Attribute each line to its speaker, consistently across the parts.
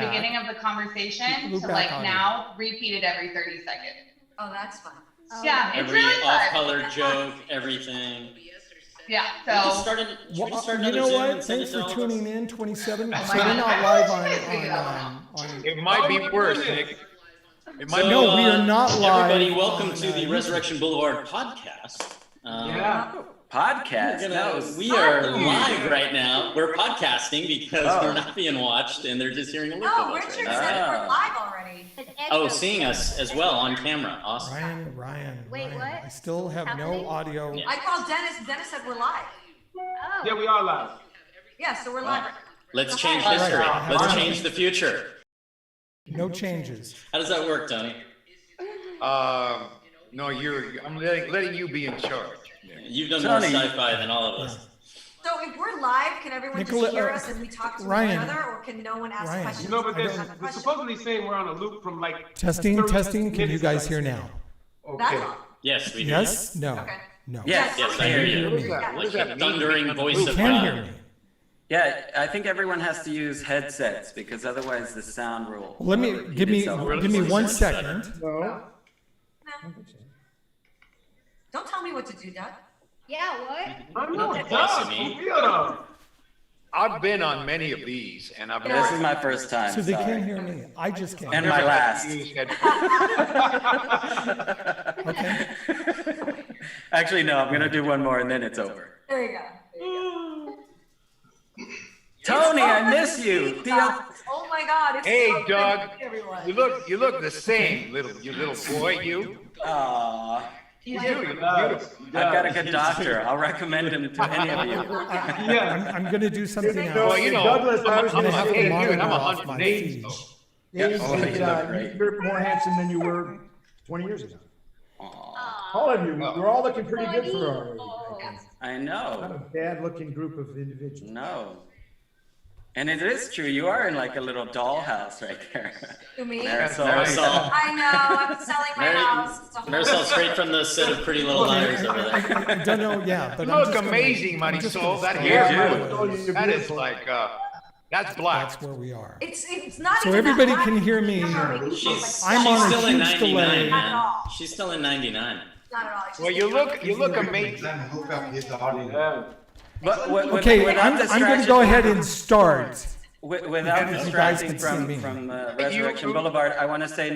Speaker 1: the beginning of the conversation to like now, repeat it every 30 seconds.
Speaker 2: Oh, that's fun.
Speaker 1: Yeah, it's
Speaker 3: Every
Speaker 1: really fun.
Speaker 3: off-color joke, everything.
Speaker 1: Yeah,
Speaker 3: We just
Speaker 1: so
Speaker 3: started, should we just start
Speaker 4: You
Speaker 3: another
Speaker 4: know
Speaker 3: Zoom
Speaker 4: what?
Speaker 3: and send it
Speaker 4: Thanks
Speaker 3: to
Speaker 4: for
Speaker 3: all of
Speaker 4: tuning
Speaker 3: us?
Speaker 4: in. 27.
Speaker 1: my
Speaker 4: So we're
Speaker 1: God.
Speaker 4: not live on.
Speaker 5: It might be worse, Nick. It might
Speaker 3: So,
Speaker 5: be
Speaker 4: No, we are not live.
Speaker 3: Everybody, welcome
Speaker 4: on,
Speaker 3: to the
Speaker 4: YouTube.
Speaker 3: Resurrection Boulevard podcast.
Speaker 6: Podcast.
Speaker 3: We're gonna, we are live right now. We're podcasting because we're not being watched and they're just hearing a loop
Speaker 2: Oh,
Speaker 3: of us
Speaker 2: Richard
Speaker 3: right now.
Speaker 2: said we're live already.
Speaker 3: Oh, seeing us as well on camera. Awesome.
Speaker 4: Ryan.
Speaker 7: Wait,
Speaker 4: Ryan,
Speaker 7: what?
Speaker 4: I still have
Speaker 7: Happening?
Speaker 4: no audio.
Speaker 3: Yeah.
Speaker 2: I called Dennis. Dennis said we're live.
Speaker 7: Oh.
Speaker 8: Yeah, we are live.
Speaker 2: Yeah, so we're live.
Speaker 3: Let's change
Speaker 2: Okay.
Speaker 3: history.
Speaker 4: Right.
Speaker 3: Let's change the future.
Speaker 4: No changes.
Speaker 3: How does that work, Tony?
Speaker 5: No, I'm letting you be in charge.
Speaker 3: You've done more
Speaker 6: Tony.
Speaker 3: sci-fi than all of us.
Speaker 2: So if we're live, can everyone
Speaker 4: Nicola-
Speaker 2: just hear us and we talk to
Speaker 4: Ryan.
Speaker 2: each other, or can no one ask
Speaker 4: Ryan.
Speaker 2: questions?
Speaker 8: No, but
Speaker 4: I
Speaker 8: they're
Speaker 4: don't-
Speaker 8: supposedly saying we're on a loop from like
Speaker 4: Testing.
Speaker 8: 30
Speaker 4: Can you
Speaker 8: minutes
Speaker 4: guys
Speaker 8: ago.
Speaker 4: hear now?
Speaker 2: That's
Speaker 8: Okay.
Speaker 2: all.
Speaker 3: Yes, we do.
Speaker 4: Yes? No.
Speaker 2: Okay.
Speaker 4: No.
Speaker 6: Yes.
Speaker 3: Yes, I hear you.
Speaker 5: What is that? What
Speaker 3: Like
Speaker 5: does that
Speaker 3: the
Speaker 5: mean?
Speaker 3: thundering voice
Speaker 4: You
Speaker 3: of
Speaker 4: can
Speaker 3: God.
Speaker 4: hear me.
Speaker 6: Yeah, I think everyone has to use headsets because otherwise the sound will.
Speaker 4: Let me
Speaker 6: repeat
Speaker 4: give me
Speaker 6: itself.
Speaker 4: 1 second.
Speaker 2: No. Don't tell me what to do, Doug.
Speaker 7: Yeah, what?
Speaker 8: I know,
Speaker 3: Okay,
Speaker 8: it
Speaker 3: boss
Speaker 8: does.
Speaker 3: of me.
Speaker 8: For real though.
Speaker 5: I've been on many of these, and I've
Speaker 6: This
Speaker 5: never
Speaker 6: is my first time.
Speaker 4: So they
Speaker 6: sorry.
Speaker 4: can't hear me. I just can't.
Speaker 6: And my last.
Speaker 5: used head-
Speaker 4: Okay.
Speaker 6: Actually, no, I'm gonna do one more and then it's over.
Speaker 2: There you go.
Speaker 6: Tony, I miss you.
Speaker 2: Oh my God! It's
Speaker 5: Hey,
Speaker 2: so good
Speaker 5: Doug.
Speaker 2: to see everyone.
Speaker 5: You look the same, little boy. You
Speaker 6: Aww.
Speaker 5: do. You look beautiful.
Speaker 6: I've got a good doctor. I'll recommend him to any of you.
Speaker 8: Yeah.
Speaker 4: I'm going to do something
Speaker 5: Well,
Speaker 4: else.
Speaker 5: you know,
Speaker 9: Douglas, I was
Speaker 5: I'm
Speaker 9: gonna
Speaker 5: a
Speaker 9: say,
Speaker 5: hey,
Speaker 4: monitor
Speaker 5: dude, I'm
Speaker 4: off my
Speaker 5: 108.
Speaker 4: feed.
Speaker 5: So.
Speaker 6: Yeah.
Speaker 9: Is
Speaker 6: Oh,
Speaker 9: that,
Speaker 6: you look great.
Speaker 9: you're more handsome than you were 20 years ago.
Speaker 6: Aw,
Speaker 9: All of you, we're all looking pretty good for our age. I think.
Speaker 6: I
Speaker 9: Not
Speaker 6: know.
Speaker 9: a bad-looking group of individuals.
Speaker 6: No. And it is true. You are in like a little dollhouse right there.
Speaker 2: To me?
Speaker 6: Marisol.
Speaker 3: Marisol.
Speaker 2: I know. I'm selling my house. It's a whole-
Speaker 3: Marisol, straight from the set of Pretty Little Liars over there.
Speaker 4: I don't know, yeah, but
Speaker 5: You
Speaker 4: I'm
Speaker 5: look
Speaker 4: just gonna-
Speaker 5: amazing,
Speaker 4: I'm just
Speaker 5: Marisol.
Speaker 4: gonna
Speaker 5: That
Speaker 4: start
Speaker 5: hair,
Speaker 4: with
Speaker 9: Oh,
Speaker 4: this.
Speaker 9: you're
Speaker 5: that is
Speaker 9: beautiful.
Speaker 5: like, that's black.
Speaker 4: That's where we are.
Speaker 2: It's not.
Speaker 4: So
Speaker 2: even that
Speaker 4: everybody
Speaker 2: high.
Speaker 4: can hear me.
Speaker 3: She's,
Speaker 4: I'm
Speaker 3: she's
Speaker 4: on a
Speaker 3: still in
Speaker 4: huge delay.
Speaker 3: 99,
Speaker 2: Not at
Speaker 3: man.
Speaker 2: all.
Speaker 3: She's still in 99.
Speaker 2: Not at all. It's
Speaker 5: Well,
Speaker 2: just-
Speaker 5: you look amazing.
Speaker 8: Yeah.
Speaker 6: But
Speaker 4: Okay,
Speaker 6: without
Speaker 4: I'm going to
Speaker 6: distraction-
Speaker 4: go ahead and start.
Speaker 6: Without
Speaker 4: Because you guys
Speaker 6: distracting
Speaker 4: can see me.
Speaker 6: from Resurrection Boulevard, I want to say,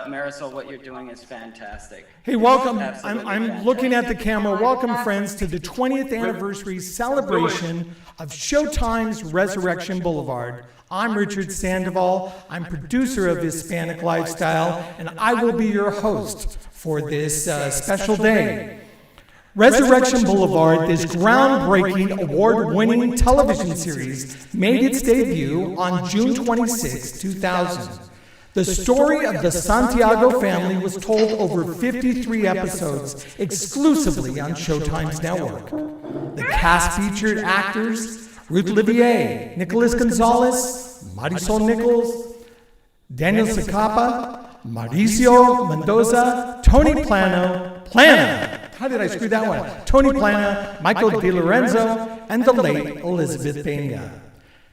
Speaker 6: Marisol, what you're doing is fantastic.
Speaker 4: Hey, welcome.
Speaker 6: Absolutely
Speaker 4: I'm
Speaker 6: fantastic.
Speaker 4: looking at the camera. Welcome, friends, to the 20th anniversary celebration of Showtime's Resurrection Boulevard. I'm Richard Sandoval. I'm producer of Hispanic Lifestyle, and I will be your host for this special day. Resurrection Boulevard, this groundbreaking, award-winning television series, made its debut on June 26, 2000. The story of the Santiago family was told over 53 episodes exclusively on Showtime's network. The cast featured actors Ruth Olivier, Nicholas Gonzalez, Marisol Nichols, Daniel Zacapa, Mauricio Mendoza, Tony Plana. How did I screw that one? Tony Plana, Michael DiLorenzo, and the late Elizabeth Pena.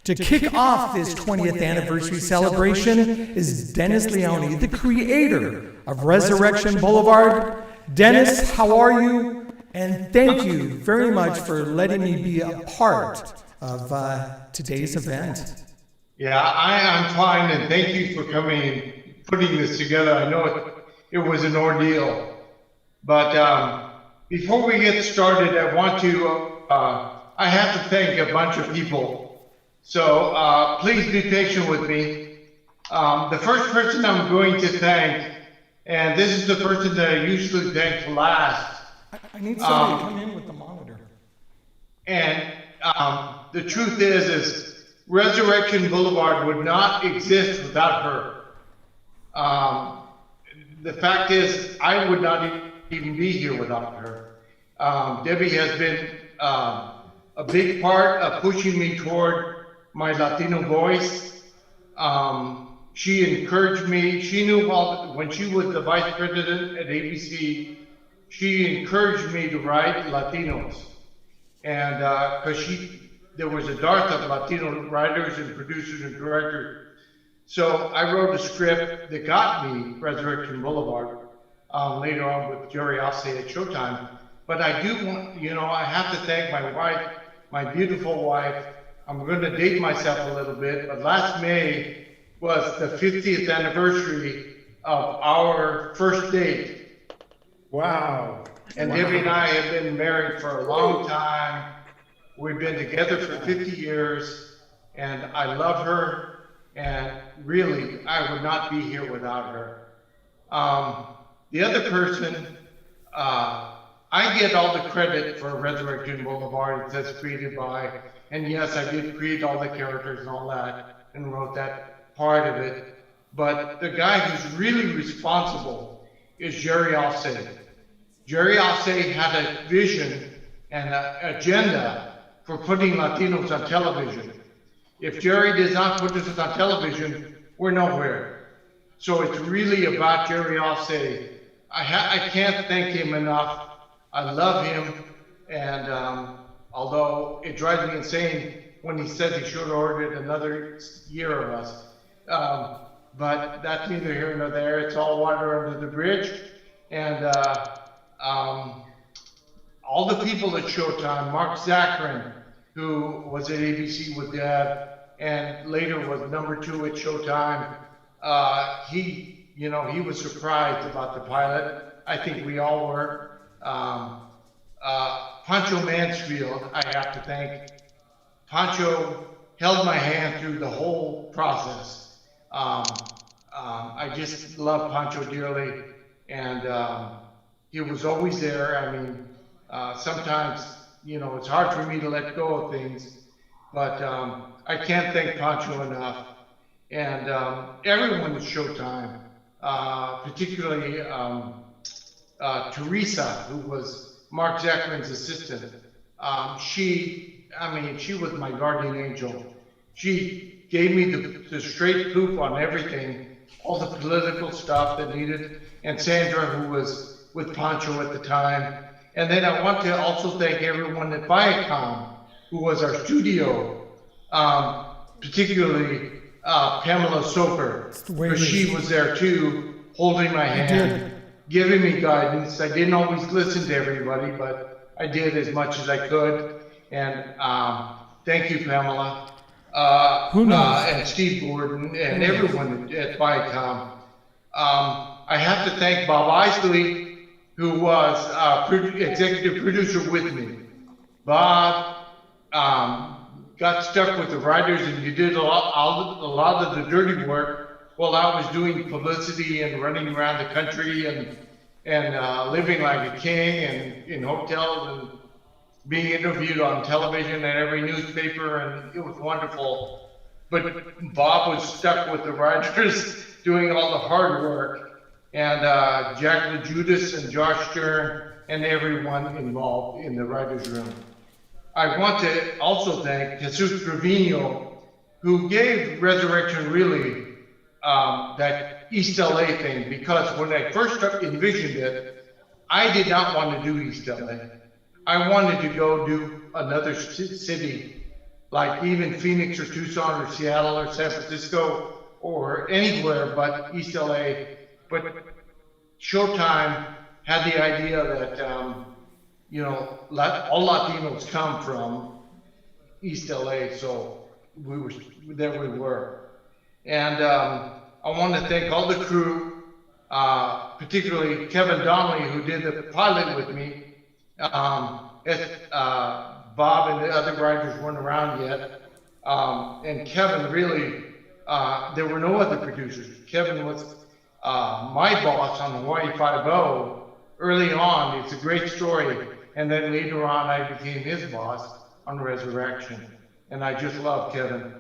Speaker 4: To kick off this 20th anniversary celebration is Dennis Leone, the creator of Resurrection Boulevard. Dennis, how are you? And thank you very much for letting me be a part of today's event.
Speaker 10: Yeah, I am fine, and thank you for coming and putting this together. I know it was an ordeal, but before we get started, I want to, I have to thank a bunch of people. So please be patient with me. The first person I'm going to thank, and this is the person that I usually thank last.
Speaker 4: I need somebody to come in with the monitor.
Speaker 10: And the truth is Resurrection Boulevard would not exist without her. The fact is, I would not even be here without her. Debbie has been a big part of pushing me toward my Latino voice. She encouraged me. She knew when she was the vice president at ABC, she encouraged me to write Latinos. And because there was a dearth of Latino writers and producers and directors. So I wrote a script that got me Resurrection Boulevard later on with Jerry Offsay at Showtime. But I do want, I have to thank my wife, my beautiful wife. I'm going to date myself a little bit, but last May was the 50th anniversary of our first date.
Speaker 9: Wow.
Speaker 10: And Debbie and I have been married for a long time. We've been together for 50 years, and I love her, and really, I would not be here without her. The other person, I get all the credit for Resurrection Boulevard. It says created by, and yes, I did create all the characters and all that, and wrote that part of it. But the guy who's really responsible is Jerry Offsay. Jerry Offsay had a vision and an agenda for putting Latinos on television. If Jerry does not put us on television, we're nowhere. So it's really about Jerry Offsay. I can't thank him enough. I love him, and although it drives me insane when he says he should have ordered another year of us. But that's neither here nor there. It's all water under the bridge. And all the people at Showtime, Mark Zachrin, who was at ABC with Dad, and later was #2 at Showtime, he was surprised about the pilot. I think we all were. Pancho Mansfield, I have to thank. Pancho held my hand through the whole process. I just love Pancho dearly, and he was always there. I mean, sometimes, it's hard for me to let go of things, but I can't thank Pancho enough. And everyone at Showtime, particularly Teresa, who was Mark Zachrin's assistant. She was my guardian angel. She gave me the straight poop on everything, all the political stuff that needed, and Sandra, who was with Pancho at the time. And then I want to also thank everyone at Viacom, who was our studio, particularly Pamela Soper, because she was there too, holding my hand, giving me guidance. I didn't always listen to everybody, but I did as much as I could. And thank you, Pamela. And Steve Gordon and everyone at Viacom. I have to thank Bob Isley, who was executive producer with me. Bob got stuck with the writers, and you did a lot of the dirty work while I was doing publicity and running around the country and living like a king and in hotels and being interviewed on television and every newspaper, and it was wonderful. But Bob was stuck with the writers doing all the hard work, and Jack LaJudas and Josh Stern and everyone involved in the writer's room. I want to also thank Jesus Trevino, who gave Resurrection really that East LA thing, because when I first envisioned it, I did not want to do East LA. I wanted to go do another city, like even Phoenix or Tucson or Seattle or San Francisco or anywhere but East LA. But Showtime had the idea that, all Latinos come from East LA, so there we were. And I want to thank all the crew, particularly Kevin Donnelly, who did the pilot with me. Bob and the other writers weren't around yet. And Kevin really, there were no other producers. Kevin was my boss on Hawaii 5-0 early on. It's a great story. And then later on, I became his boss on Resurrection. And I just love Kevin.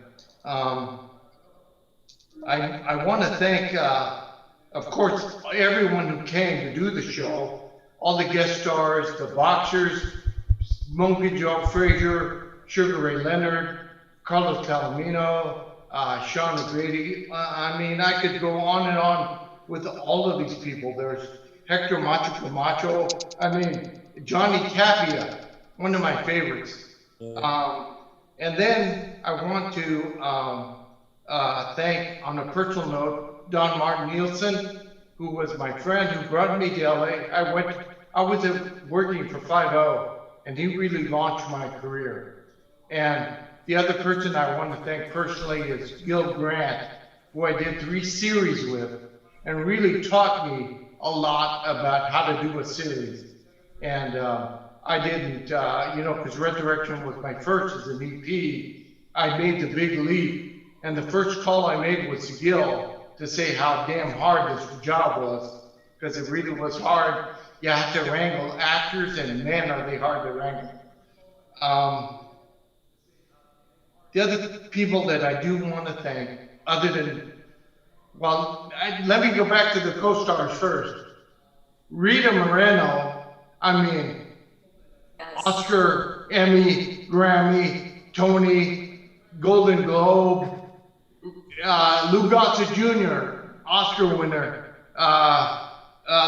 Speaker 10: I want to thank, of course, everyone who came to do the show, all the guest stars, the boxers, Monkey Joe Frazier, Sugar Ray Leonard, Carlos Palomino, Sean McGrady. I could go on and on with all of these people. There's Hector Macho Camacho. Johnny Tapia, one of my favorites. And then I want to thank, on a personal note, Don Martin Nielsen, who was my friend who brought me to LA. I was working for 5-0, and he really launched my career. And the other person I want to thank personally is Gil Grant, who I did 3 series with, and really taught me a lot about how to do a series. And I didn't, because Resurrection was my first as an EP, I made the big leap. And the first call I made was to Gil to say how damn hard this job was, because it really was hard. You have to wrangle actors, and man, are they hard to wrangle. The other people that I do want to thank, other than, let me go back to the co-stars first. Rita Moreno, Oscar, Emmy, Grammy, Tony, Golden Globe, Lou Gossett Jr., Oscar winner,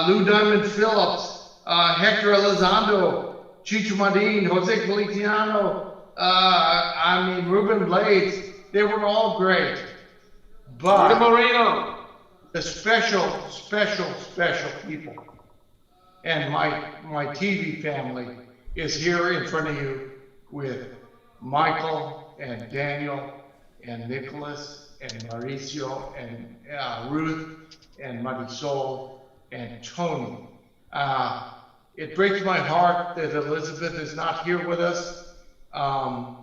Speaker 10: Lou Diamond Phillips, Hector Elizondo, Chicho Madin, Jose Feliciano, Ruben Blades. They were all great. But
Speaker 8: Moreno.
Speaker 10: the special people, and my TV family is here in front of you with Michael and Daniel and Nicholas and Mauricio and Ruth and Marisol and Tony. It breaks my heart that Elizabeth is not here with us. I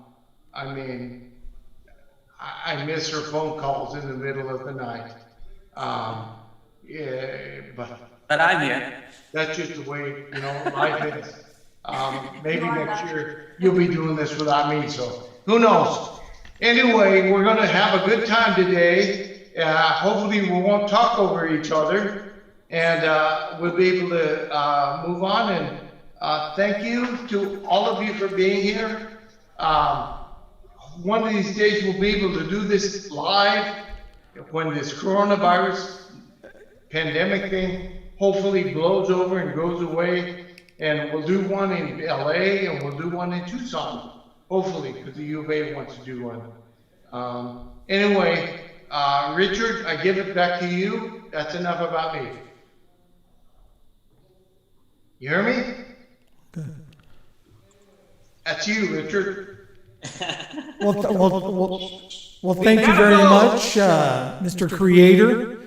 Speaker 10: miss her phone calls in the middle of the night.
Speaker 6: But I'm here.
Speaker 10: That's just the way, life is. Maybe next year you'll be doing this without me, so who knows? Anyway, we're going to have a good time today. Hopefully we won't talk over each other, and we'll be able to move on. And thank you to all of you for being here. One of these days we'll be able to do this live when this coronavirus pandemic thing hopefully blows over and goes away. And we'll do one in LA, and we'll do one in Tucson, hopefully, because the U of A wants to do one. Anyway, Richard, I give it back to you. That's enough about me. You hear me?
Speaker 4: Good.
Speaker 10: That's you, Richard.
Speaker 4: Well, thank you very much, Mr. Creator.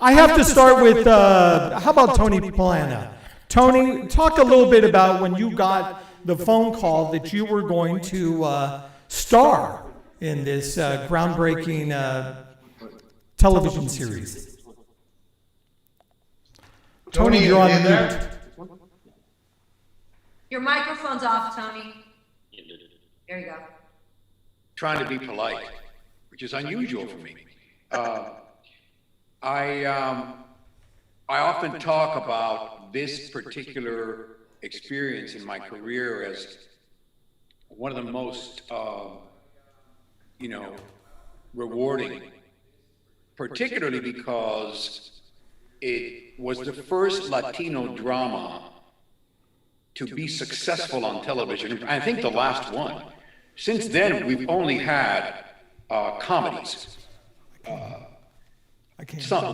Speaker 4: I have to start with, how about Tony Plana? Tony, talk a little bit about when you got the phone call that you were going to star in this groundbreaking television series. Tony, you're on mute.
Speaker 2: Your microphone's off, Tony. There you go.
Speaker 5: Trying to be polite, which is unusual for me. I often talk about this particular experience in my career as one of the most, rewarding, particularly because it was the first Latino drama to be successful on television. I think the last one. Since then, we've only had comedies. A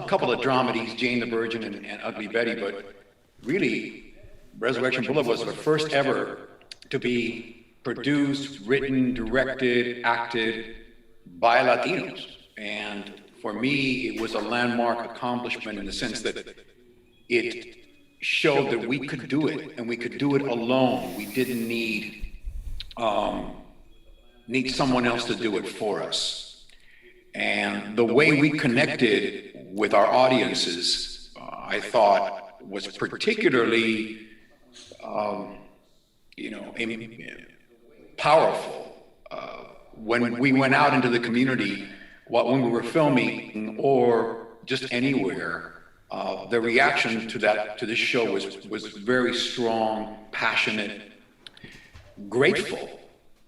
Speaker 5: couple of dramedies, Jane the Virgin and Ugly Betty, but really, Resurrection Boulevard was the first ever to be produced, written, directed, acted by Latinos. And for me, it was a landmark accomplishment in the sense that it showed that we could do it, and we could do it alone. We didn't need someone else to do it for us. And the way we connected with our audiences, I thought, was particularly, powerful. When we went out into the community, when we were filming or just anywhere, the reaction to this show was very strong, passionate, grateful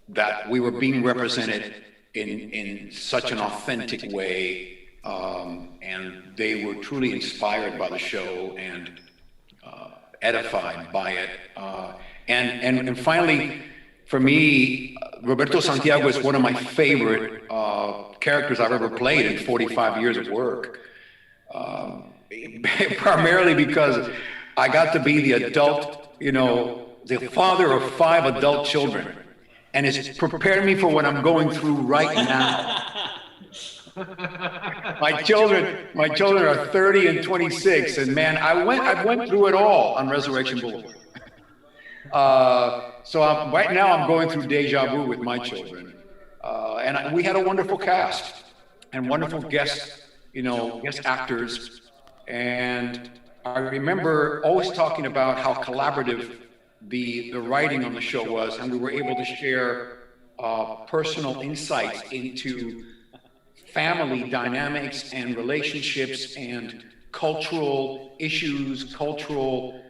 Speaker 5: that we were being represented in such an authentic way, and they were truly inspired by the show and edified by it. And finally, for me, Roberto Santiago is one of my favorite characters I've ever played in 45 years of work. Primarily because I got to be the adult, the father of 5 adult children. And it's prepared me for what I'm going through right now. My children are 30 and 26, and man, I went through it all on Resurrection Boulevard. So right now I'm going through deja vu with my children, and we had a wonderful cast and wonderful guest actors, and I remember always talking about how collaborative the writing on the show was, and we were able to share personal insights into family dynamics and relationships and cultural issues, cultural,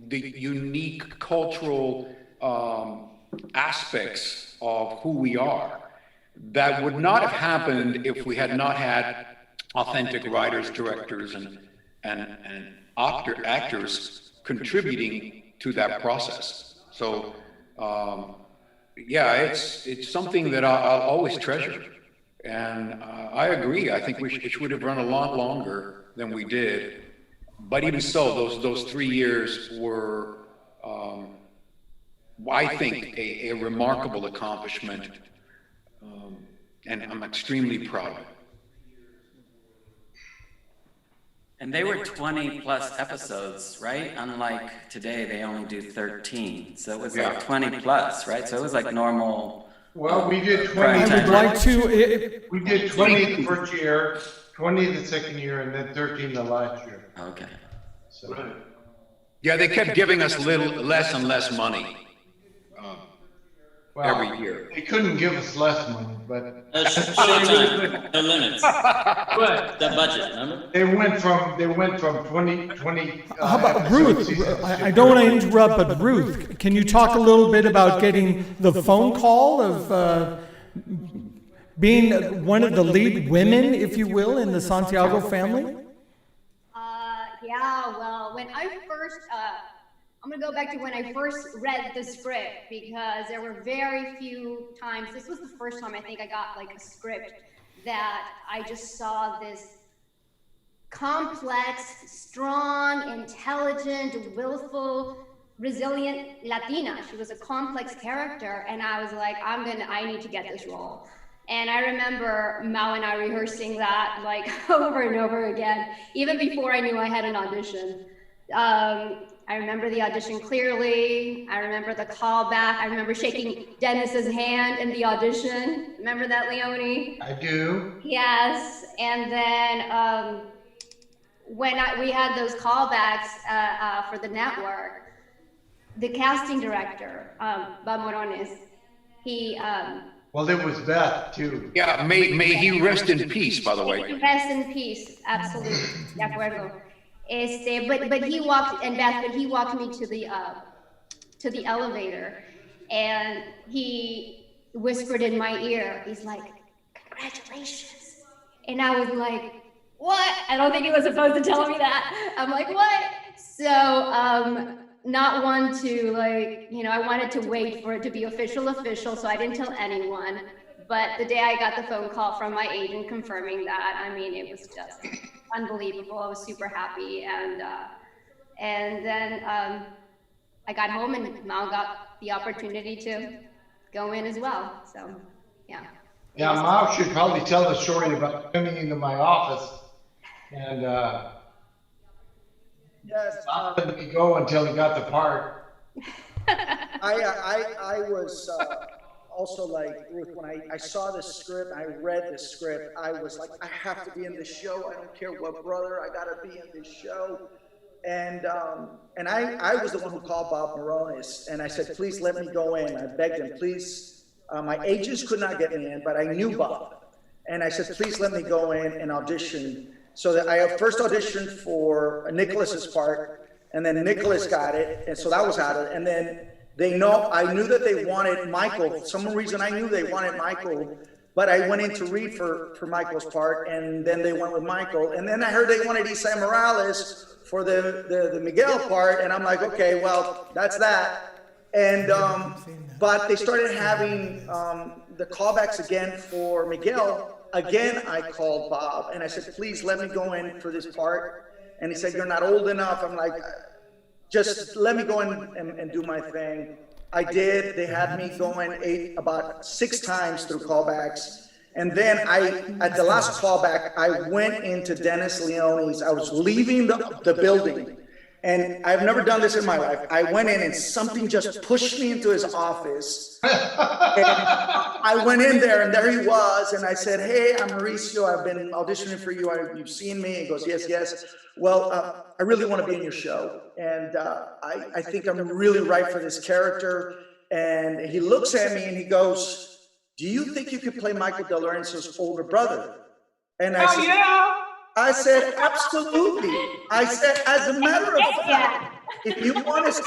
Speaker 5: the unique cultural aspects of who we are that would not have happened if we had not had authentic writers, directors, and actors contributing to that process. So, yeah, it's something that I'll always treasure. And I agree. I think it should have run a lot longer than we did. But even so, those 3 years were, I think, a remarkable accomplishment. And I'm extremely proud of it.
Speaker 6: And they were 20 plus episodes, right? Unlike today, they only do 13. So it was like 20 plus, right? So it was like normal.
Speaker 10: Well, we did 20.
Speaker 4: I would like to.
Speaker 10: We did 20 the first year, 20 the second year, and then 13 the last year.
Speaker 6: Okay.
Speaker 10: So,
Speaker 5: Yeah, they kept giving us less and less money
Speaker 10: well,
Speaker 5: every year.
Speaker 10: they couldn't give us less money, but
Speaker 3: Showtime, no limits.
Speaker 8: But
Speaker 3: The budget, remember?
Speaker 10: they went from 20.
Speaker 4: How about Ruth? I don't want to interrupt, but Ruth, can you talk a little bit about getting the phone call of being one of the lead women, if you will, in the Santiago family?
Speaker 7: Yeah, well, when I first, I'm gonna go back to when I first read the script, because there were very few times, this was the first time I think I got like a script that I just saw this complex, strong, intelligent, willful, resilient Latina. She was a complex character, and I was like, I need to get this role. And I remember Mao and I rehearsing that like over and over again, even before I knew I had an audition. I remember the audition clearly. I remember the callback. I remember shaking Dennis's hand in the audition. Remember that, Leone?
Speaker 10: I do.
Speaker 7: Yes. And then when we had those callbacks for the network, the casting director, Bob Morones, he...
Speaker 10: well, there was Beth too.
Speaker 5: Yeah, may he rest in peace, by the way.
Speaker 7: May he rest in peace, absolutely, de acuerdo. But he walked, and Beth, but he walked me to the elevator, and he whispered in my ear, he's like, "Congratulations." And I was like, "What?" I don't think he was supposed to tell me that. I'm like, "What?" So, not one to like, I wanted to wait for it to be official, so I didn't tell anyone. But the day I got the phone call from my agent confirming that, I mean, it was just unbelievable. I was super happy. And then I got home, and Mao got the opportunity to go in as well. So, yeah.
Speaker 10: Yeah, Mao should probably tell the story about coming into my office and
Speaker 11: Yes,
Speaker 10: not letting me go until he got the part.
Speaker 11: I was also like, Ruth, when I saw this script, I read the script, I was like, I have to be in this show. I don't care what brother, I gotta be in this show. And I was the one who called Bob Morones, and I said, please let me go in. I begged him, please. My agents could not get me in, but I knew Bob. And I said, please let me go in and audition. So that I first auditioned for Nicholas's part, and then Nicholas got it, and so that was out of it. And then I knew that they wanted Michael. For some reason I knew they wanted Michael, but I went in to read for Michael's part, and then they went with Michael. And then I heard they wanted Isai Morales, for the Miguel part, and I'm like, okay, well, that's that. And but they started having the callbacks again for Miguel. Again, I called Bob and I said, please let me go in for this part. And he said, you're not old enough. I'm like, just let me go in and do my thing. I did. They had me going about 6 times through callbacks. And then at the last callback, I went into Dennis Leone's. I was leaving the building, and I've never done this in my life. I went in and something just pushed me into his office. And I went in there and there he was. And I said, hey, I'm Mauricio. I've been auditioning for you. You've seen me. He goes, yes, yes. Well, I really want to be in your show. And I think I'm really right for this character. And he looks at me and he goes, do you think you could play Michael De Lorenzo's older brother? And I said, I said, absolutely. I said, as a matter of fact, if you want to see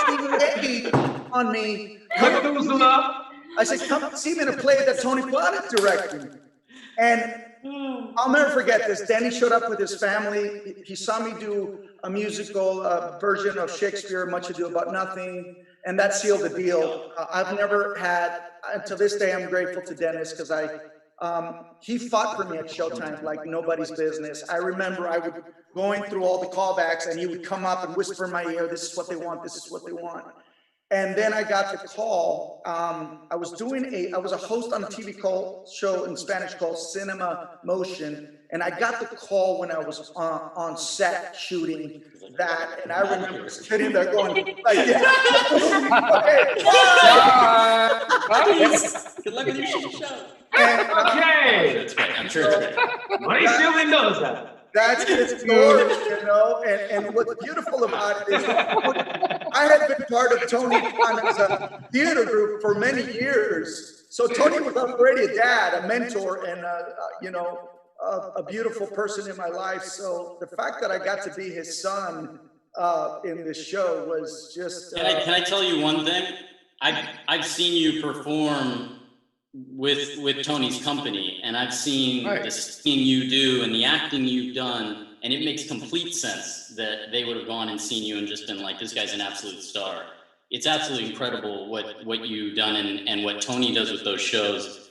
Speaker 11: Eddie on me, I said, come see me in a play that Tony Plana directed. And I'll never forget this. Danny showed up with his family. He saw me do a musical version of Shakespeare, Much Ado About Nothing, and that sealed the deal. I've never had, to this day, I'm grateful to Dennis because he fought for me at Showtime like nobody's business. I remember I would going through all the callbacks and he would come up and whisper in my ear, this is what they want, this is what they want. And then I got the call. I was a host on a TV show in Spanish called Cinema Motion. And I got the call when I was on set shooting that. And I remember sitting there going, like,
Speaker 3: Good luck with your show.
Speaker 8: Okay.
Speaker 3: I'm sure it's great.
Speaker 8: Mauricio Mendoza.
Speaker 11: That's his story, you know, and what's beautiful about it is I had been part of Tony Plana's theater group for many years. So Tony was already a dad, a mentor, and you know, a beautiful person in my life. So the fact that I got to be his son in this show was just.
Speaker 3: Can I tell you one thing? I've seen you perform with Tony's company, and I've seen the singing you do and the acting you've done, and it makes complete sense that they would have gone and seen you and just been like, this guy's an absolute star. It's absolutely incredible what you've done and what Tony does with those shows.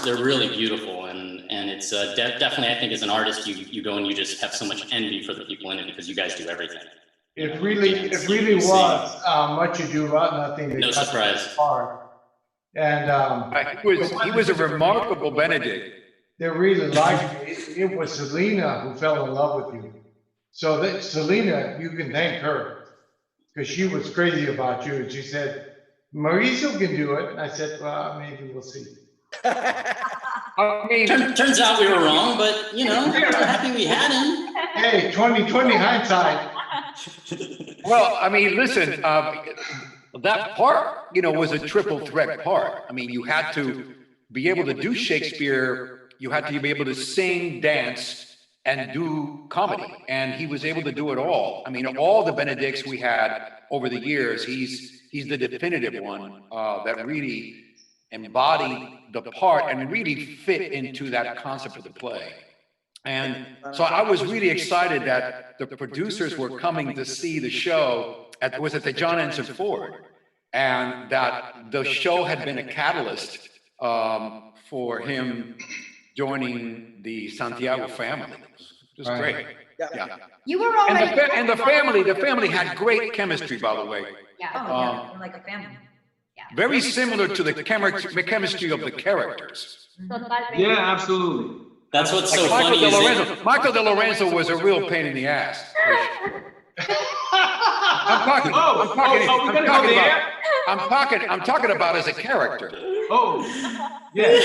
Speaker 3: They're really beautiful, and it's definitely, I think as an artist, you go and you just have so much envy for the people in it because you guys do everything.
Speaker 10: It really was Much Ado About Nothing.
Speaker 3: No surprise.
Speaker 10: And
Speaker 5: he was a remarkable Benedict.
Speaker 10: They really liked me. It was Selena who fell in love with you. So that Selena, you can thank her because she was crazy about you. And she said, Mauricio can do it. And I said, well, maybe we'll see.
Speaker 5: I mean,
Speaker 3: turns out we were wrong, but you know, we're happy we had him.
Speaker 10: Hey, 20/20 hindsight.
Speaker 5: Well, I mean, listen, that part, you know, was a triple threat part. I mean, you had to be able to do Shakespeare, you had to be able to sing, dance, and do comedy. And he was able to do it all. I mean, all the Benedicts we had over the years, he's the definitive one that really embodied the part and really fit into that concept of the play. And so I was really excited that the producers were coming to see the show at the John Ensign Ford, and that the show had been a catalyst for him joining the Santiago family. It was great. Yeah.
Speaker 7: You were already.
Speaker 5: And the family had great chemistry, by the way.
Speaker 2: Yeah. We're like a family.
Speaker 5: Very similar to the chemistry of the characters.
Speaker 8: Yeah, absolutely.
Speaker 3: That's what's so funny.
Speaker 5: Michael De Lorenzo was a real pain in the ass. I'm talking about as a character.
Speaker 8: Oh, yes.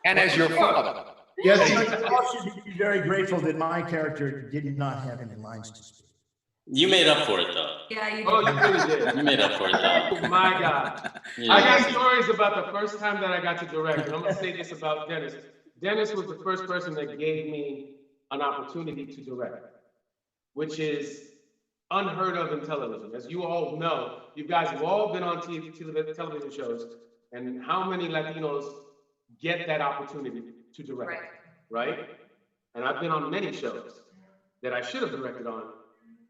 Speaker 5: And as your father.
Speaker 9: Yes, you all should be very grateful that my character did not have any lines to speak.
Speaker 3: You made up for it, though.
Speaker 2: Yeah, you did.
Speaker 8: Oh, you really did.
Speaker 3: You made up for it, though.
Speaker 8: Oh, my God.
Speaker 3: Yeah.
Speaker 8: I got stories about the first time that I got to direct. And I'm going to say this about Dennis. Dennis was the first person that gave me an opportunity to direct, which is unheard of in television. As you all know, you guys have all been on television shows, and how many Latinos get that opportunity to direct, right? And I've been on many shows that I should have directed on,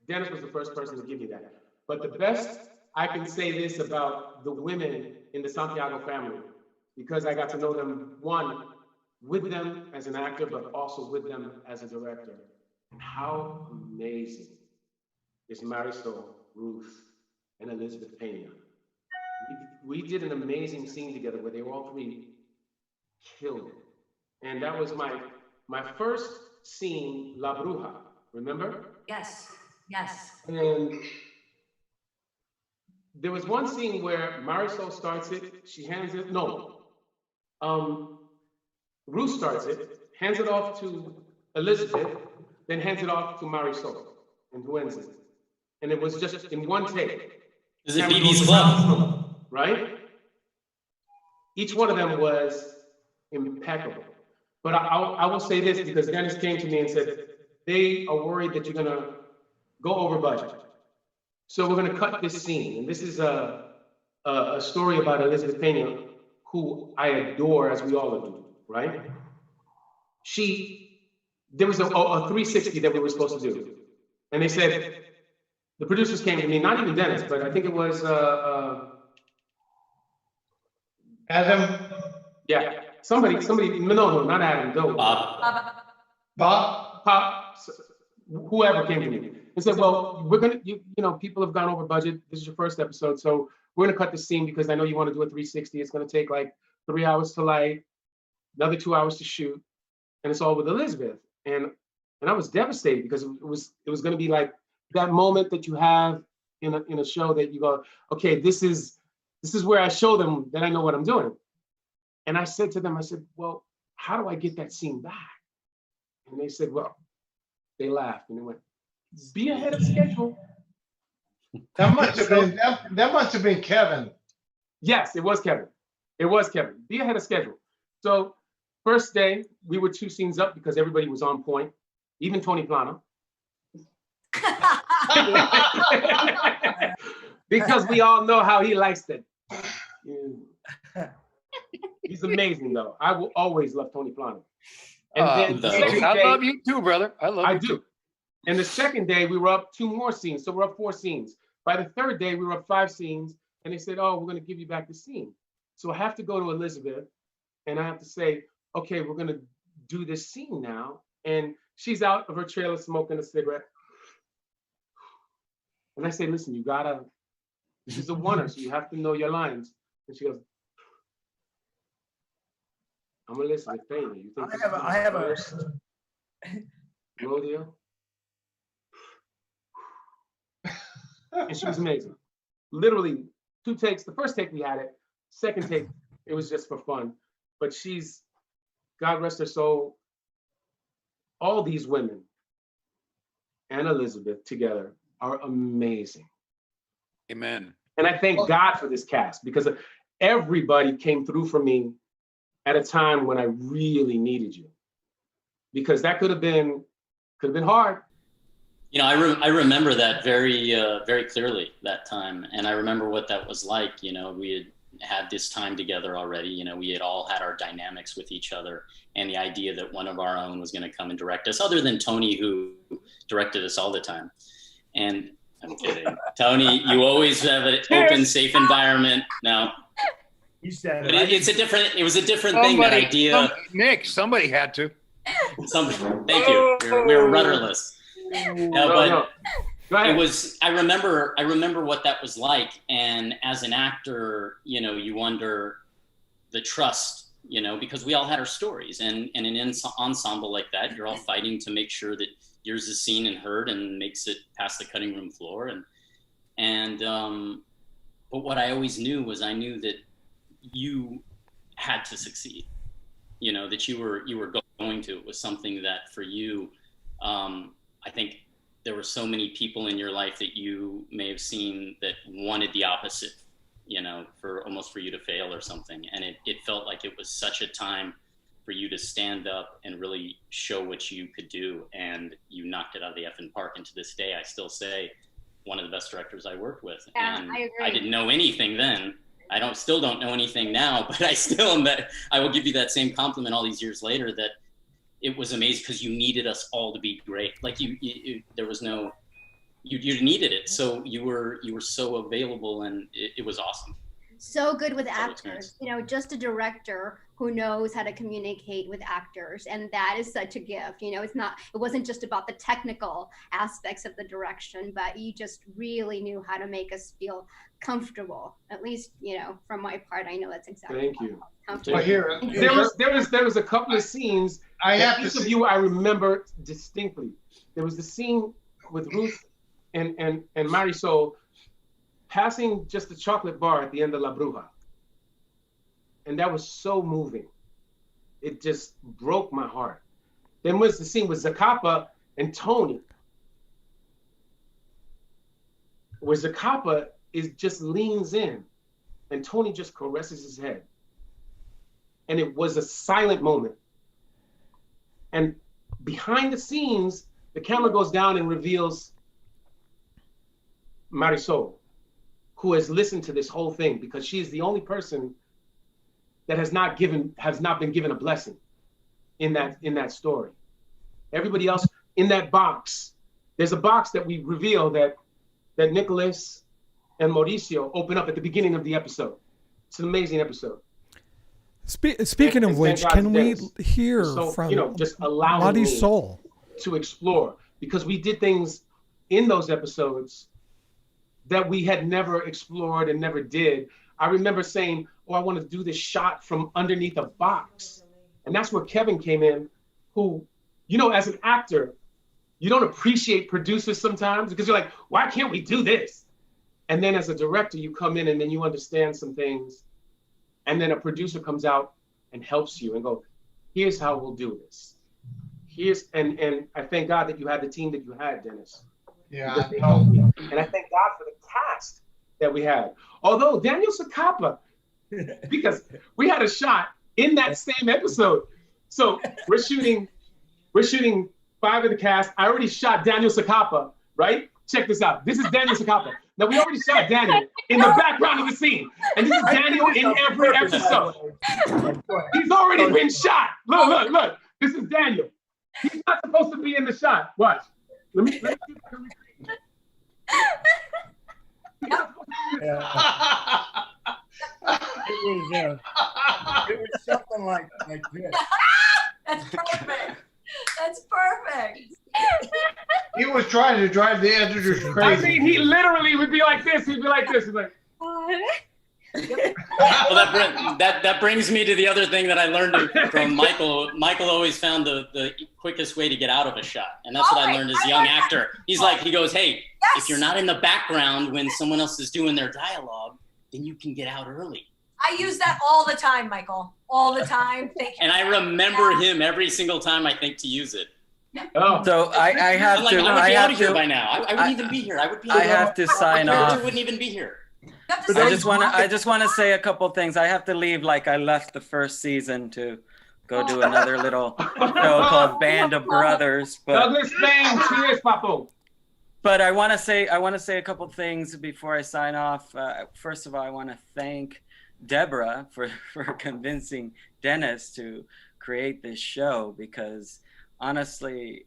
Speaker 8: Dennis was the first person to give me that. But the best, I can say this about the women in the Santiago family, because I got to know them, one, with them as an actor, but also with them as a director. And how amazing is Marisol, Ruth, and Elizabeth Pena. We did an amazing scene together where they were all three killed it. And that was my first scene, La Bruja, remember?
Speaker 2: Yes, yes.
Speaker 8: And there was one scene where Marisol starts it, she hands it, Ruth starts it, hands it off to Elizabeth, then hands it off to Marisol, and who ends it. And it was just in one take.
Speaker 3: Is it BB's Club?
Speaker 8: Right? Each one of them was impeccable. But I will say this, because Dennis came to me and said, they are worried that you're gonna go over budget. So we're gonna cut this scene. And this is a story about Elizabeth Pena, who I adore, as we all do, right? There was a 360 that we were supposed to do. And they said, the producers came to me, not even Dennis, but I think it was,
Speaker 10: Adam?
Speaker 8: Yeah, somebody, no, not Adam, no. Bob, whoever came to me and said, well, we're gonna, you know, people have gone over budget. This is your first episode, so we're gonna cut the scene because I know you want to do a 360. It's gonna take like 3 hours to light, another 2 hours to shoot, and it's all with Elizabeth. And I was devastated because it was gonna be like that moment that you have in a show that you go, okay, this is where I show them that I know what I'm doing. And I said to them, I said, well, how do I get that scene back? And they said, well, they laughed and they went, be ahead of schedule.
Speaker 10: That must have been Kevin.
Speaker 8: Yes, it was Kevin. It was Kevin. Be ahead of schedule. So first day, we were 2 scenes up because everybody was on point, even Tony Plana. Because we all know how he likes it. He's amazing, though. I will always love Tony Plana. And then
Speaker 5: I love you too, brother. I do.
Speaker 8: And the second day, we were up 2 more scenes. So we're up 4 scenes. By the third day, we were up 5 scenes. And they said, oh, we're going to give you back the scene. So I have to go to Elizabeth. And I have to say, okay, we're going to do this scene now. And she's out of her trailer smoking a cigarette. And I say, listen, you gotta, this is a oneer, so you have to know your lines. And she goes, I'm Elizabeth Pena. You think
Speaker 9: I have a
Speaker 8: rodeo? And she was amazing. Literally 2 takes. The first take we had it. Second take, it was just for fun. But she's, God rest her soul, all these women and Elizabeth together are amazing.
Speaker 5: Amen.
Speaker 8: And I thank God for this cast because everybody came through for me at a time when I really needed you. Because that could have been hard.
Speaker 3: You know, I remember that very clearly, that time. And I remember what that was like. You know, we had this time together already. You know, we had all had our dynamics with each other, and the idea that one of our own was going to come and direct us, other than Tony, who directed us all the time. And I'm kidding. Tony, you always have an open, safe environment. No.
Speaker 9: You said
Speaker 3: but it was a different thing, that idea.
Speaker 5: Nick, somebody had to.
Speaker 3: Thank you. We were rudderless. No. It was, I remember what that was like. And as an actor, you know, you wonder the trust, you know, because we all had our stories, and in an ensemble like that, you're all fighting to make sure that yours is seen and heard and makes it past the cutting room floor. But what I always knew was I knew that you had to succeed, you know, that you were going to. It was something that for you, I think there were so many people in your life that you may have seen that wanted the opposite, you know, for you to fail or something. And it felt like it was such a time for you to stand up and really show what you could do. And you knocked it out of the effing park. And to this day, I still say one of the best directors I worked with.
Speaker 7: Yeah,
Speaker 3: and
Speaker 7: I agree.
Speaker 3: I didn't know anything then. I still don't know anything now, but I still am that. I will give you that same compliment all these years later, that it was amazing because you needed us all to be great. Like there was no you needed it. So you were so available, and it was awesome.
Speaker 7: So good with
Speaker 3: Total
Speaker 7: actors,
Speaker 3: experience.
Speaker 7: you know, just a director who knows how to communicate with actors. And that is such a gift. You know, it wasn't just about the technical aspects of the direction, but you just really knew how to make us feel comfortable. At least, you know, from my part, I know that's exactly.
Speaker 8: Thank you.
Speaker 10: Well, here,
Speaker 8: There was a couple of scenes
Speaker 10: I have
Speaker 8: each
Speaker 10: to
Speaker 8: of
Speaker 10: see-
Speaker 8: you I remember distinctly. There was the scene with Ruth and Marisol passing just a chocolate bar at the end of La Bruja. And that was so moving. It just broke my heart. Then was the scene with Zacapa and Tony, where Zacapa just leans in and Tony just caresses his head. And it was a silent moment. And behind the scenes, the camera goes down and reveals Marisol, who has listened to this whole thing, because she is the only person that has not been given a blessing in that story. Everybody else in that box, there's a box that we reveal that Nicholas and Mauricio open up at the beginning of the episode. It's an amazing episode.
Speaker 4: Speaking of which, can we hear from
Speaker 8: just allowing me
Speaker 4: Marisol
Speaker 8: to explore, because we did things in those episodes that we had never explored and never did. I remember saying, oh, I want to do this shot from underneath a box. And that's where Kevin came in, who, you know, as an actor, you don't appreciate producers sometimes because you're like, why can't we do this? And then as a director, you come in and then you understand some things. And then a producer comes out and helps you and go, here's how we'll do this. And I thank God that you had the team that you had, Dennis.
Speaker 10: Yeah.
Speaker 8: They helped me. And I thank God for the cast that we had. Although Daniel Zacapa, because we had a shot in that same episode. So we're shooting 5 of the cast. I already shot Daniel Zacapa, right? Check this out. This is Daniel Zacapa. Now we already shot Daniel in the background of the scene. And this is Daniel in every episode. He's already been shot. Look. This is Daniel. He's not supposed to be in the shot. Watch. Let me see if I can repeat.
Speaker 9: It was something like this.
Speaker 2: That's perfect. That's perfect.
Speaker 10: He was trying to drive the editors
Speaker 8: I
Speaker 10: crazy.
Speaker 8: mean, he literally would be like this. He'd be like this. He's like,
Speaker 3: Well, that brings me to the other thing that I learned from Michael. Michael always found the quickest way to get out of a shot. And that's what I learned as a young actor. He goes, hey, if you're not in the background when someone else is doing their dialogue, then you can get out early.
Speaker 2: I use that all the time, Michael. All the time. Thank you.
Speaker 3: And I remember him every single time I think to use it.
Speaker 8: oh.
Speaker 6: So I have
Speaker 3: Like,
Speaker 6: to.
Speaker 3: I would
Speaker 6: I
Speaker 3: be out
Speaker 6: have
Speaker 3: of here
Speaker 6: to.
Speaker 3: by now. I wouldn't even be here. I would be.
Speaker 6: I have to sign
Speaker 3: My character
Speaker 6: off.
Speaker 3: wouldn't even be here.
Speaker 6: I just want to say a couple things. I have to leave like I left the first season to go do another little show called Band of Brothers. But
Speaker 8: Douglas Spain, cheers, Papo.
Speaker 6: But I want to say a couple things before I sign off. First of all, I want to thank Deborah for convincing Dennis to create this show, because honestly,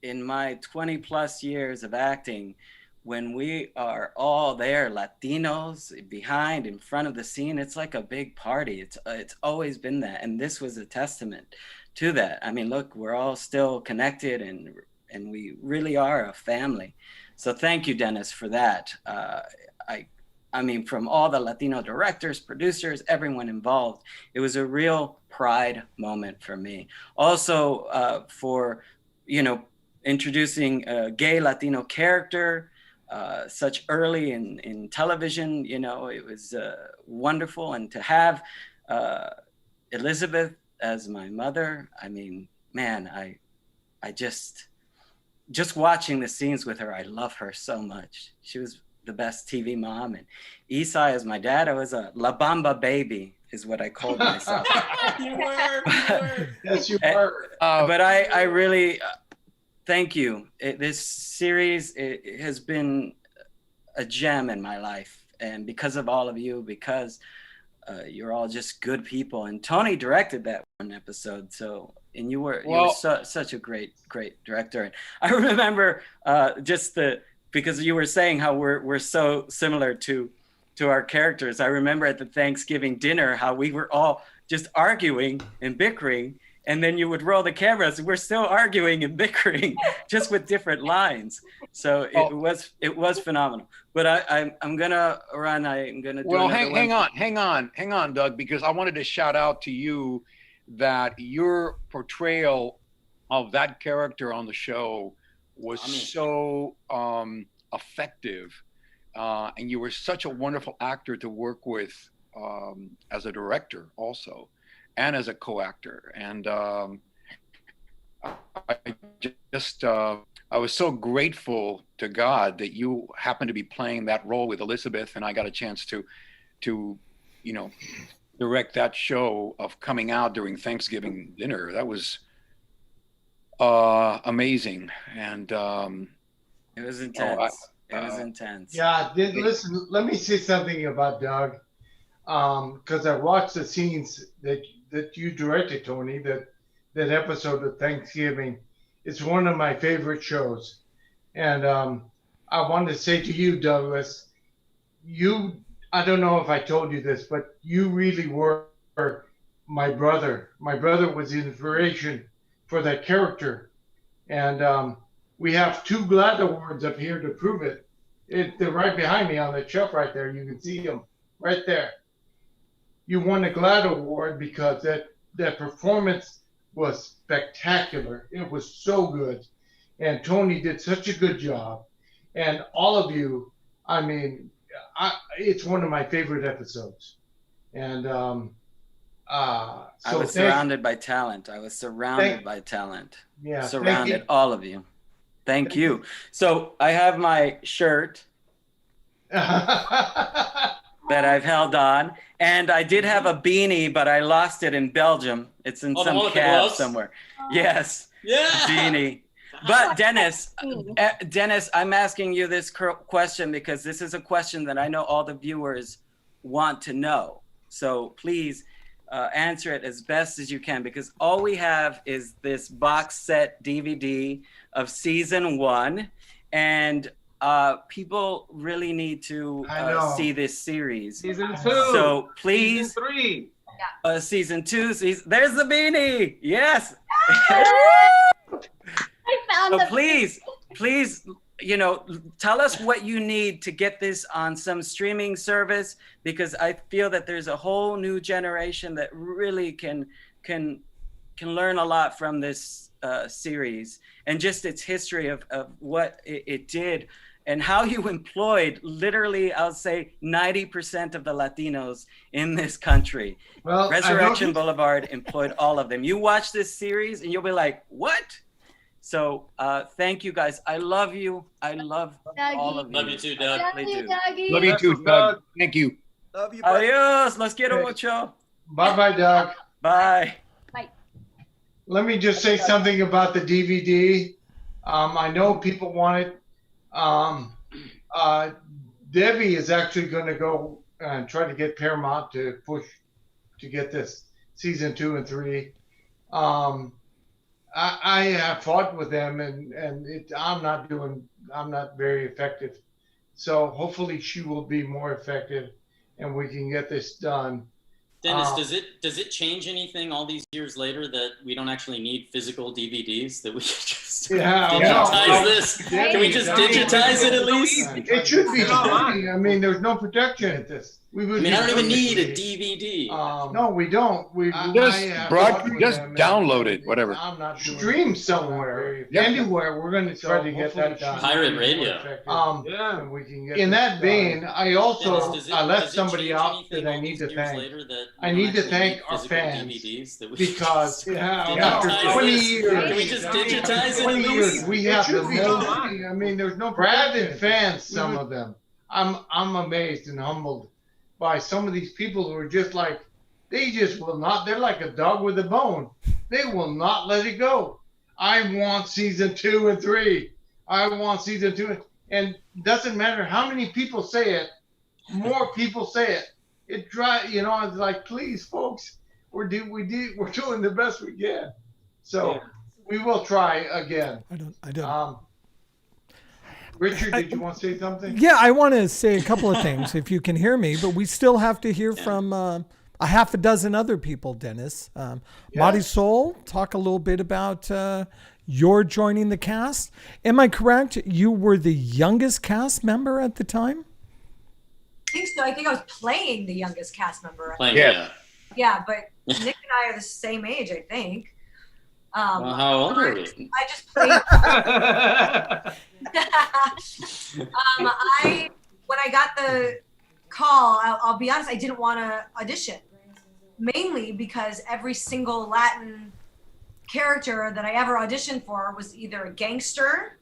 Speaker 6: in my 20 plus years of acting, when we are all there, Latinos behind, in front of the scene, it's like a big party. It's always been that, and this was a testament to that. I mean, look, we're all still connected, and we really are a family. So thank you, Dennis, for that. I mean, from all the Latino directors, producers, everyone involved, it was a real pride moment for me. Also, for, introducing a gay Latino character such early in television, it was wonderful. And to have Elizabeth as my mother, I mean, man, I just watching the scenes with her, I love her so much. She was the best TV mom. And Isai as my dad, I was a La Bamba baby is what I called myself.
Speaker 10: You were. Yes, you were.
Speaker 6: But I really thank you. This series it has been a gem in my life. And because of all of you, because you're all just good people. And Tony directed that one episode. So and you were
Speaker 5: Well-
Speaker 6: such a great director. And I remember because you were saying how we're so similar to our characters. I remember at the Thanksgiving dinner how we were all just arguing and bickering, and then you would roll the cameras and we're still arguing and bickering just with different lines. So it was phenomenal. But I'm gonna run. I'm gonna do
Speaker 5: Well,
Speaker 6: another
Speaker 5: hang on, Doug, because I wanted to shout out to you that your portrayal of that character on the show was so effective, and you were such a wonderful actor to work with as a director also, and as a co-actor. And I was so grateful to God that you happened to be playing that role with Elizabeth, and I got a chance to direct that show of coming out during Thanksgiving dinner. That was amazing. And
Speaker 6: it was intense. It was intense.
Speaker 10: Yeah, listen, let me say something about Doug. Because I watched the scenes that you directed, Tony, that episode of Thanksgiving. It's one of my favorite shows. And I wanted to say to you, Douglas, I don't know if I told you this, but you really were my brother. My brother was the inspiration for that character. And we have 2 GLAAD awards up here to prove it. They're right behind me on the shelf right there. You can see them right there. You won a GLAAD award because that performance was spectacular. It was so good. And Tony did such a good job. And all of you, I mean, it's one of my favorite episodes. And
Speaker 6: I was surrounded by talent.
Speaker 10: Yeah,
Speaker 6: surrounded all of you. Thank you. So I have my shirt that I've held on, and I did have a beanie, but I lost it in Belgium. It's in some cab somewhere. Yes. Yeah. Beanie. But Dennis, I'm asking you this question because this is a question that I know all the viewers want to know. So please answer it as best as you can, because all we have is this box set DVD of season 1, and people really need to see this series.
Speaker 8: Season 2.
Speaker 6: So please.
Speaker 8: Season 3.
Speaker 6: Season 2. There's the beanie. Yes.
Speaker 7: I found
Speaker 6: so please, tell us what you need to get this on some streaming service, because I feel that there's a whole new generation that really can learn a lot from this series, and just its history of what it did, and how you employed literally, I'll say 90% of the Latinos in this country.
Speaker 10: Well,
Speaker 6: Resurrection Boulevard employed all of them. You watch this series and you'll be like, what? So thank you guys. I love you. I love all of you.
Speaker 3: Love you too, Doug.
Speaker 5: Love you too, Doug. Thank you.
Speaker 11: Love you, buddy.
Speaker 6: Adios. Los quiero mucho.
Speaker 10: Bye-bye, Doug.
Speaker 6: Bye.
Speaker 7: Bye.
Speaker 10: Let me just say something about the DVD. I know people want it. Debbie is actually going to go and try to get Paramount to push to get this season 2 and 3. I have fought with them, and I'm not very effective. So hopefully she will be more effective, and we can get this done.
Speaker 3: Dennis, does it change anything all these years later that we don't actually need physical DVDs, that we could just digitize this? Can we just digitize it at least?
Speaker 10: It should be. I mean, there's no protection at this.
Speaker 3: I don't even need a DVD.
Speaker 10: No, we don't.
Speaker 5: Just download it, whatever.
Speaker 10: I'm not stream somewhere, anywhere. We're going to try to get that done.
Speaker 3: Pirate radio.
Speaker 10: Yeah. We can get in that vein, I also I left somebody out that I need to thank. I need to thank our fans, because after 20 years,
Speaker 3: can we just digitize it?
Speaker 10: 20 years, we have the most. I mean, there's no rabid fans. Some of them, I'm amazed and humbled by some of these people who are just like, they just will not. They're like a dog with a bone. They will not let it go. I want season 2 and 3. I want season 2, and doesn't matter how many people say it. More people say it. It it's like, please, folks, we're doing the best we can. So we will try again.
Speaker 4: I don't.
Speaker 10: Richard, did you want to say something?
Speaker 4: Yeah, I want to say a couple of things if you can hear me, but we still have to hear from a half a dozen other people, Dennis. Marisol, talk a little bit about your joining the cast. Am I correct? You were the youngest cast member at the time?
Speaker 2: I think so. I think I was playing the youngest cast member.
Speaker 3: Yeah,
Speaker 2: but Nick and I are the same age, I think.
Speaker 3: Well, how old are we?
Speaker 2: I just played. When I got the call, I'll be honest, I didn't want to audition, mainly because every single Latin character that I ever auditioned for was either a gangster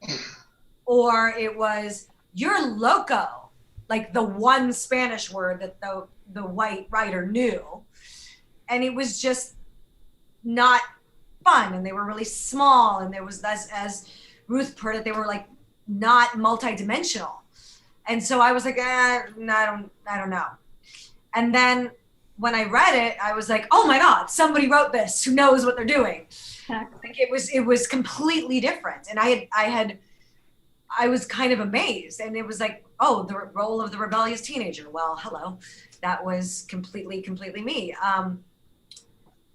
Speaker 2: or it was "you're loco," like the one Spanish word that the white writer knew, and it was just not fun, and they were really small, and there was, as Ruth put it, they were like not multi-dimensional. And so I was like, I don't know. And then when I read it, I was like, oh my God, somebody wrote this who knows what they're doing. Like it was completely different. And I was kind of amazed, and it was like, oh, the role of the rebellious teenager. Well, hello, that was completely me.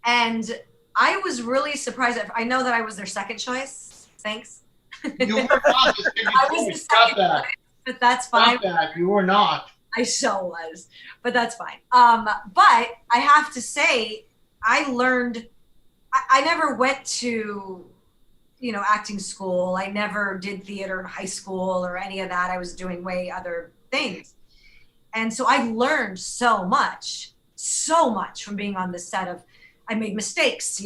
Speaker 2: And I was really surprised. I know that I was their second choice. Thanks.
Speaker 10: You were not.
Speaker 2: I was the second choice, but that's fine.
Speaker 10: Stop that. You were not.
Speaker 2: I so was, but that's fine. But I have to say, I learned. I never went to, acting school. I never did theater in high school or any of that. I was doing way other things, and so I learned so much from being on the set of. I made mistakes,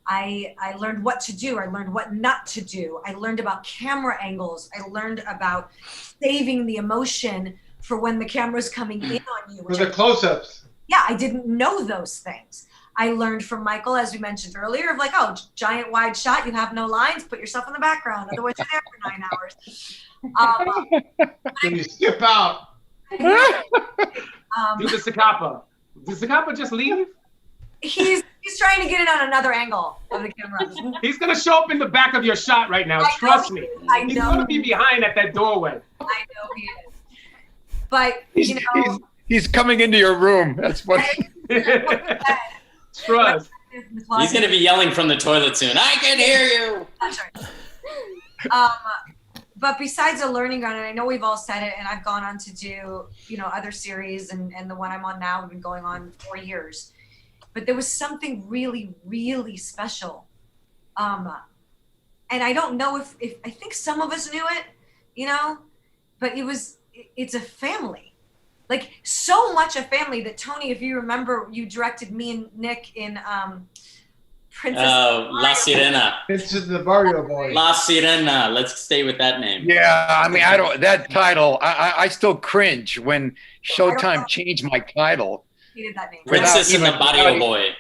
Speaker 2: I learned what to do. I learned what not to do. I learned about camera angles. I learned about saving the emotion for when the camera's coming in on you.
Speaker 10: For the close-ups.
Speaker 2: Yeah, I didn't know those things. I learned from Michael, as we mentioned earlier, of like, oh, giant wide shot, you have no lines, put yourself in the background. Otherwise you're there for 9 hours.
Speaker 10: Then you skip out.
Speaker 8: Do the Zacapa. Did Zacapa just leave?
Speaker 2: He's trying to get it on another angle of the camera.
Speaker 8: He's gonna show up in the back of your shot right now. Trust me. He's gonna be behind at that doorway.
Speaker 2: I know he is. But
Speaker 5: he's coming into your room. That's what.
Speaker 8: Trust.
Speaker 3: He's gonna be yelling from the toilet soon. I can hear you.
Speaker 2: That's right. But besides a learning ground, and I know we've all said it, and I've gone on to do other series, and the one I'm on now, we've been going on 4 years. But there was something really, really special. And I don't know if I think some of us knew it, but it's a family. Like so much a family that Tony, if you remember, you directed me and Nick in Princess.
Speaker 3: La Sirena.
Speaker 10: This is the Barrio Boy.
Speaker 3: La Sirena. Let's stay with that name.
Speaker 5: Yeah, I mean, that title, I still cringe when Showtime changed my title.
Speaker 2: Hated that name.
Speaker 3: Princess and the Barrio Boy.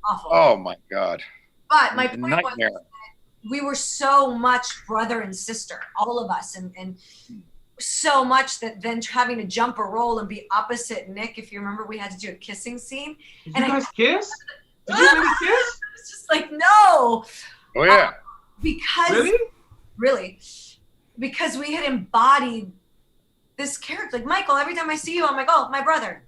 Speaker 2: Awful.
Speaker 5: Oh my God.
Speaker 2: But my point was
Speaker 5: Nightmare.
Speaker 2: that we were so much brother and sister, all of us, and so much that then having to jump a role and be opposite Nick, if you remember, we had to do a kissing scene.
Speaker 8: Did you guys kiss? Did you really kiss?
Speaker 2: It's just like, no.
Speaker 5: Oh yeah.
Speaker 2: Because really, because we had embodied this character. Like Michael, every time I see you, I'm like, oh, my brother.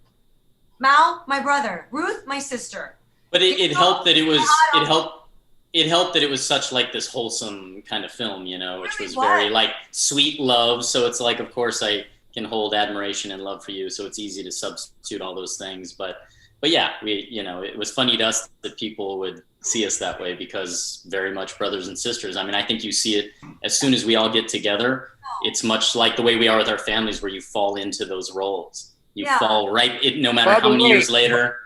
Speaker 2: Mal, my brother. Ruth, my sister.
Speaker 3: But it helped that it helped that it was such like this wholesome kind of film, which was very like sweet love. So it's like, of course, I can hold admiration and love for you. So it's easy to substitute all those things. But yeah, it was funny to us that people would see us that way because very much brothers and sisters. I mean, I think you see it as soon as we all get together. It's much like the way we are with our families, where you fall into those roles. You fall right, no matter how many years later.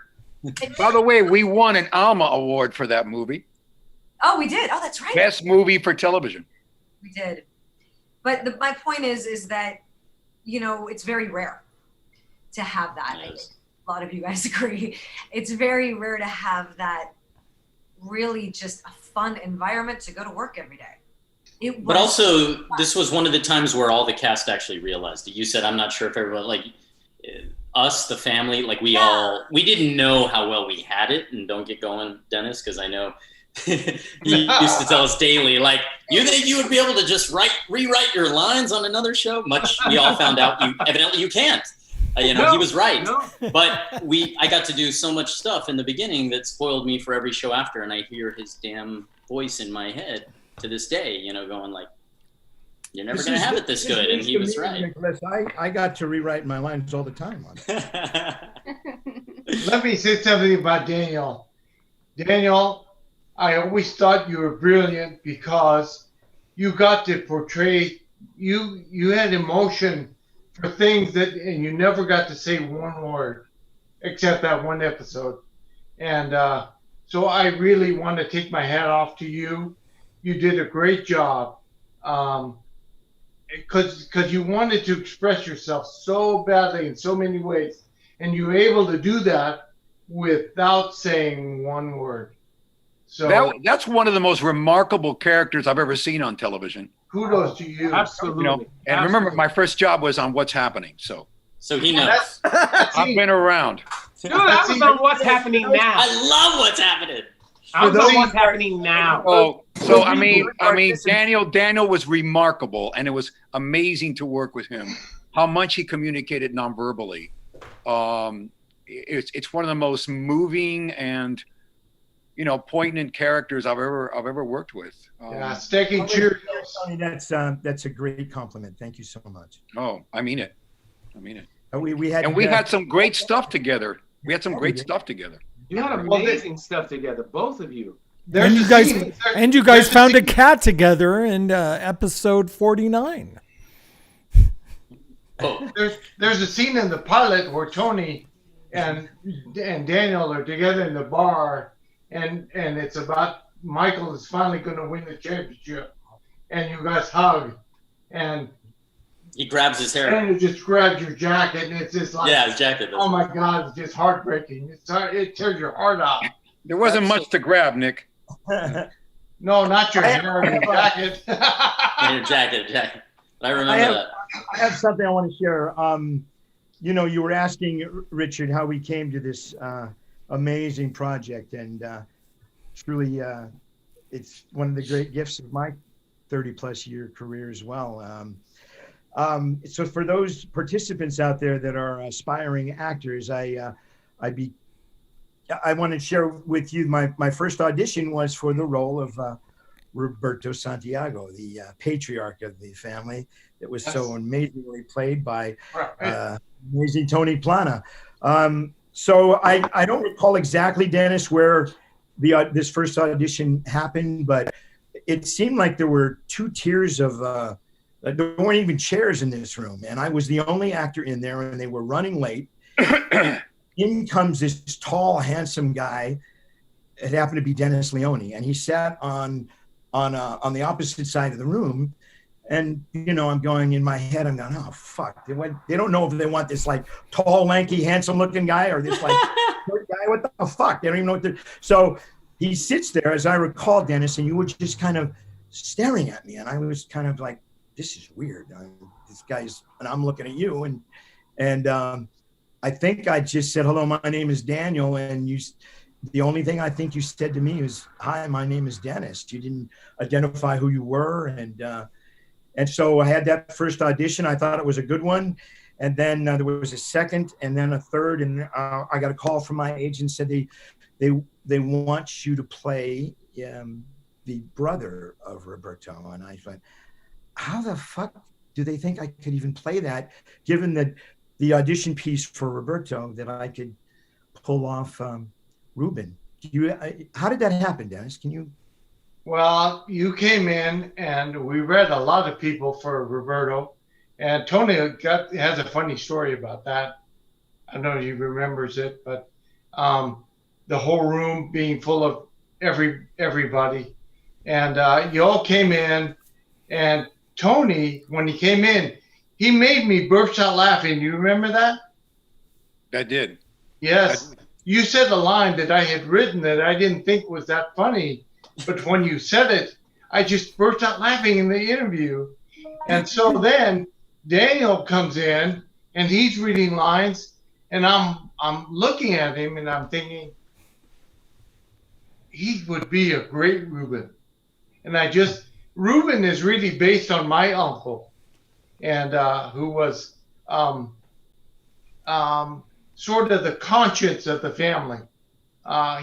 Speaker 5: By the way, we won an Alma Award for that movie.
Speaker 2: Oh, we did. Oh, that's right.
Speaker 5: Best movie for television.
Speaker 2: We did. But my point is that, it's very rare to have that.
Speaker 3: Yes.
Speaker 2: A lot of you guys agree. It's very rare to have that really just a fun environment to go to work every day.
Speaker 3: But also, this was one of the times where all the cast actually realized it. You said, I'm not sure if everyone, like, us, the family, like we didn't know how well we had it. And don't get going, Dennis, because I know He used to tell us daily, like, you think you would be able to just rewrite your lines on another show? Much we all found out evidently you can't. He was right. No. But I got to do so much stuff in the beginning that spoiled me for every show after, and I hear his damn voice in my head to this day, going like, you're never going to have it this good. And he was right.
Speaker 9: Nicholas, I got to rewrite my lines all the time on it.
Speaker 10: Let me say something about Daniel. Daniel, I always thought you were brilliant because you got to portray, you had emotion for things and you never got to say one word except that one episode. And so I really want to take my hat off to you. You did a great job. Because you wanted to express yourself so badly in so many ways, and you were able to do that without saying one word. So
Speaker 5: that's one of the most remarkable characters I've ever seen on television.
Speaker 10: Kudos to you.
Speaker 8: Absolutely.
Speaker 5: And remember, my first job was on What's Happening, so
Speaker 3: he knows.
Speaker 5: I've been around.
Speaker 8: Dude, I was on What's Happening Now.
Speaker 3: I love What's Happening.
Speaker 8: I was on What's Happening Now.
Speaker 5: So I mean, Daniel was remarkable, and it was amazing to work with him. How much he communicated non-verbally. It's one of the most moving and poignant characters I've ever worked with.
Speaker 10: Stacking Cheerios.
Speaker 9: That's a great compliment. Thank you so much.
Speaker 5: Oh, I mean it.
Speaker 9: We had
Speaker 5: some great stuff together. We had some great stuff together.
Speaker 8: You had amazing stuff together, both of you.
Speaker 4: And you guys found a cat together in episode 49.
Speaker 3: Oh.
Speaker 10: There's a scene in the pilot where Tony and Daniel are together in the bar, and it's about Michael is finally going to win the championship, and you guys hug, and
Speaker 3: he grabs his hair.
Speaker 10: And he just grabs your jacket, and it's just like,
Speaker 3: his jacket.
Speaker 10: Oh my God, it's just heartbreaking. It tears your heart out.
Speaker 5: There wasn't much to grab, Nick.
Speaker 10: No, not your hair, your jacket.
Speaker 3: Your jacket. I remember that.
Speaker 9: I have something I want to share. You were asking Richard how we came to this amazing project, and truly, it's one of the great gifts of my 30-plus year career as well. So for those participants out there that are aspiring actors, I want to share with you my first audition was for the role of Roberto Santiago, the patriarch of the family that was so amazingly played by amazing Tony Plana. So I don't recall exactly, Dennis, where this first audition happened, but it seemed like there were 2 tiers of there weren't even chairs in this room, and I was the only actor in there, and they were running late. In comes this tall, handsome guy. It happened to be Dennis Leone, and he sat on the opposite side of the room. And I'm going in my head, I'm going, oh fuck! They don't know if they want this like tall, lanky, handsome-looking guy or this like short guy. What the fuck? They don't even know what. So he sits there, as I recall, Dennis, and you were just kind of staring at me, and I was kind of like, this is weird. This guy's, and I'm looking at you, and I think I just said, hello, my name is Daniel, and the only thing I think you said to me was, hi, my name is Dennis. You didn't identify who you were, and so I had that first audition. I thought it was a good one, and then there was a second, and then a third, and I got a call from my agent, said they want you to play the brother of Roberto, and I thought, how the fuck do they think I could even play that, given that the audition piece for Roberto that I could pull off Ruben? How did that happen, Dennis? Can you?
Speaker 10: Well, you came in, and we read a lot of people for Roberto, and Tony has a funny story about that. I don't know if he remembers it, but the whole room being full of everybody, and you all came in, and Tony, when he came in, he made me burst out laughing. You remember that?
Speaker 5: I did.
Speaker 10: Yes. You said a line that I had written that I didn't think was that funny, but when you said it, I just burst out laughing in the interview. And so then Daniel comes in, and he's reading lines, and I'm looking at him, and I'm thinking, he would be a great Reuben. And Reuben is really based on my uncle, and who was sort of the conscience of the family.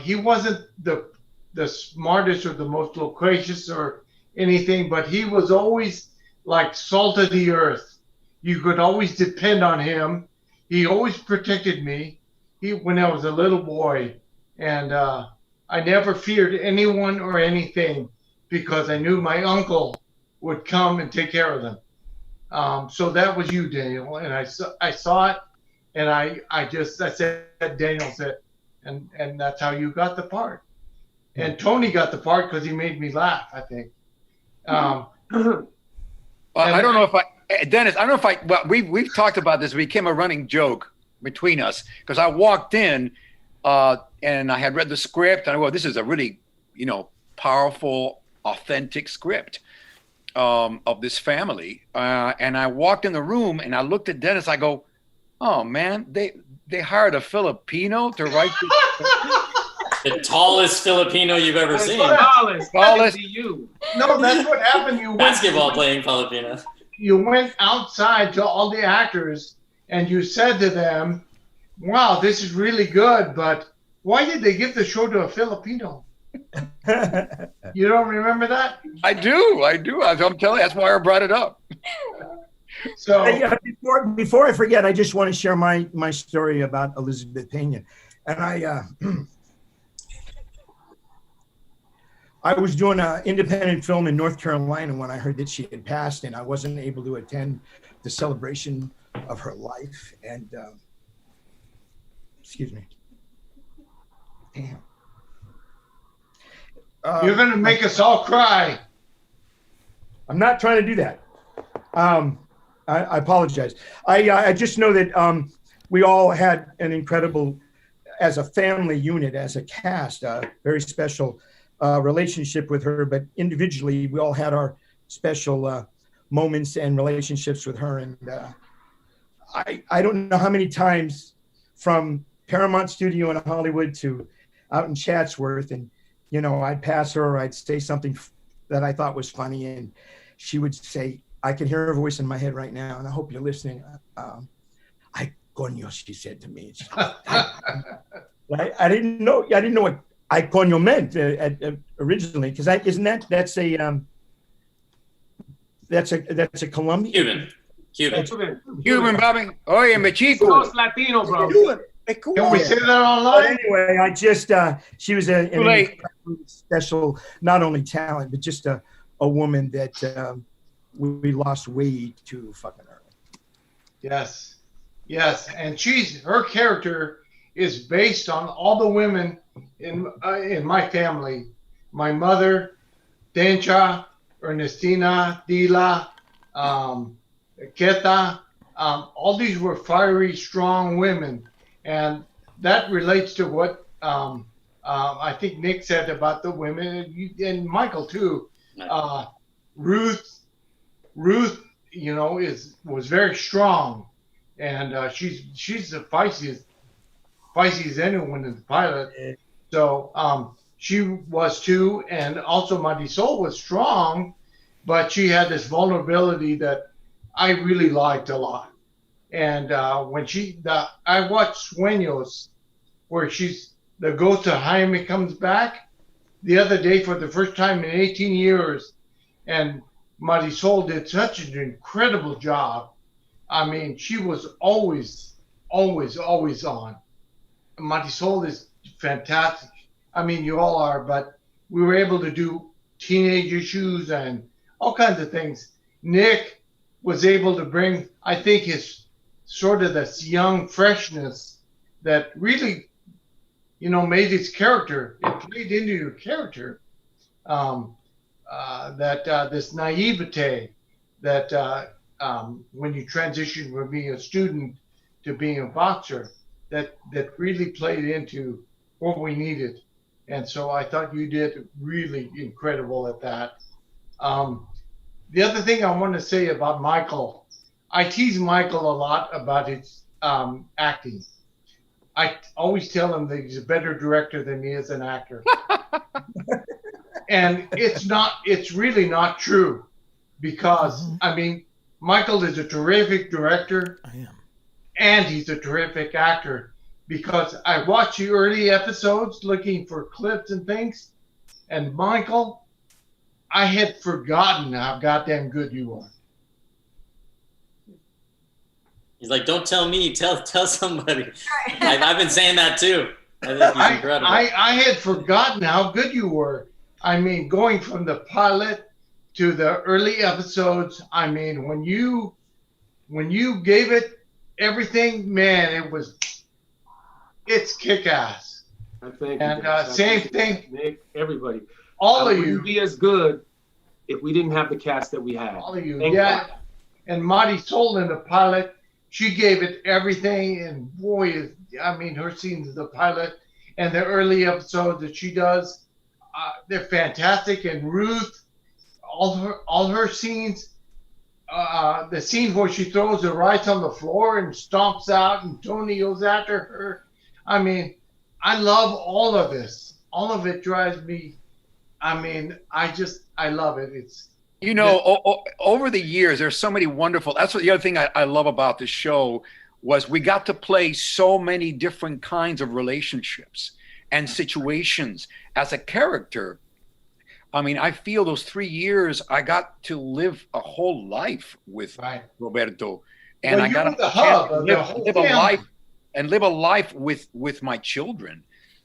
Speaker 10: He wasn't the smartest or the most loquacious or anything, but he was always like salt of the earth. You could always depend on him. He always protected me. When I was a little boy, and I never feared anyone or anything because I knew my uncle would come and take care of them. So that was you, Daniel, and I saw it, and I said Daniel's it, and that's how you got the part. And Tony got the part because he made me laugh, I think.
Speaker 5: I don't know if Dennis, I don't know if well, we've talked about this. It became a running joke between us because I walked in and I had read the script and I go, this is a really, powerful, authentic script of this family. And I walked in the room and I looked at Dennis. I go, oh man, they hired a Filipino to write this.
Speaker 3: The tallest Filipino you've ever seen.
Speaker 10: Tallest. You. No, that's what happened.
Speaker 3: Basketball playing Filipino.
Speaker 10: You went outside to all the actors and you said to them, wow, this is really good, but why did they give the show to a Filipino? You don't remember that?
Speaker 5: I do. I'm telling you, that's why I brought it up.
Speaker 10: So
Speaker 9: before I forget, I just want to share my story about Elizabeth Pena. And I was doing an independent film in North Carolina when I heard that she had passed, and I wasn't able to attend the celebration of her life. And excuse me. Damn.
Speaker 10: You're going to make us all cry.
Speaker 9: I'm not trying to do that. I apologize. I just know that we all had an incredible, as a family unit, as a cast, very special relationship with her, but individually we all had our special moments and relationships with her. And I don't know how many times from Paramount Studio in Hollywood to out in Chatsworth, and I'd pass her or I'd say something that I thought was funny, and she would say, I can hear her voice in my head right now, and I hope you're listening. Ay, coño, she said to me. I didn't know what "ay coño" meant originally, because that's a Colombian.
Speaker 5: Cuban, Bobby. Oye, me chico.
Speaker 8: It's Latino, bro.
Speaker 10: Can we say that online?
Speaker 9: But anyway, she was an incredibly special, not only talent, but just a woman that we lost way too fucking early.
Speaker 10: Yes. And her character is based on all the women in my family. My mother, Dencha, Ernestina, Dila, Keta, all these were fiery, strong women. And that relates to what I think Nick said about the women, and Michael too. Ruth, was very strong, and she's as feisty as anyone in the pilot. So she was too, and also Marisol was strong, but she had this vulnerability that I really liked a lot. And when I watched Sueños, where the ghost of Jaime comes back the other day for the first time in 18 years, and Marisol did such an incredible job. I mean, she was always on. Marisol is fantastic. I mean, you all are, but we were able to do teenage issues and all kinds of things. Nick was able to bring, I think, his sort of this young freshness that really, made his character. It played into your character. This naivete that when you transition from being a student to being a boxer, that really played into what we needed. And so I thought you did really incredible at that. The other thing I want to say about Michael, I tease Michael a lot about his acting. I always tell him that he's a better director than he is an actor. And it's really not true, because I mean, Michael is a terrific director.
Speaker 4: I am.
Speaker 10: And he's a terrific actor, because I watched the early episodes looking for clips and things. And Michael, I had forgotten how goddamn good you are.
Speaker 3: He's like, don't tell me, tell somebody. I've been saying that too. I think he's incredible.
Speaker 10: I had forgotten how good you were. I mean, going from the pilot to the early episodes, I mean, when you gave it everything, man, it's kick-ass.
Speaker 8: Thank you.
Speaker 10: And same thing.
Speaker 8: Nick, everybody.
Speaker 10: All of you.
Speaker 8: Wouldn't be as good if we didn't have the cast that we had.
Speaker 10: All of you.
Speaker 8: Thank
Speaker 10: Yeah.
Speaker 8: God.
Speaker 10: And Marty Soul in the pilot, she gave it everything. And boy, I mean, her scenes in the pilot and the early episodes that she does, they're fantastic. And Ruth, all her scenes, the scene where she throws the rice on the floor and stomps out and Tony goes after her. I mean, I love all of this. All of it drives me. I mean, I love it. It's,
Speaker 5: you know, over the years, there's so many wonderful, that's what the other thing I love about the show was we got to play so many different kinds of relationships and situations as a character. I mean, I feel those 3 years, I got to live a whole life with Roberto. And
Speaker 10: well,
Speaker 5: I got
Speaker 10: the hub of the whole
Speaker 5: live a life with my children,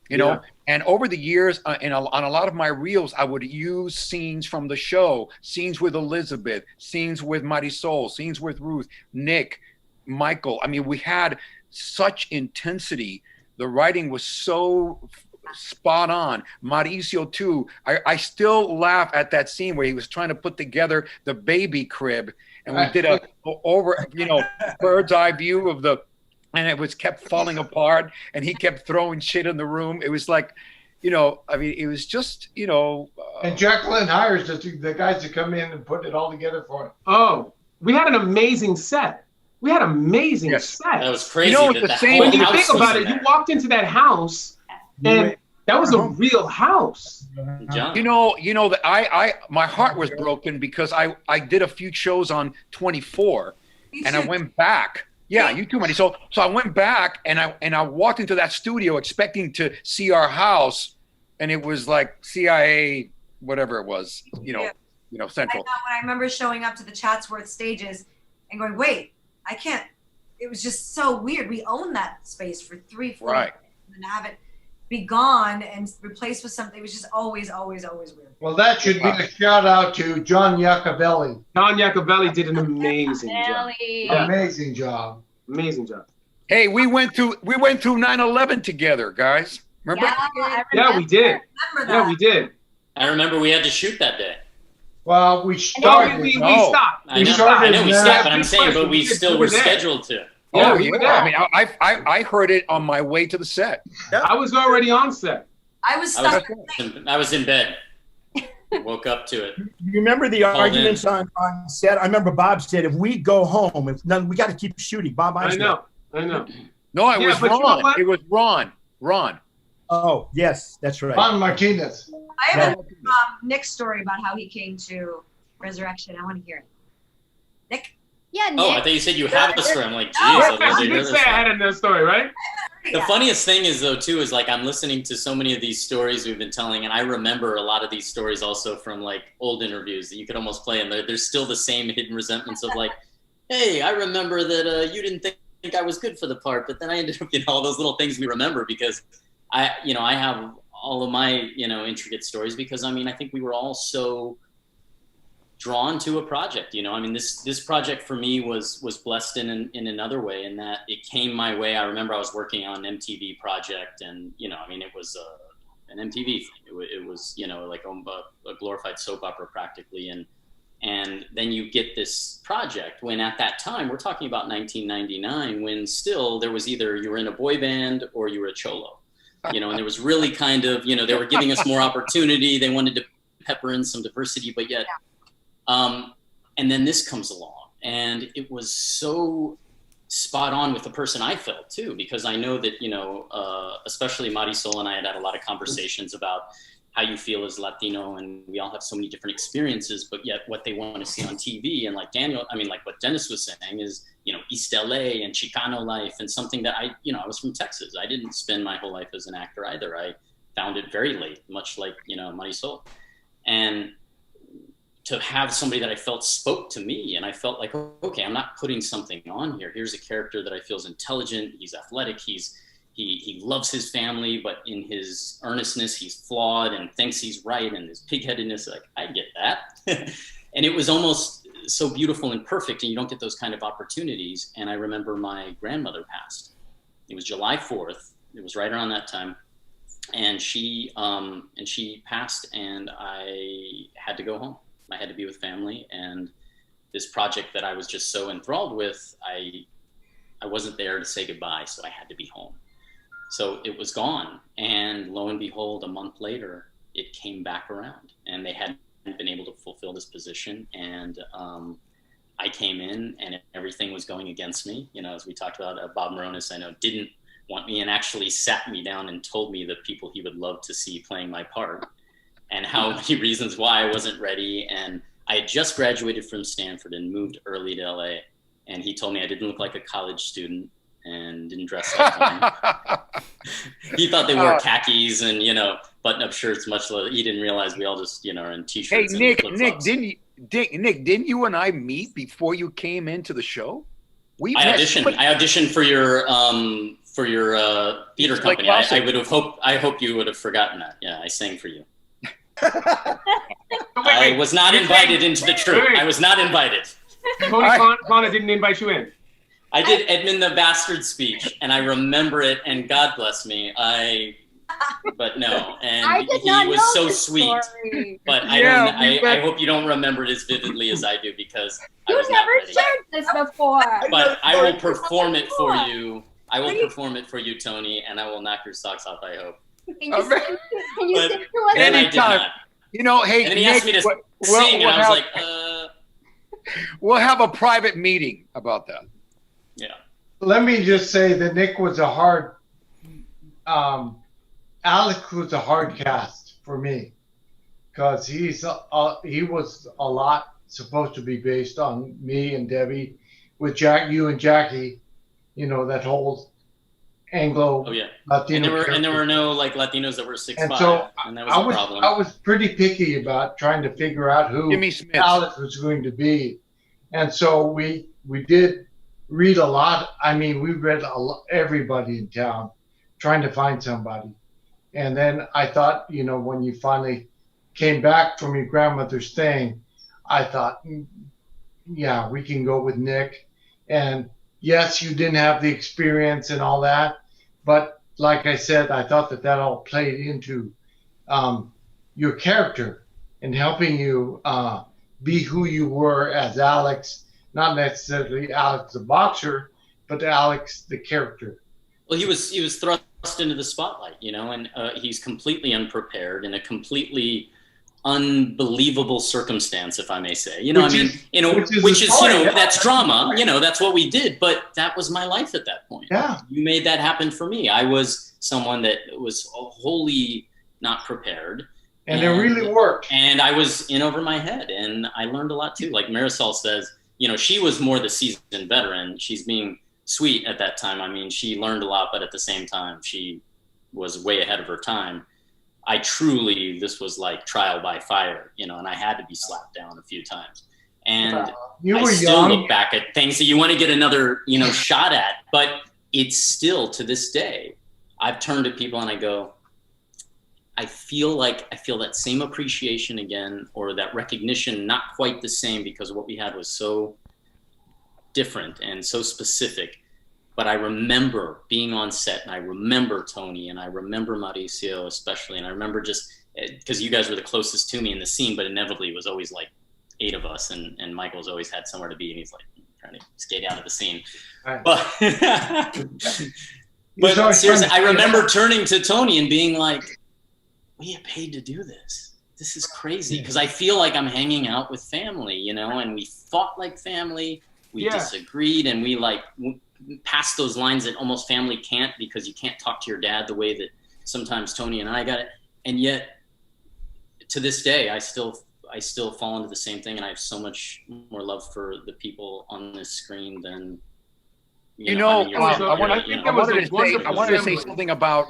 Speaker 5: you know. And over the years, on a lot of my reels, I would use scenes from the show, scenes with Elizabeth, scenes with Marisol, scenes with Ruth, Nick, Michael. I mean, we had such intensity. The writing was so spot on. Mauricio too. I still laugh at that scene where he was trying to put together the baby crib, and we did a bird's eye view of the, and it was kept falling apart, and he kept throwing shit in the room. It was like, I mean, it was just,
Speaker 10: and Jacqueline hires the guys to come in and put it all together for him.
Speaker 8: Oh, we had an amazing set. We had an amazing set.
Speaker 3: That was crazy.
Speaker 8: When you think about it, you walked into that house, and that was a real house.
Speaker 5: That my heart was broken because I did a few shows on 24, and I went back. Yeah, you too, Manny. So I went back and I walked into that studio expecting to see our house, and it was like CIA, whatever it was, Central.
Speaker 2: I remember showing up to the Chatsworth stages and going, wait, I can't. It was just so weird. We owned that space for 3-4 years and have it be gone and replaced with something. It was just always weird.
Speaker 10: Well, that should be a shout out to John Iacobelli.
Speaker 8: John Iacobelli did an amazing job.
Speaker 10: Yeah. Amazing job.
Speaker 8: Amazing job.
Speaker 5: Hey, we went through 9/11 together, guys. Remember?
Speaker 8: Yeah, we did. Yeah, we did.
Speaker 3: I remember we had to shoot that day.
Speaker 10: Well, we started.
Speaker 8: We stopped.
Speaker 3: I know we stopped, but I'm saying, but we still were scheduled to.
Speaker 5: Yeah, I mean, I heard it on my way to the set.
Speaker 8: I was already on set.
Speaker 2: I was stuck.
Speaker 3: I was in bed. Woke up to it.
Speaker 9: You remember the arguments on set? I remember Bob said, if we go home, we got to keep shooting. Bob,
Speaker 8: I know.
Speaker 5: No, it was Ron. It was Ron.
Speaker 9: Oh, yes, that's right.
Speaker 10: Ron Martinez.
Speaker 2: I have a Nick's story about how he came to Resurrection. I want to hear it. Nick?
Speaker 7: Yeah, Nick.
Speaker 3: Oh, I thought you said you have a story. I'm like, geez.
Speaker 8: You did say I had another story, right?
Speaker 3: The funniest thing is, though, too, is like I'm listening to so many of these stories we've been telling, and I remember a lot of these stories also from like old interviews that you could almost play, and there's still the same hidden resentments of like, hey, I remember that you didn't think I was good for the part, but then I ended up, all those little things we remember because I have all of my, intricate stories because, I mean, I think we were all so drawn to a project, I mean, this project for me was blessed in another way in that it came my way. I remember I was working on an MTV project and, I mean, it was an MTV thing. It was, like a glorified soap opera practically. And then you get this project when at that time, we're talking about 1999, when still there was either you were in a boy band or you were a cholo, and there was really kind of, they were giving us more opportunity. They wanted to pepper in some diversity, but yet, and then this comes along and it was so spot on with the person I felt too, because I know that, especially Marisol and I had a lot of conversations about how you feel as Latino, and we all have so many different experiences, but yet what they want to see on TV, and like what Dennis was saying is, East LA and Chicano life, and something that I was from Texas. I didn't spend my whole life as an actor either. I found it very late, much like, Marisol. And to have somebody that I felt spoke to me, and I felt like, okay, I'm not putting something on here. Here's a character that I feel is intelligent, he's athletic, he loves his family, but in his earnestness, he's flawed and thinks he's right, and his pigheadedness, like, I get that. And it was almost so beautiful and perfect, and you don't get those kind of opportunities. And I remember my grandmother passed. It was July 4th. It was right around that time. And she passed, and I had to go home. I had to be with family, and this project that I was just so enthralled with, I wasn't there to say goodbye, so I had to be home. So it was gone, and lo and behold, a month later, it came back around, and they hadn't been able to fulfill this position, and I came in, and everything was going against me. As we talked about, Bob Moronis, I know, didn't want me, and actually sat me down and told me the people he would love to see playing my part, and how many reasons why I wasn't ready. And I had just graduated from Stanford and moved early to LA, and he told me I didn't look like a college student and didn't dress like one. He thought they wore khakis and, button-up shirts much lower. He didn't realize we all just, are in t-shirts.
Speaker 5: Hey, Nick, didn't you and I meet before you came into the show?
Speaker 3: I auditioned for your theater company. I hope you would have forgotten that. Yeah, I sang for you. I was not invited into the troupe. I was not invited.
Speaker 8: Tony Plana didn't invite you in.
Speaker 3: I did Edmund the Bastard speech, and I remember it, and God bless me. But no, and he was so sweet. But I hope you don't remember it as vividly as I do, because I was not ready.
Speaker 7: You've never shared this before.
Speaker 3: But I will perform it for you. I will perform it for you, Tony, and I will knock your socks off, I hope.
Speaker 7: Can you sing to us?
Speaker 3: And I did not.
Speaker 5: Hey,
Speaker 3: and then he
Speaker 5: Nick,
Speaker 3: asked me to sing, and I was like,
Speaker 5: We'll have a private meeting about that.
Speaker 3: Yeah.
Speaker 10: Let me just say that Nick was Alex was a hard cast for me, because he was a lot supposed to be based on me and Debbie, with you and Jackie, that whole Anglo Latino.
Speaker 3: And there were no Latinos that were 6'5",
Speaker 10: so
Speaker 3: and that was a problem.
Speaker 10: I was pretty picky about trying to figure out who Alex was going to be, and so we did read a lot. I mean, we read everybody in town, trying to find somebody. And then I thought, when you finally came back from your grandmother's thing, I thought, yeah, we can go with Nick. And yes, you didn't have the experience and all that, but like I said, I thought that all played into your character and helping you be who you were as Alex, not necessarily Alex the boxer, but Alex the character.
Speaker 3: Well, he was thrust into the spotlight, and he's completely unprepared in a completely unbelievable circumstance, if I may say. Which is that's drama. That's what we did, but that was my life at that point.
Speaker 10: Yeah.
Speaker 3: You made that happen for me. I was someone that was wholly not prepared.
Speaker 10: And it really worked.
Speaker 3: And I was in over my head, and I learned a lot too. Like Marisol says, she was more the seasoned veteran. She's being sweet at that time. I mean, she learned a lot, but at the same time, she was way ahead of her time. This was like trial by fire, and I had to be slapped down a few times. And I still look back at things that you want to get another, shot at, but it's still, to this day, I've turned to people and I go, I feel that same appreciation again, or that recognition, not quite the same, because what we had was so different and so specific. But I remember being on set, and I remember Tony, and I remember Mauricio especially, and I remember just because you guys were the closest to me in the scene, but inevitably it was always like 8 of us, and Michael's always had somewhere to be, and he's like trying to skate out of the scene. Right. But seriously, I remember turning to Tony and being like, we get paid to do this. This is crazy, because I feel like I'm hanging out with family, and we fought like family, we disagreed, and we past those lines that almost family can't, because you can't talk to your dad the way that sometimes Tony and I got it. And yet to this day, I still fall into the same thing, and I have so much more love for the people on this screen than
Speaker 5: I wanted to say something about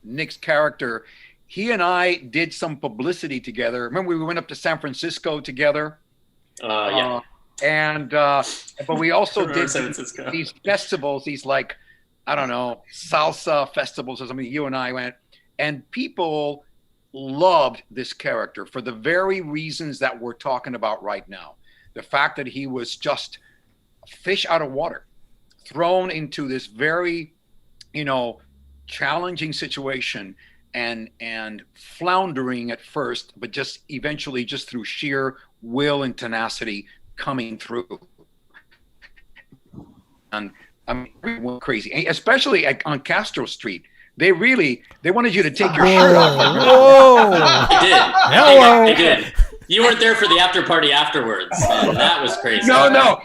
Speaker 5: Nick's character. He and I did some publicity together. Remember, we went up to San Francisco together.
Speaker 3: Yeah.
Speaker 5: But we also did these festivals, these like, I don't know, salsa festivals or something. You and I went, and people loved this character for the very reasons that we're talking about right now. The fact that he was just a fish out of water, thrown into this very, challenging situation and floundering at first, but just eventually, just through sheer will and tenacity, coming through. And everyone crazy, especially on Castro Street. They wanted you to take your shirt off.
Speaker 3: They did. You weren't there for the after party afterwards, and that was crazy.
Speaker 5: No.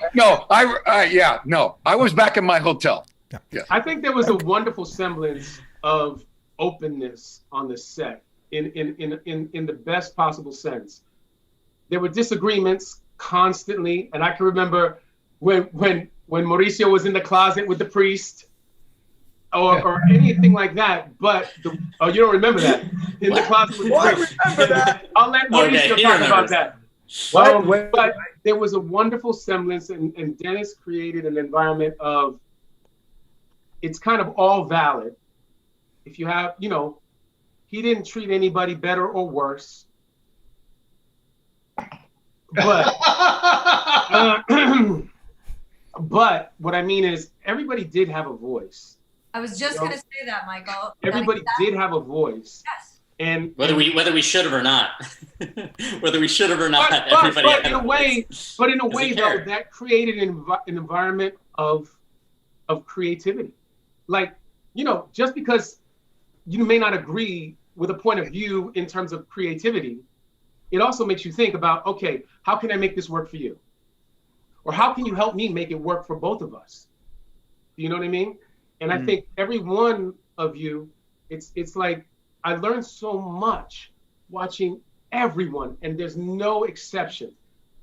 Speaker 5: I was back in my hotel. Yeah.
Speaker 8: I think there was a wonderful semblance of openness on the set in the best possible sense. There were disagreements constantly, and I can remember when Mauricio was in the closet with the priest, or anything like that. But you don't remember that in the closet with the priest.
Speaker 11: I remember that.
Speaker 8: I'll let Mauricio talk about that. But there was a wonderful semblance, and Dennis created an environment of, it's kind of all valid. If you have, he didn't treat anybody better or worse. But but what I mean is, everybody did have a voice.
Speaker 2: I was just going to say that, Michael.
Speaker 8: Everybody did have a voice.
Speaker 2: Yes.
Speaker 8: And
Speaker 3: whether we should have or not, everybody
Speaker 8: but
Speaker 3: had
Speaker 8: in a way, though, that created an environment of creativity. Like, just because you may not agree with a point of view in terms of creativity, it also makes you think about, okay, how can I make this work for you? Or how can you help me make it work for both of us? You know what I mean? And I think every one of you, it's like, I learned so much watching everyone, and there's no exception.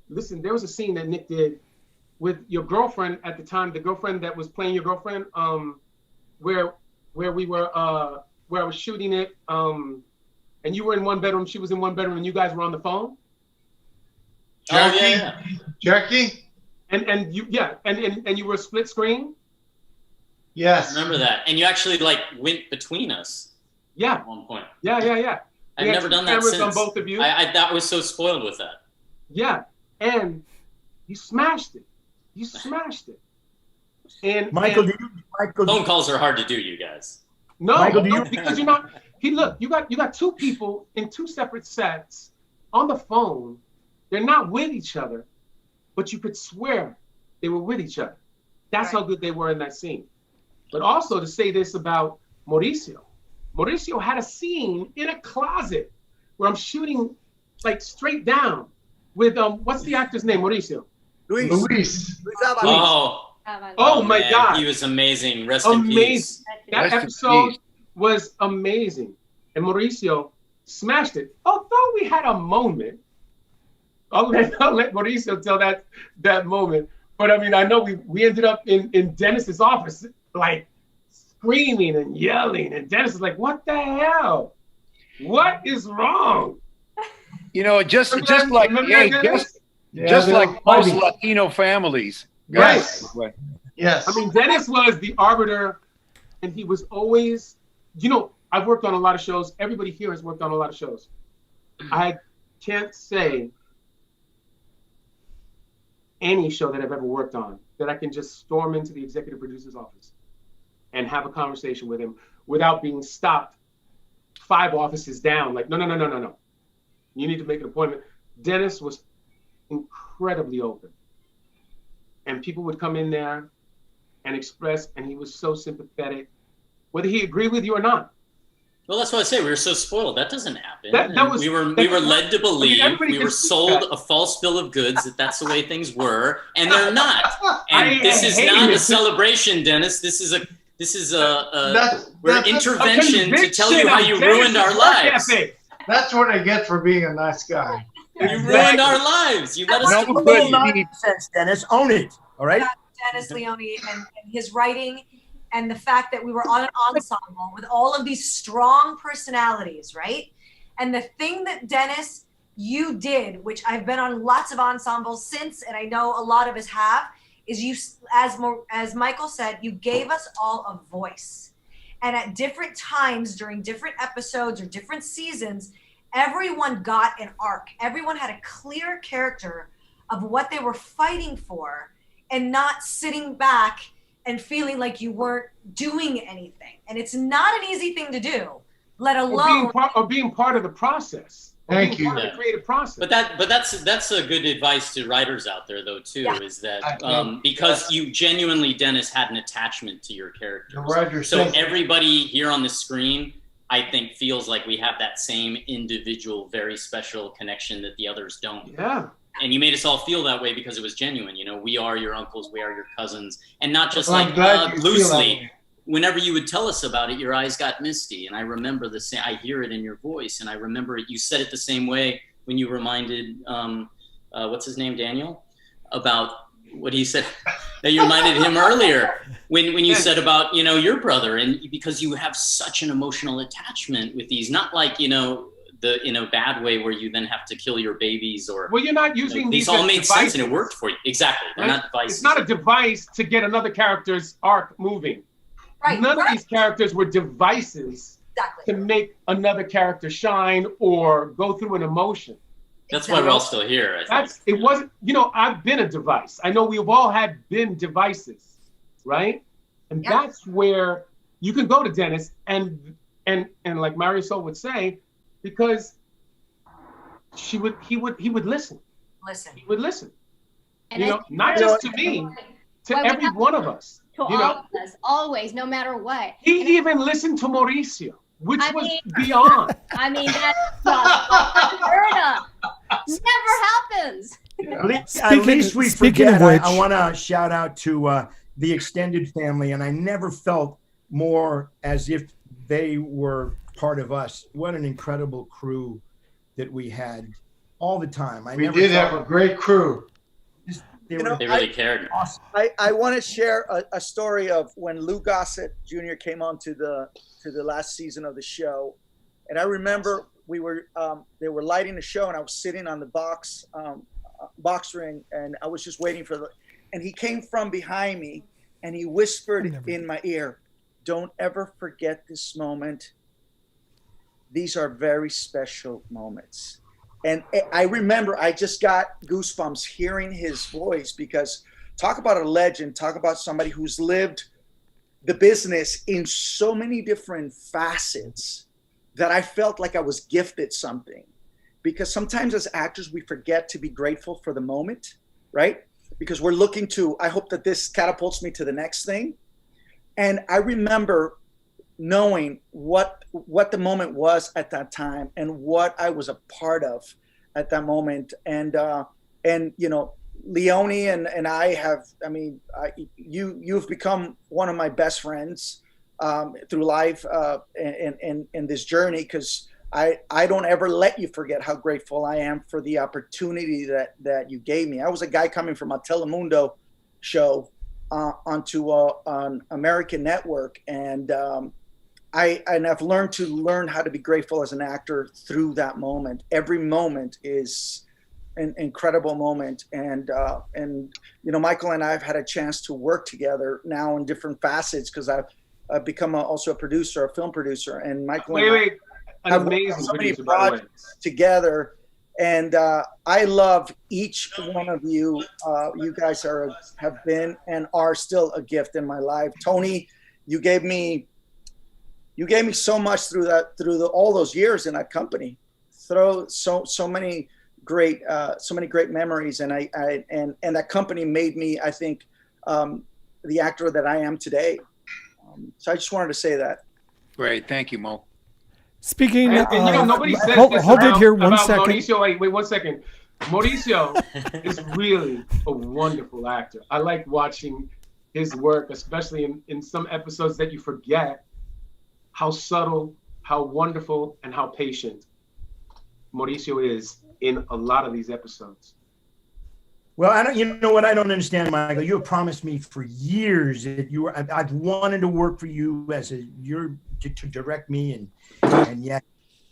Speaker 8: Listen, there was a scene that Nick did with your girlfriend at the time, the girlfriend that was playing your girlfriend, where we were, where I was shooting it, and you were in one bedroom, she was in one bedroom, and you guys were on the phone.
Speaker 10: Jackie?
Speaker 8: And you were split screen.
Speaker 10: Yes.
Speaker 3: I remember that. And you actually went between us.
Speaker 8: Yeah.
Speaker 3: At one point.
Speaker 8: Yeah.
Speaker 3: I've never done that since.
Speaker 8: On both of you.
Speaker 3: I was so spoiled with that.
Speaker 8: Yeah. And you smashed it. And
Speaker 9: Michael,
Speaker 3: phone calls are hard to do, you guys.
Speaker 8: No, Michael, because you're not. Look, you got two people in two separate sets on the phone. They're not with each other, but you could swear they were with each other. That's how good they were in that scene. But also to say this about Mauricio. Mauricio had a scene in a closet where I'm shooting straight down with what's the actor's name? Mauricio.
Speaker 10: Luis.
Speaker 8: Oh my God.
Speaker 3: He was amazing. Rest in peace.
Speaker 8: That episode was amazing. And Mauricio smashed it. Although we had a moment. I'll let Mauricio tell that moment. But I mean, I know we ended up in Dennis's office, screaming and yelling. And Dennis is like, what the hell? What is wrong?
Speaker 5: Just like most Latino families.
Speaker 8: Right.
Speaker 10: Yes.
Speaker 8: I mean, Dennis was the arbiter, and he was always, I've worked on a lot of shows. Everybody here has worked on a lot of shows. I can't say any show that I've ever worked on that I can just storm into the executive producer's office and have a conversation with him without being stopped 5 offices down. No. You need to make an appointment. Dennis was incredibly open. And people would come in there and express, and he was so sympathetic, whether he agreed with you or not.
Speaker 3: Well, that's what I say. We were so spoiled. That doesn't happen. We were led to believe, we were sold a false bill of goods that's the way things were, and they're not. And this is not a celebration, Dennis. This is an intervention to tell you how you ruined our lives.
Speaker 10: That's what I get for being a nice guy.
Speaker 3: You ruined our lives. You let us
Speaker 9: No
Speaker 3: complete.
Speaker 9: nonsense, Dennis. Own it. All right.
Speaker 2: Dennis Leone and his writing, and the fact that we were on an ensemble with all of these strong personalities, right? And the thing that Dennis, you did, which I've been on lots of ensembles since, and I know a lot of us have, is you, as Michael said, you gave us all a voice. And at different times during different episodes or different seasons, everyone got an arc. Everyone had a clear character of what they were fighting for, and not sitting back and feeling like you weren't doing anything. And it's not an easy thing to do, let alone
Speaker 8: being part of the process.
Speaker 10: Thank you.
Speaker 8: Part of the creative process.
Speaker 3: But that's a good advice to writers out there, though, too, is that because you genuinely, Dennis, had an attachment to your characters. So everybody here on the screen, I think, feels like we have that same individual, very special connection that the others don't.
Speaker 8: Yeah.
Speaker 3: And you made us all feel that way because it was genuine. You know, we are your uncles, we are your cousins, and not just loosely. Whenever you would tell us about it, your eyes got misty, and I remember the same. I hear it in your voice, and I remember it. You said it the same way when you reminded what's his name, Daniel, about what he said. That you reminded him earlier when you said about your brother, and because you have such an emotional attachment with these, not like in a bad way where you then have to kill your babies or.
Speaker 8: Well, you're not using
Speaker 3: these all made sense and it worked for you. Exactly, they're not devices.
Speaker 8: It's not a device to get another character's arc moving.
Speaker 2: Right.
Speaker 8: None of these characters were devices to make another character shine or go through an emotion.
Speaker 3: That's why we're all still here.
Speaker 8: It wasn't. I've been a device. I know we've all been devices, right? And that's where you can go to Dennis and like Marisol would say, because he would listen. He would listen.
Speaker 7: And
Speaker 8: not just to me, to every one of us.
Speaker 7: To all of us, always, no matter what.
Speaker 8: He even listened to Mauricio, which was beyond.
Speaker 7: I mean, that's unheard of. Never happens.
Speaker 9: At least we forget. I want to shout out to the extended family, and I never felt more as if they were part of us. What an incredible crew that we had all the time.
Speaker 10: We did have a great crew.
Speaker 3: They really cared.
Speaker 9: Awesome.
Speaker 11: I want to share a story of when Lou Gossett Jr. came on to the last season of the show, and I remember they were lighting the show, and I was sitting on the box ring, and I was just waiting and he came from behind me, and he whispered in my ear, "Don't ever forget this moment. These are very special moments." And I remember I just got goosebumps hearing his voice, because talk about a legend, talk about somebody who's lived the business in so many different facets that I felt like I was gifted something. Because sometimes as actors, we forget to be grateful for the moment, right? Because we're looking to, I hope that this catapults me to the next thing. And I remember knowing what the moment was at that time and what I was a part of at that moment. And Leone and I have, you've become one of my best friends through life in this journey, because I don't ever let you forget how grateful I am for the opportunity that you gave me. I was a guy coming from a Telemundo show onto an American network, and I've learned how to be grateful as an actor through that moment. Every moment is an incredible moment, and Michael and I have had a chance to work together now in different facets, because I've become also a producer, a film producer, and Michael and I have worked on so many projects together. And I love each one of you. You guys have been and are still a gift in my life. Tony, you gave me so much through all those years in that company. So many great memories, and that company made me, I think, the actor that I am today. So I just wanted to say that.
Speaker 5: Great, thank you, Mo.
Speaker 4: Speaking
Speaker 8: nobody says
Speaker 4: hold it here one second.
Speaker 8: Mauricio, wait 1 second. Mauricio is really a wonderful actor. I like watching his work, especially in some episodes that you forget how subtle, how wonderful, and how patient Mauricio is in a lot of these episodes.
Speaker 9: Well, I don't. You know what I don't understand, Michael? You have promised me for years that you were. I've wanted to work for you as to direct me, and yet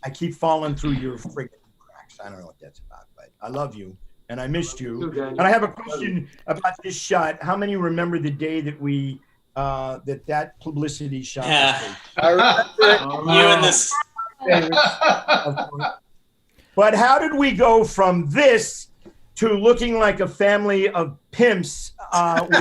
Speaker 9: I keep falling through your friggin' cracks. I don't know what that's about, but I love you and I missed you. And I have a question about this shot. How many remember the day that we that publicity shot?
Speaker 3: Yeah.
Speaker 9: I remember
Speaker 3: You and this.
Speaker 9: But how did we go from this to looking like a family of pimps?
Speaker 3: Showtime.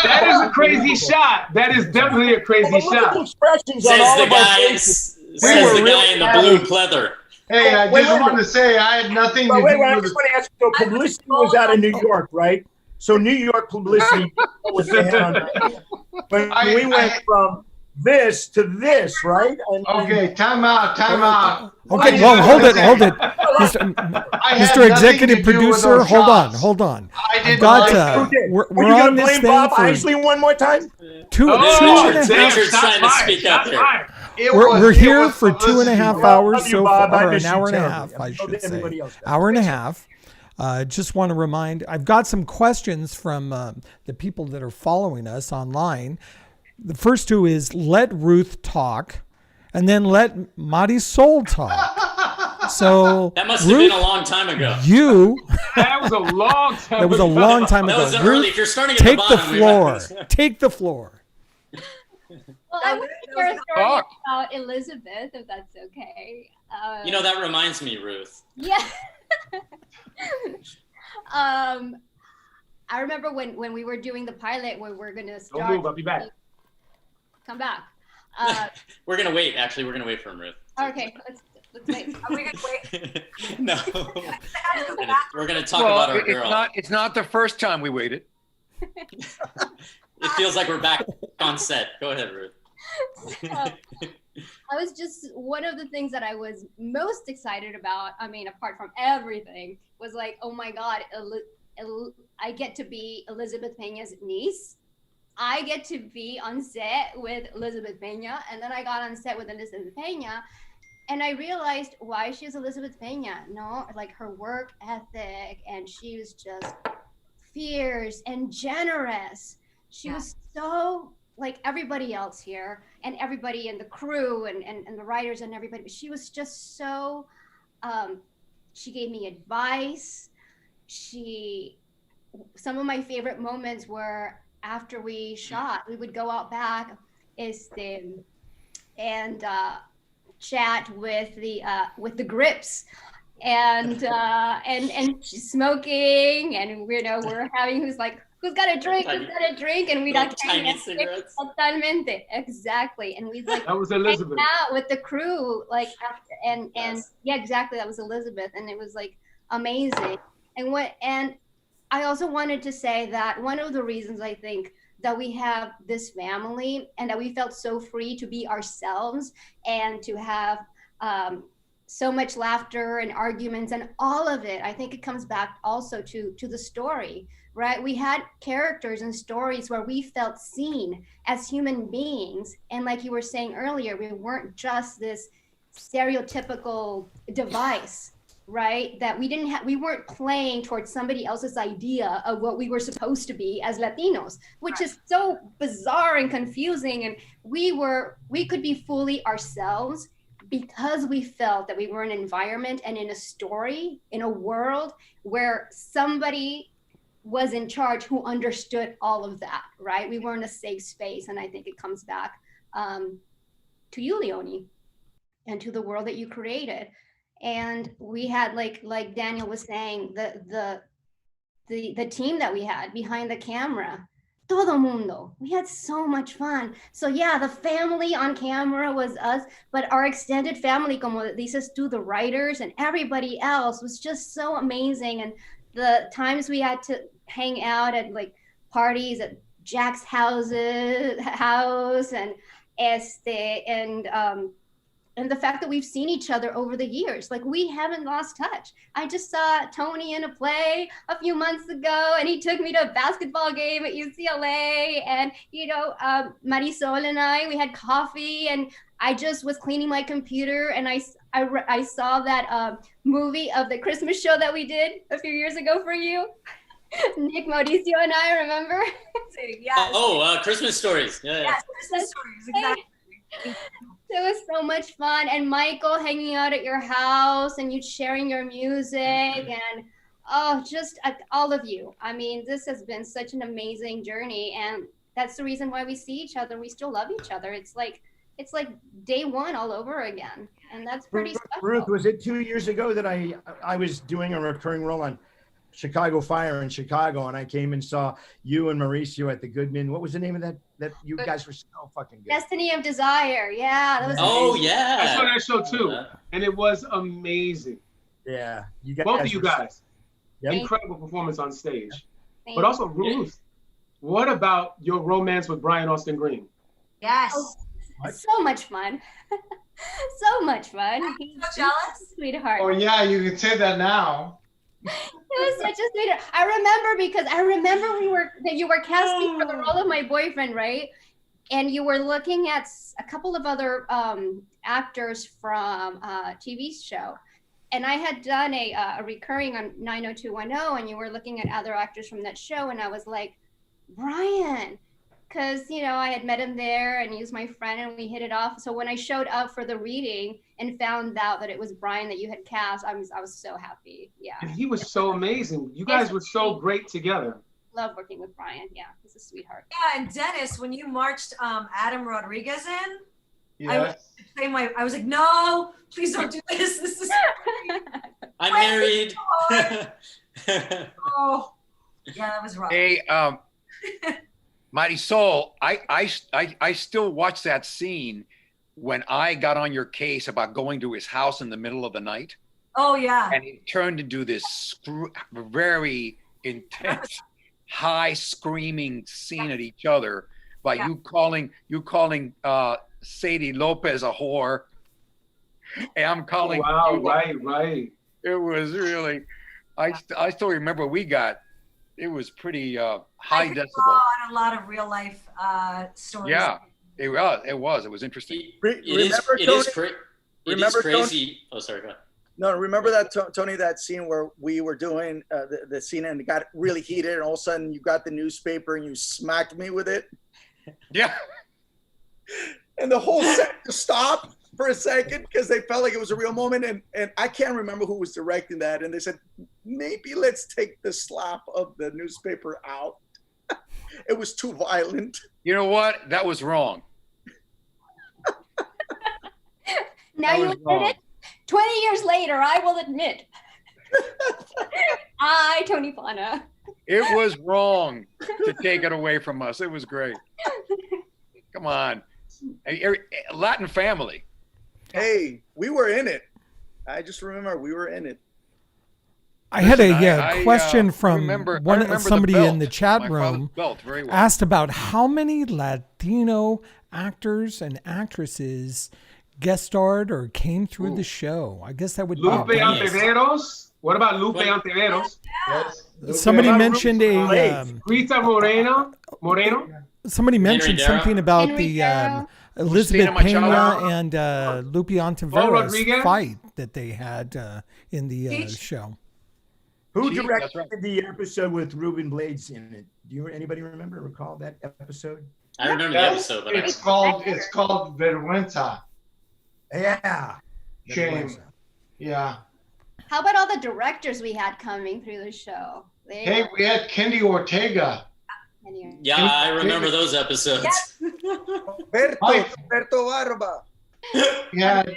Speaker 8: That is a crazy shot. That is definitely a crazy shot.
Speaker 9: Expressions on
Speaker 3: Says
Speaker 9: all
Speaker 3: the
Speaker 9: of our
Speaker 3: guy.
Speaker 9: faces.
Speaker 3: Says the guy in the blue pleather.
Speaker 10: Hey, I just want to say I had nothing to do
Speaker 9: I
Speaker 10: with
Speaker 9: just want to ask you, so publicity was out of New York, right? So New York publicity was when we went from this to this, right?
Speaker 10: Okay, time out.
Speaker 4: Okay, well, hold it. Mr. Executive Producer, hold on.
Speaker 10: I
Speaker 4: got we're on this
Speaker 9: blame
Speaker 4: thing
Speaker 9: Bob
Speaker 4: for
Speaker 9: Isley one more time?
Speaker 4: two and a half.
Speaker 3: Richard's trying to speak up here.
Speaker 4: We're here for 2.5 hours so
Speaker 9: Bob.
Speaker 4: far,
Speaker 9: I
Speaker 4: or
Speaker 9: miss
Speaker 4: an
Speaker 9: you
Speaker 4: hour and a
Speaker 9: terribly.
Speaker 4: half, I
Speaker 9: I'm sure
Speaker 4: should say.
Speaker 9: everybody else does.
Speaker 4: Hour and a half. Just want to remind, I've got some questions from the people that are following us online. The first two is let Ruth talk, and then let Marisol talk. So
Speaker 3: That must have been a long time ago.
Speaker 8: That was a long time
Speaker 4: That was a long time
Speaker 3: That
Speaker 4: ago.
Speaker 3: was
Speaker 4: Ruth,
Speaker 3: early. If you're starting at
Speaker 4: take
Speaker 3: the bottom,
Speaker 4: the floor. Take the floor.
Speaker 7: Well, I want to share a story about Elizabeth, if that's okay.
Speaker 3: You know, that reminds me, Ruth.
Speaker 7: Yeah. I remember when we were doing the pilot where we're gonna start.
Speaker 8: Don't move, I'll be back.
Speaker 7: Come back.
Speaker 3: We're gonna wait. Actually, we're gonna wait for him, Ruth.
Speaker 7: Okay, let's wait.
Speaker 2: Are we gonna wait?
Speaker 3: No. We're gonna talk about our girl.
Speaker 5: It's not the first time we waited.
Speaker 3: It feels like we're back on set. Go ahead, Ruth.
Speaker 7: I was just, one of the things that I was most excited about, I mean, apart from everything, was like, oh my God, I get to be Elizabeth Pena's niece. I get to be on set with Elizabeth Pena. And then I got on set with Elizabeth Pena, and I realized why she's Elizabeth Pena. No, like her work ethic, and she was just fierce and generous. She was so like everybody else here, and everybody in the crew and the writers and everybody. But she was just so, she gave me advice. Some of my favorite moments were after we shot, we would go out back and chat with the grips and smoking, and we're having who's got a drink, and we'd like
Speaker 3: tiny cigarettes.
Speaker 7: Totalmente, exactly, and we'd like
Speaker 8: that was Elizabeth.
Speaker 7: hang out with the crew after, and yeah, exactly, that was Elizabeth, and it was like amazing. And I also wanted to say that one of the reasons I think that we have this family and that we felt so free to be ourselves and to have so much laughter and arguments and all of it, I think it comes back also to the story, right? We had characters and stories where we felt seen as human beings. And like you were saying earlier, we weren't just this stereotypical device, right? That we weren't playing towards somebody else's idea of what we were supposed to be as Latinos, which is so bizarre and confusing. And we could be fully ourselves because we felt that we were in an environment and in a story, in a world where somebody was in charge who understood all of that, right? We were in a safe space. And I think it comes back to you, Leone, and to the world that you created. And we had, like Daniel was saying, the team that we had behind the camera, todo mundo. We had so much fun. So yeah, the family on camera was us, but our extended family, como dices tú, the writers and everybody else was just so amazing. And the times we had to hang out at like parties at Jack's house, and and the fact that we've seen each other over the years, like we haven't lost touch. I just saw Tony in a play a few months ago, and he took me to a basketball game at UCLA. And, you know, Marisol and we had coffee, and I just was cleaning my computer, and I saw that movie of the Christmas show that we did a few years ago for you. Nick, Mauricio, and I, remember?
Speaker 2: Yes.
Speaker 3: Christmas stories. Yeah.
Speaker 2: Yes, Christmas stories, exactly.
Speaker 7: It was so much fun. And Michael hanging out at your house and you sharing your music and just all of you. I mean, this has been such an amazing journey, and that's the reason why we see each other. We still love each other. It's like day one all over again, and that's pretty special.
Speaker 9: Ruth, was it 2 years ago that I was doing a recurring role on Chicago Fire in Chicago, and I came and saw you and Mauricio at the Goodman. What was the name of that? You guys were so fucking good.
Speaker 7: Destiny of Desire. Yeah, that was
Speaker 3: amazing. Yeah.
Speaker 8: I saw that show too, and it was amazing.
Speaker 9: Yeah, you guys.
Speaker 8: Both of you guys.
Speaker 9: Yep.
Speaker 8: Incredible performance on stage.
Speaker 7: Thank
Speaker 8: But also, Ruth, what about your romance with Brian Austin Green?
Speaker 2: Yes.
Speaker 7: So much fun. So much fun.
Speaker 2: He's so jealous.
Speaker 7: Sweetheart.
Speaker 10: Oh yeah, you can say that now.
Speaker 7: It was such a sweetheart. I remember you were casting for the role of my boyfriend, right? And you were looking at a couple of other actors from a TV show. And I had done a recurring on 90210, and you were looking at other actors from that show, and I was like, Brian, because, you know, I had met him there and he was my friend and we hit it off. So when I showed up for the reading and found out that it was Brian that you had cast, I was so happy. Yeah.
Speaker 8: And he was so amazing. You guys were so great together.
Speaker 7: Love working with Brian. Yeah, he's a sweetheart.
Speaker 2: Yeah, and Dennis, when you marched Adam Rodriguez in, I was like, no, please don't do this. This is
Speaker 3: I'm married.
Speaker 2: Oh, yeah, that was rough.
Speaker 5: Hey, Marisol, I still watch that scene when I got on your case about going to his house in the middle of the night.
Speaker 2: Oh yeah.
Speaker 5: And it turned into this very intense, high screaming scene at each other by you calling Sadie Lopez a whore. And I'm calling.
Speaker 8: Wow, right.
Speaker 5: It was really, I still remember it was pretty high decibel.
Speaker 2: On a lot of real life stories.
Speaker 5: Yeah, it was. It was interesting.
Speaker 3: It is crazy. Oh, sorry, go ahead.
Speaker 11: No, remember that, Tony, that scene where we were doing the scene and it got really heated and all of a sudden you got the newspaper and you smacked me with it?
Speaker 5: Yeah.
Speaker 11: And the whole set just stopped for a second because they felt like it was a real moment. And I can't remember who was directing that. And they said, maybe let's take the slap of the newspaper out. It was too violent.
Speaker 5: You know what? That was wrong.
Speaker 7: Now you admit it? 20 years later, I will admit. Tony Plana.
Speaker 5: It was wrong to take it away from us. It was great. Come on. Latin family.
Speaker 11: Hey, we were in it. I just remember we were in it.
Speaker 4: I had a question from somebody in the chat room asked about how many Latino actors and actresses guest starred or came through the show. I guess that would
Speaker 8: Lupe
Speaker 4: be
Speaker 8: Antiveros. What about Lupe Antiveros?
Speaker 11: Yes.
Speaker 4: Somebody mentioned
Speaker 8: Rita Moreno.
Speaker 4: Somebody mentioned something about the Elizabeth Pena and Lupe Antiveros fight that they had in the show.
Speaker 9: Who directed the episode with Ruben Blades in it? Anybody recall that episode?
Speaker 3: I remember the episode, but
Speaker 10: it's called Vergüenza.
Speaker 9: Yeah.
Speaker 10: Shame. Yeah.
Speaker 7: How about all the directors we had coming through the show?
Speaker 10: We had Kendi Ortega.
Speaker 3: Yeah, I remember those episodes.
Speaker 11: Roberto Barba.
Speaker 10: We had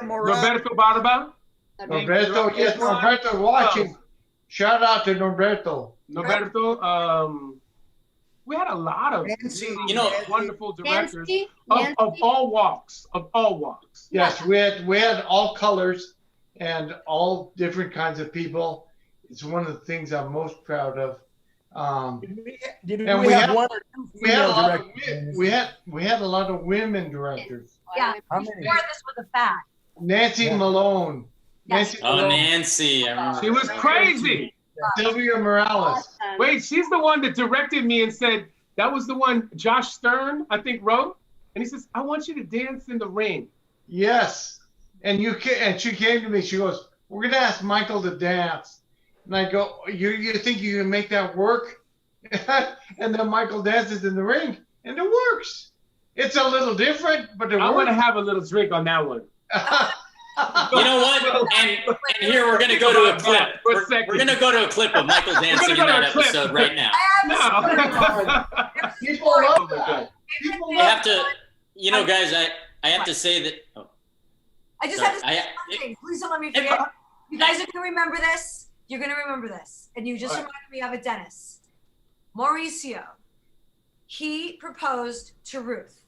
Speaker 8: Roberto Barba.
Speaker 10: Norberto watching. Shout out to Norberto.
Speaker 8: We had a lot of wonderful directors of all walks.
Speaker 10: Yes, we had all colors and all different kinds of people. It's one of the things I'm most proud of.
Speaker 9: Did
Speaker 10: And
Speaker 9: we
Speaker 10: we
Speaker 9: have
Speaker 10: had-
Speaker 9: one or two
Speaker 10: we had a
Speaker 9: female
Speaker 10: lot of
Speaker 9: directors?
Speaker 10: we had a lot of women directors.
Speaker 2: Yeah,
Speaker 9: How
Speaker 2: before
Speaker 9: many?
Speaker 2: this was a fact.
Speaker 10: Nancy
Speaker 9: Yeah.
Speaker 10: Malone.
Speaker 2: Yes.
Speaker 10: Nancy
Speaker 3: Oh,
Speaker 10: Malone.
Speaker 3: Nancy. I remember.
Speaker 8: She was crazy.
Speaker 10: Sylvia Morales.
Speaker 7: Awesome.
Speaker 8: Wait, she's the one that directed me and said, that was the one Josh Stern, I think, wrote. And he says, I want you to dance in the ring.
Speaker 10: Yes. And she came to me, she goes, we're gonna ask Michael to dance. And I go, you think you can make that work? And then Michael dances in the ring and it works. It's a little different, but it
Speaker 8: I want to
Speaker 10: works.
Speaker 8: have a little drink on that one.
Speaker 3: You know what? And here we're gonna go to a clip.
Speaker 8: For a
Speaker 3: We're
Speaker 8: second.
Speaker 3: gonna go to a clip of Michael dancing in
Speaker 8: go to
Speaker 3: that
Speaker 8: a clip.
Speaker 3: episode right now.
Speaker 8: No.
Speaker 10: People love
Speaker 8: Oh my
Speaker 10: that.
Speaker 8: God.
Speaker 3: I have to, you know, guys. I have to say that. Oh,
Speaker 2: I just
Speaker 3: sorry.
Speaker 2: have to say one thing. Please don't let me forget. You guys are gonna remember this. You're gonna remember this. And you just
Speaker 8: All right.
Speaker 2: reminded me of it, Dennis. Mauricio, he proposed to Ruth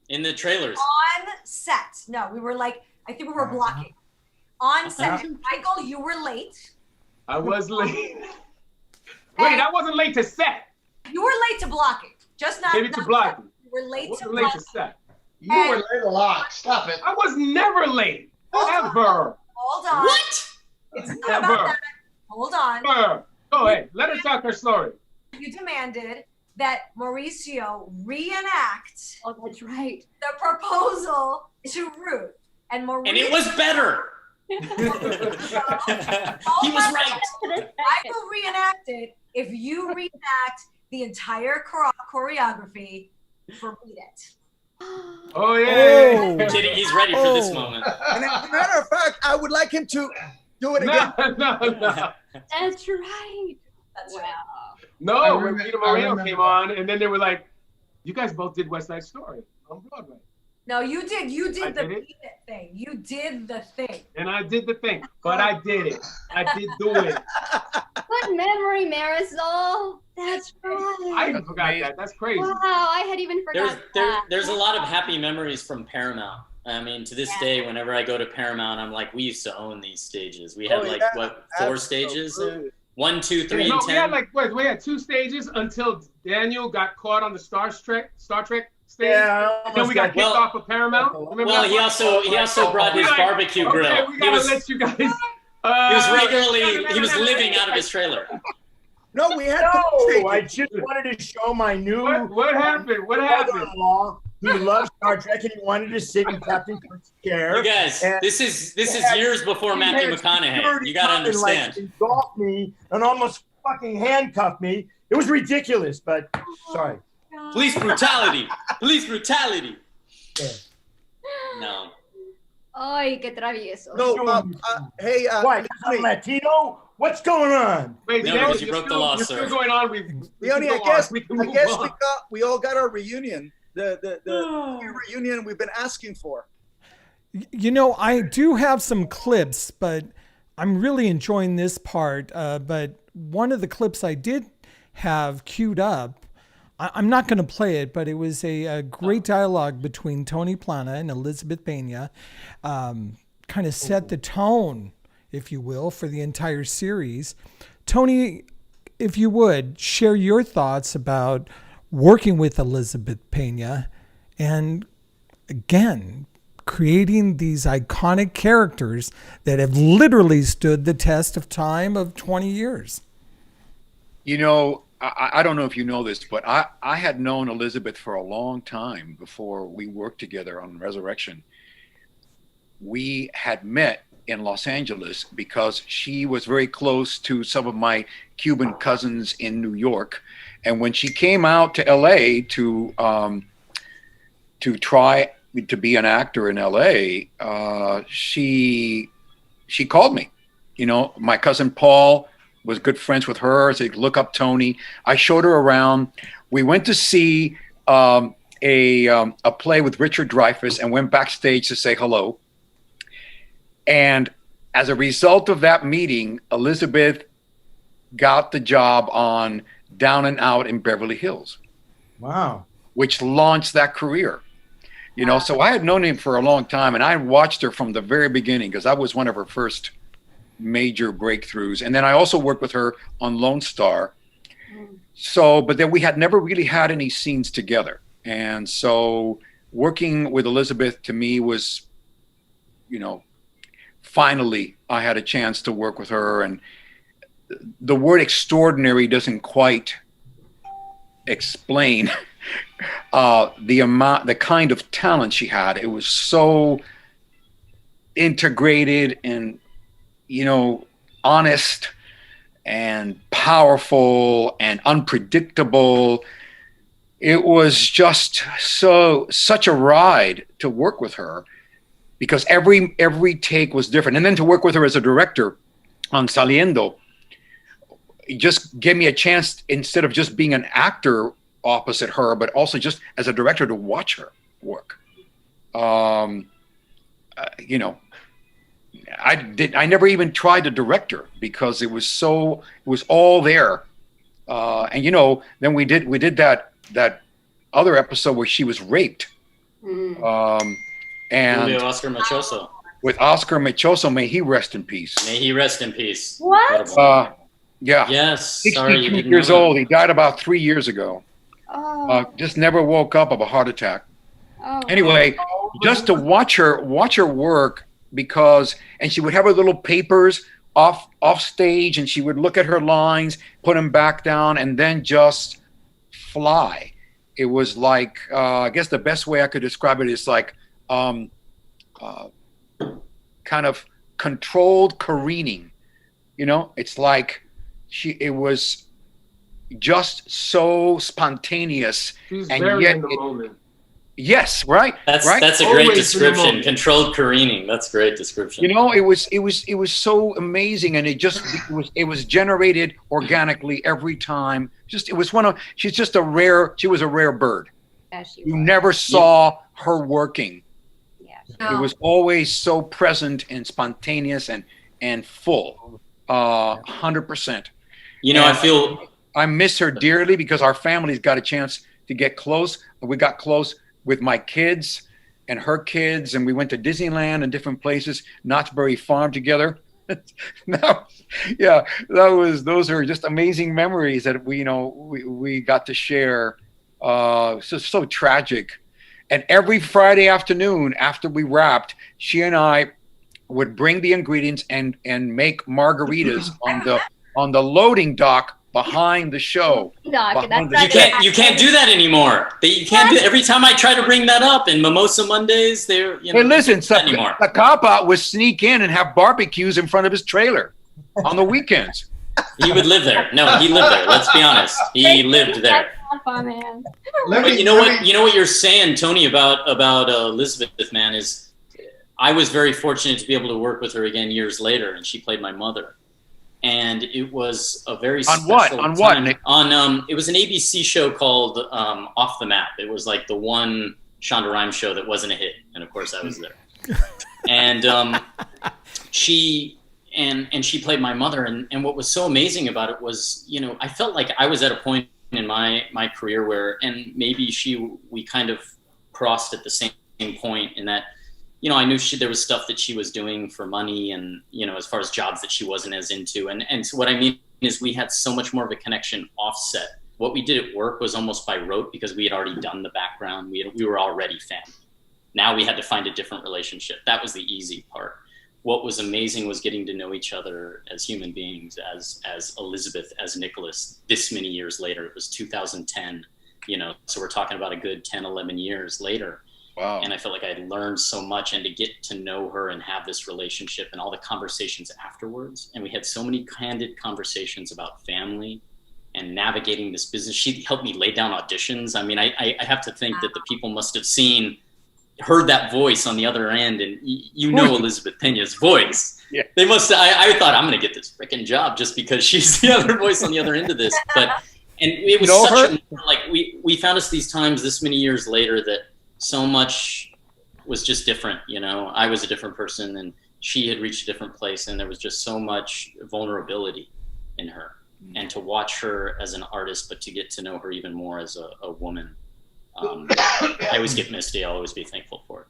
Speaker 3: in the trailers.
Speaker 2: on set. No, we were like, I think we were blocking. On set.
Speaker 3: Uh-huh.
Speaker 2: And Michael, you were late.
Speaker 8: I was late. Wait, I wasn't late to set.
Speaker 2: You were late to blocking. Just not.
Speaker 8: Maybe to
Speaker 2: not
Speaker 8: blocking.
Speaker 2: You were
Speaker 8: I
Speaker 2: late to
Speaker 8: wasn't late to
Speaker 2: blocking.
Speaker 8: set.
Speaker 10: You were late a lot. Stop it.
Speaker 8: I was never late. Ever.
Speaker 2: Hold on.
Speaker 3: What?
Speaker 2: It's not about
Speaker 8: Never.
Speaker 2: that. Hold on.
Speaker 8: Ever. Go ahead. Let her talk her story.
Speaker 2: You demanded that Mauricio reenact
Speaker 7: Oh, that's right.
Speaker 2: the proposal to Ruth. And Mauricio.
Speaker 3: And it was better. He was right.
Speaker 2: I will reenact it if you reenact the entire choreography for Beat It.
Speaker 8: Oh, yeah.
Speaker 4: Oh.
Speaker 3: I'm kidding. He's ready for this
Speaker 4: Oh.
Speaker 3: moment.
Speaker 11: And as a matter of fact, I would like him to do it again.
Speaker 8: No.
Speaker 7: That's right.
Speaker 2: That's
Speaker 7: Wow.
Speaker 2: right.
Speaker 8: No, when
Speaker 10: remember-
Speaker 8: Peter
Speaker 10: I
Speaker 8: Moreno
Speaker 10: remember
Speaker 8: came
Speaker 10: that.
Speaker 8: on, and then they were like, you guys both did West Side Story on Broadway.
Speaker 2: No, you did. You
Speaker 8: I
Speaker 2: did the
Speaker 8: did it?
Speaker 2: Beat It thing. You did the thing.
Speaker 8: And I did the thing, but I did it. I did do it.
Speaker 7: Good memory, Marisol. That's
Speaker 8: I
Speaker 7: right.
Speaker 8: even forgot that. That's crazy.
Speaker 7: Wow, I had even forgotten that.
Speaker 3: There's a lot of happy memories from Paramount. I mean, to this day, whenever I go to Paramount, I'm like, we used to own these stages. We had four stages? 1, 2, 3,
Speaker 8: No,
Speaker 3: and
Speaker 8: we
Speaker 3: 10.
Speaker 8: had we had 2 stages until Daniel got caught on the Star Trek stage.
Speaker 9: Yeah, I
Speaker 8: And then we got kicked
Speaker 3: Well-
Speaker 8: off of Paramount. Remember
Speaker 3: Well,
Speaker 8: that
Speaker 3: he
Speaker 8: one?
Speaker 3: also brought his
Speaker 8: We're like,
Speaker 3: barbecue grill.
Speaker 8: Okay, we
Speaker 3: He
Speaker 8: gotta
Speaker 3: was
Speaker 8: let you guys.
Speaker 3: he was living out of his trailer.
Speaker 11: No, we had
Speaker 9: No, I just wanted to show my new
Speaker 8: What happened? What happened?
Speaker 9: brother-in-law. He loves Star Trek and he wanted to sit in Captain Kirk's chair.
Speaker 3: You guys,
Speaker 9: And
Speaker 3: this is
Speaker 9: had-
Speaker 3: years before
Speaker 9: he
Speaker 3: Matthew
Speaker 9: had
Speaker 3: McConaughey.
Speaker 9: security
Speaker 3: You gotta
Speaker 9: come and, like,
Speaker 3: understand.
Speaker 9: engulf me and almost fucking handcuff me. It was ridiculous, but sorry.
Speaker 3: Police brutality. Police brutality.
Speaker 9: Yeah.
Speaker 3: No.
Speaker 7: Ay, qué travieso.
Speaker 11: No, hey,
Speaker 9: Why? 'Cause I'm Latino? What's going on?
Speaker 8: Wait,
Speaker 3: No,
Speaker 8: Daniel,
Speaker 3: because you
Speaker 8: you're
Speaker 3: broke the law,
Speaker 8: you're
Speaker 3: sir.
Speaker 8: still going on.
Speaker 11: Leone,
Speaker 8: can
Speaker 11: I
Speaker 8: go
Speaker 11: guess
Speaker 8: on. We can
Speaker 11: I
Speaker 8: move
Speaker 11: guess
Speaker 8: on.
Speaker 11: we all got our reunion. The reunion we've been asking for.
Speaker 4: You know, I do have some clips, but I'm really enjoying this part. But one of the clips I did have queued up, I'm not going to play it, but it was a great dialogue between Tony Plana and Elizabeth Pena. Kind of set the tone, if you will, for the entire series. Tony, if you would, share your thoughts about working with Elizabeth Pena and, again, creating these iconic characters that have literally stood the test of time of 20 years.
Speaker 5: You know, I don't know if you know this, but I had known Elizabeth for a long time before we worked together on Resurrection. We had met in Los Angeles because she was very close to some of my Cuban cousins in New York. And when she came out to LA to try to be an actor in LA, she called me. You know, my cousin Paul was good friends with her. So look up Tony. I showed her around. We went to see a play with Richard Dreyfuss and went backstage to say hello. And as a result of that meeting, Elizabeth got the job on Down and Out in Beverly Hills.
Speaker 9: Wow.
Speaker 5: Which launched that career. You know, so I had known him for a long time, and I watched her from the very beginning because I was one of her first major breakthroughs. And then I also worked with her on Lone Star. So, but then we had never really had any scenes together. And so working with Elizabeth to me was, you know, finally I had a chance to work with her. And the word extraordinary doesn't quite explain the kind of talent she had. It was so integrated and, you know, honest and powerful and unpredictable. It was just such a ride to work with her, because every take was different. And then to work with her as a director on Saliendo, it just gave me a chance, instead of just being an actor opposite her, but also just as a director to watch her work. You know, I never even tried to direct her because it was all there. And you know, then we did that other episode where she was raped. And
Speaker 3: Oscar Machoso.
Speaker 5: With Oscar Machoso, may he rest in peace.
Speaker 3: May he rest in peace.
Speaker 7: What?
Speaker 5: Yeah.
Speaker 3: Yes.
Speaker 5: 62 years old. He died about 3 years ago.
Speaker 7: Oh.
Speaker 5: Just never woke up of a heart attack.
Speaker 7: Oh.
Speaker 5: Anyway, just to watch her work, and she would have her little papers off stage, and she would look at her lines, put them back down, and then just fly. It was like, I guess the best way I could describe it is like kind of controlled careening. You know, it's like it was just so spontaneous.
Speaker 8: She's
Speaker 5: and
Speaker 8: very
Speaker 5: yet
Speaker 8: in the moment.
Speaker 5: Yes, right.
Speaker 3: That's
Speaker 5: right?
Speaker 3: a great description. Controlled careening. That's a great description.
Speaker 5: You know, it was so amazing, and it was generated organically every time. She's just a rare bird.
Speaker 7: Yeah, she
Speaker 5: You
Speaker 7: was.
Speaker 5: never saw her working.
Speaker 7: Yeah.
Speaker 5: It was always so present and spontaneous and full, 100%.
Speaker 3: You know,
Speaker 5: And I miss her dearly, because our families got a chance to get close. We got close with my kids and her kids, and we went to Disneyland and different places, Knott's Berry Farm together. Those are just amazing memories that we got to share. So tragic. And every Friday afternoon after we wrapped, she and I would bring the ingredients and make margaritas on the loading dock behind the show.
Speaker 3: You can't do that anymore. You can't do it. Every time I try to bring that up in Mimosa Mondays, hey,
Speaker 5: listen, the cop out would sneak in and have barbecues in front of his trailer on the weekends.
Speaker 3: He would live there. No, he lived there. Let's be honest. He lived there.
Speaker 7: Man.
Speaker 3: But you know what you're saying, Tony, about Elizabeth, man, is I was very fortunate to be able to work with her again years later, and she played my mother. And it was a very special time.
Speaker 5: On what, Nick?
Speaker 3: It was an ABC show called Off the Map. It was like the one Shonda Rhimes show that wasn't a hit, and of course I was there. And she played my mother, and what was so amazing about it was, I felt like I was at a point in my career where, and maybe we kind of crossed at the same point, in that, I knew there was stuff that she was doing for money, and, as far as jobs that she wasn't as into. And so what I mean is, we had so much more of a connection offset. What we did at work was almost by rote, because we had already done the background. We were already family. Now we had to find a different relationship. That was the easy part. What was amazing was getting to know each other as human beings, as Elizabeth, as Nicholas, this many years later. It was 2010, so we're talking about a good 10, 11 years later.
Speaker 5: Wow.
Speaker 3: And I felt like I had learned so much, and to get to know her and have this relationship and all the conversations afterwards. And we had so many candid conversations about family and navigating this business. She helped me lay down auditions. I mean, I have to think that the people must have heard that voice on the other end, and Elizabeth Pena's voice.
Speaker 5: Yeah.
Speaker 3: They must. I thought, I'm going to get this freaking job just because she's the other voice on the other end of this. And it was we found us these times this many years later that so much was just different. I was a different person, and she had reached a different place, and there was just so much vulnerability in her. And to watch her as an artist, but to get to know her even more as a woman. I always get misty. I'll always be thankful for it.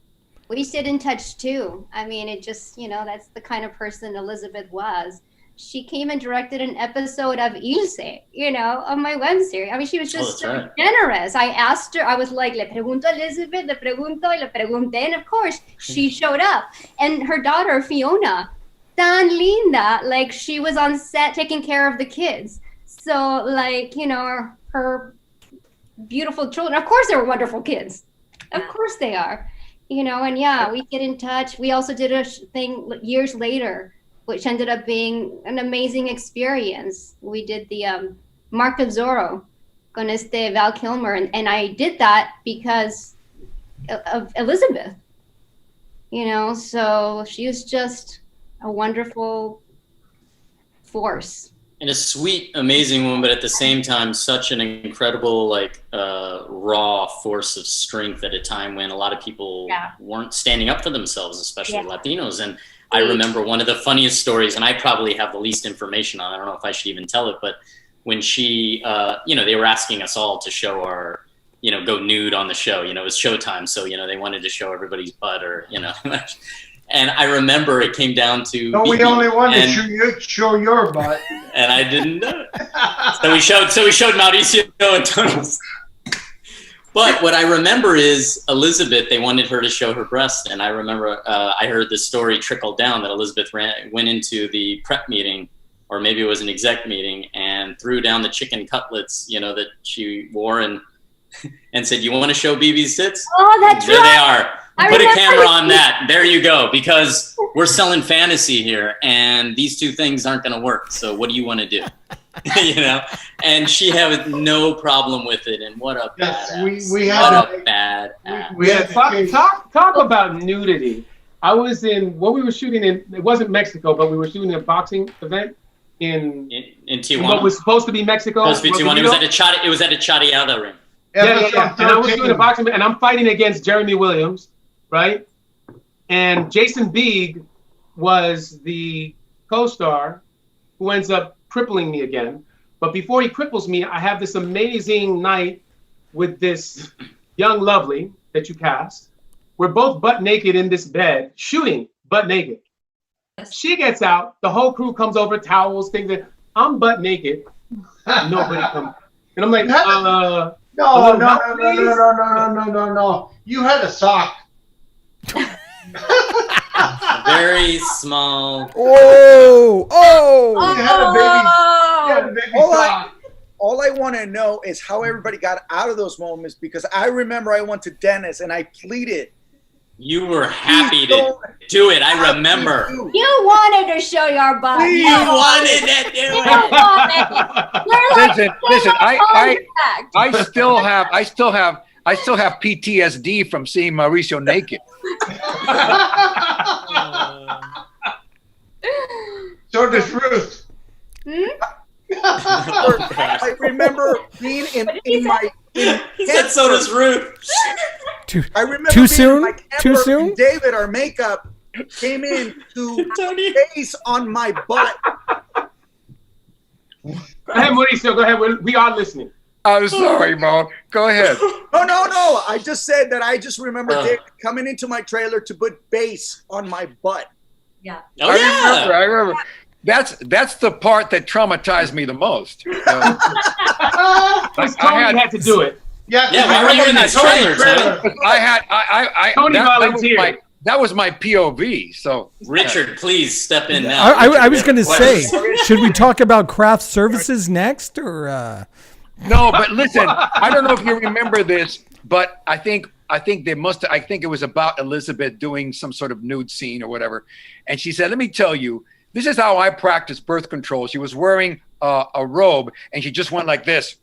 Speaker 7: We stayed in touch too. I mean, it just, that's the kind of person Elizabeth was. she came and directed an episode of Ilse, you know, of my web series. I mean, she was just so generous. I asked her, I was like, le pregunto a Elizabeth, le pregunto, y le pregunté, and of course, she showed up. And her daughter, Fiona, tan linda, like she was on set taking care of the kids. So like, you know, her beautiful children, of course they were wonderful kids. Of course they are, you know, and yeah, we get in touch. We also did a thing years later, which ended up being an amazing experience. We did the Mark of Zorro con Val Kilmer, and I did that because of Elizabeth, you know, so she was just a wonderful force.
Speaker 3: And a sweet, amazing woman, but at the same time, such an incredible, like, raw force of strength at a time when a lot of people weren't standing up for themselves, especially Latinos. And I remember one of the funniest stories, and I probably have the least information on it. I don't know if I should even tell it, but when she, you know, they were asking us all to show our, you know, go nude on the show. You know, it was Showtime, so, you know, they wanted to show everybody's butt or, you know. And I remember it came down to.
Speaker 10: No, we only wanted to show your butt.
Speaker 3: And I didn't know it. So we showed Mauricio and Tony's. But what I remember is Elizabeth, they wanted her to show her breast. And I remember I heard the story trickle down that Elizabeth went into the prep meeting, or maybe it was an exec meeting, and threw down the chicken cutlets, you know, that she wore and said, "You want to show BB's tits?"
Speaker 7: Oh, that's
Speaker 3: there
Speaker 7: right.
Speaker 3: They are. Put a camera on that. There you go. Because we're selling fantasy here, and these two things aren't going to work. So what do you want to do? You know? And she had no problem with it. And what a badass.
Speaker 10: We
Speaker 8: had talk about nudity. I was in what we were shooting in. It wasn't Mexico, but we were shooting a boxing event in
Speaker 3: Tijuana.
Speaker 8: What was supposed to be Mexico.
Speaker 3: Supposed to be Tijuana. It was at a Chateada ring.
Speaker 8: Yeah. And I was doing a boxing, and I'm fighting against Jeremy Williams, right? And Jason Beeg was the co-star who ends up crippling me again. But before he cripples me, I have this amazing night with this young lovely that you cast. We're both butt naked in this bed, shooting butt naked. She gets out, the whole crew comes over, towels, things. I'm butt naked. Nobody comes. And I'm like,
Speaker 10: No. You had a sock.
Speaker 3: Very small.
Speaker 12: Oh!
Speaker 10: You had a baby sock.
Speaker 11: All I want to know is how everybody got out of those moments, because I remember I went to Dennis and I pleaded.
Speaker 3: You were happy to do it. I remember.
Speaker 7: You wanted to show your butt.
Speaker 3: You wanted to do
Speaker 5: it. Listen. I still have PTSD from seeing Mauricio naked.
Speaker 10: So does Ruth.
Speaker 11: I remember being in my.
Speaker 3: He said, "So does Ruth."
Speaker 11: I remember
Speaker 12: too soon. Too soon.
Speaker 11: David, our makeup, came in to face on my butt.
Speaker 8: Go ahead, Mauricio. Go ahead. We are listening.
Speaker 5: I'm sorry, Mo. Go ahead.
Speaker 11: No. I just said that I just remember David coming into my trailer to put bass on my butt.
Speaker 2: Yeah.
Speaker 3: Oh,
Speaker 5: I remember. That's the part that traumatized me the most.
Speaker 8: Tony had to do it.
Speaker 3: Yeah, why were you in that trailer, Tony?
Speaker 5: Tony volunteered. That was my POV. So
Speaker 3: Richard, please step in now.
Speaker 4: I was going to say, should we talk about craft services next, or?
Speaker 5: No, but listen, I don't know if you remember this, but I think it was about Elizabeth doing some sort of nude scene or whatever, and she said, "Let me tell you, this is how I practice birth control." She was wearing a robe, and she just went like this.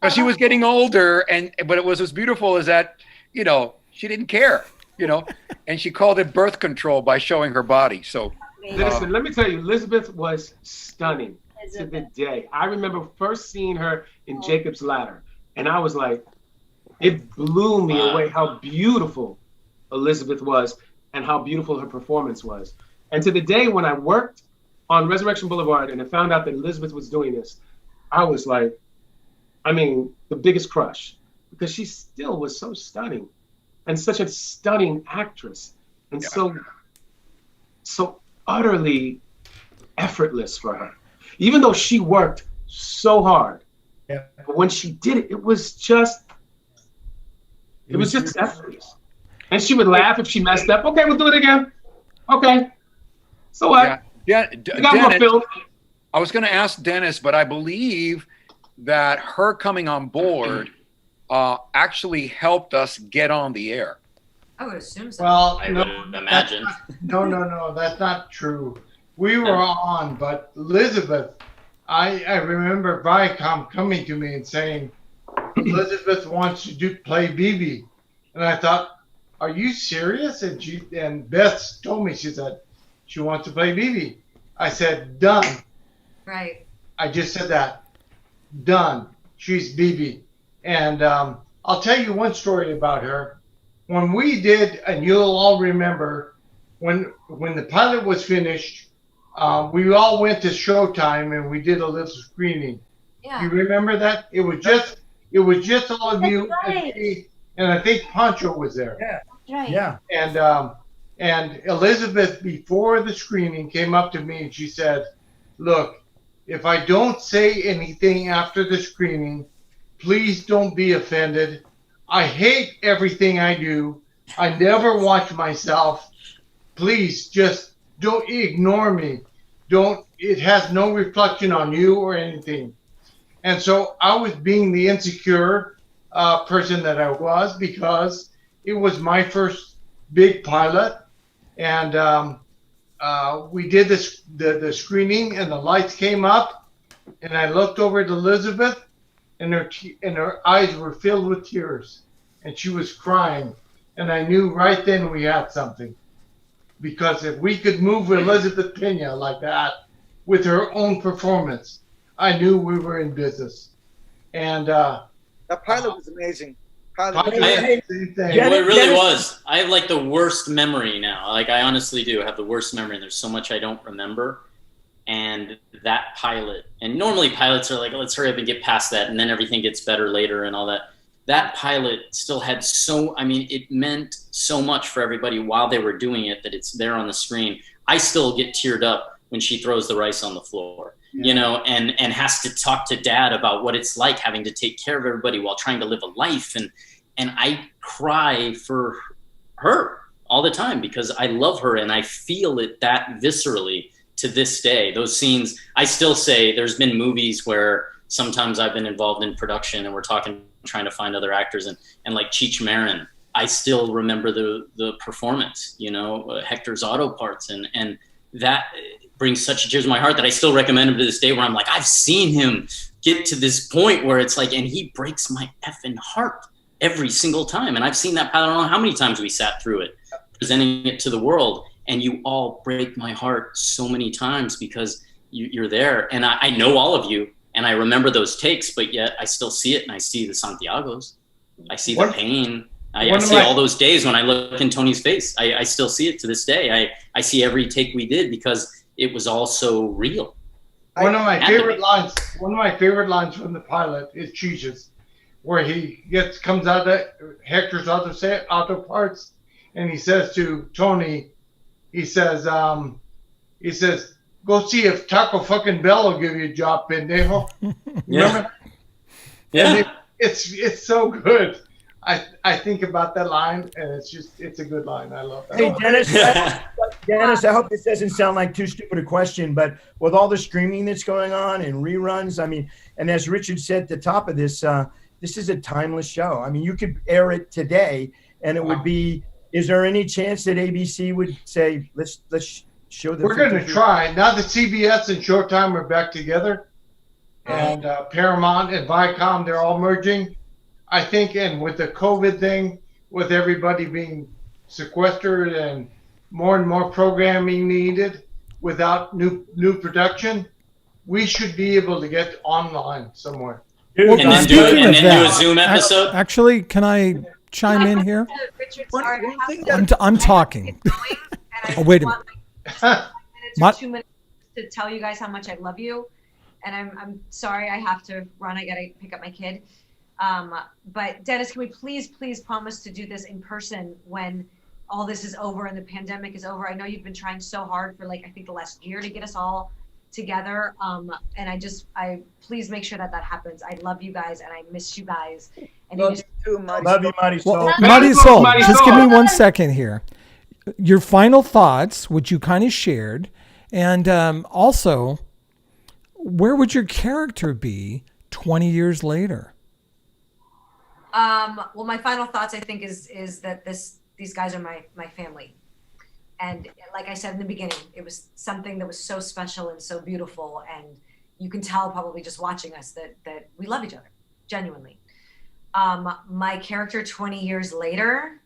Speaker 5: Because she was getting older, but what was beautiful is that, you know, she didn't care, you know, and she called it birth control by showing her body. So
Speaker 8: listen, let me tell you, Elizabeth was stunning to the day. I remember first seeing her in Jacob's Ladder, and I was like, it blew me away how beautiful Elizabeth was and how beautiful her performance was. And to the day when I worked on Resurrection Boulevard and I found out that Elizabeth was doing this, I was like, I mean, the biggest crush, because she still was so stunning and such a stunning actress. and so utterly effortless for her. Even though she worked so hard, but when she did it, it was just effortless. And she would laugh if she messed up. Okay, we'll do it again. Okay. So what?
Speaker 5: Yeah,
Speaker 8: You got more
Speaker 5: Dennis,
Speaker 8: film.
Speaker 5: I was going to ask Dennis, but I believe that her coming on board actually helped us get on the air.
Speaker 2: I would assume so.
Speaker 10: Well,
Speaker 3: I
Speaker 10: no,
Speaker 3: would imagine.
Speaker 10: no, that's not true. We were on, but Elizabeth, I remember Viacom coming to me and saying, Elizabeth wants to play BB. And I thought, are you serious? And Beth told me, she said, she wants to play BB. I said, done.
Speaker 2: Right.
Speaker 10: I just said that. Done. She's BB. And I'll tell you one story about her. When we did, and you'll all remember, when the pilot was finished, we all went to Showtime and we did a little screening.
Speaker 2: Yeah.
Speaker 10: You remember that? It was just all of you and me, and I think Pancho was there.
Speaker 2: Yeah. Right.
Speaker 9: Yeah.
Speaker 10: And Elizabeth, before the screening, came up to me and she said, look, if I don't say anything after the screening, please don't be offended. I hate everything I do. I never watch myself. Please just don't ignore me. It has no reflection on you or anything. And so I was being the insecure person that I was, because it was my first big pilot. And we did the screening and the lights came up and I looked over at Elizabeth and her eyes were filled with tears and she was crying. And I knew right then we had something, because if we could move Elizabeth Pena like that with her own performance, I knew we were in business. And
Speaker 11: that pilot was amazing.
Speaker 3: It really was. I have like the worst memory now. Like I honestly do have the worst memory, and there's so much I don't remember. And that pilot, and normally pilots are like, let's hurry up and get past that, and then everything gets better later and all that. That pilot still had it meant so much for everybody while they were doing it, that it's there on the screen. I still get teared up when she throws the rice on the floor, you know, and has to talk to Dad about what it's like having to take care of everybody while trying to live a life. And I cry for her all the time because I love her and I feel it that viscerally to this day. Those scenes, I still say, there's been movies where sometimes I've been involved in production and we're trying to find other actors, and like Cheech Marin, I still remember the performance, you know, Hector's Auto Parts, and that brings such tears to my heart that I still recommend him to this day, where I'm like, I've seen him get to this point where it's like, and he breaks my effing heart every single time. And I've seen that pilot, I don't know how many times we sat through it, presenting it to the world, and you all break my heart so many times because you're there. And I know all of you, and I remember those takes, but yet I still see it, and I see the Santiagos. I see the pain. I see all those days when I look in Tony's face. I still see it to this day. I see every take we did because it was all so real.
Speaker 10: One of my favorite lines from the pilot is Cheech's, where he comes out of Hector's auto parts, and he says to Tony, he says, go see if Taco fucking Bell will give you a job, pendejo. Remember? Yeah. It's so good. I think about that line, and it's a good line. I love that.
Speaker 9: Hey, Dennis, I hope this doesn't sound like too stupid a question, but with all the streaming that's going on and reruns, I mean, and as Richard said at the top of this, this is a timeless show. I mean, you could air it today, and it would be. Is there any chance that ABC would say, let's show the?
Speaker 10: We're going to try. Now that CBS and Showtime are back together, and Paramount and Viacom, they're all merging. I think, and with the COVID thing, with everybody being sequestered and more programming needed without new production, we should be able to get online somewhere.
Speaker 3: And then do a Zoom episode.
Speaker 4: Actually, can I chime in here? I'm talking. Oh, wait a minute.
Speaker 2: 2 minutes to tell you guys how much I love you, and I'm sorry I have to run. I gotta pick up my kid. But Dennis, can we please promise to do this in person when all this is over and the pandemic is over. I know you've been trying so hard for like, I think the last year to get us all together. And I please make sure that happens. I love you guys and I miss you guys. And
Speaker 11: Love you too, Marisol.
Speaker 9: Love you, Marisol.
Speaker 4: Well, Marisol, just give me 1 second here. Your final thoughts, which you kind of shared, and also, where would your character be 20 years later?
Speaker 2: Well, my final thoughts, I think, is that these guys are my family. And like I said in the beginning, it was something that was so special and so beautiful. And you can tell probably just watching us that we love each other, genuinely. My character 20 years later,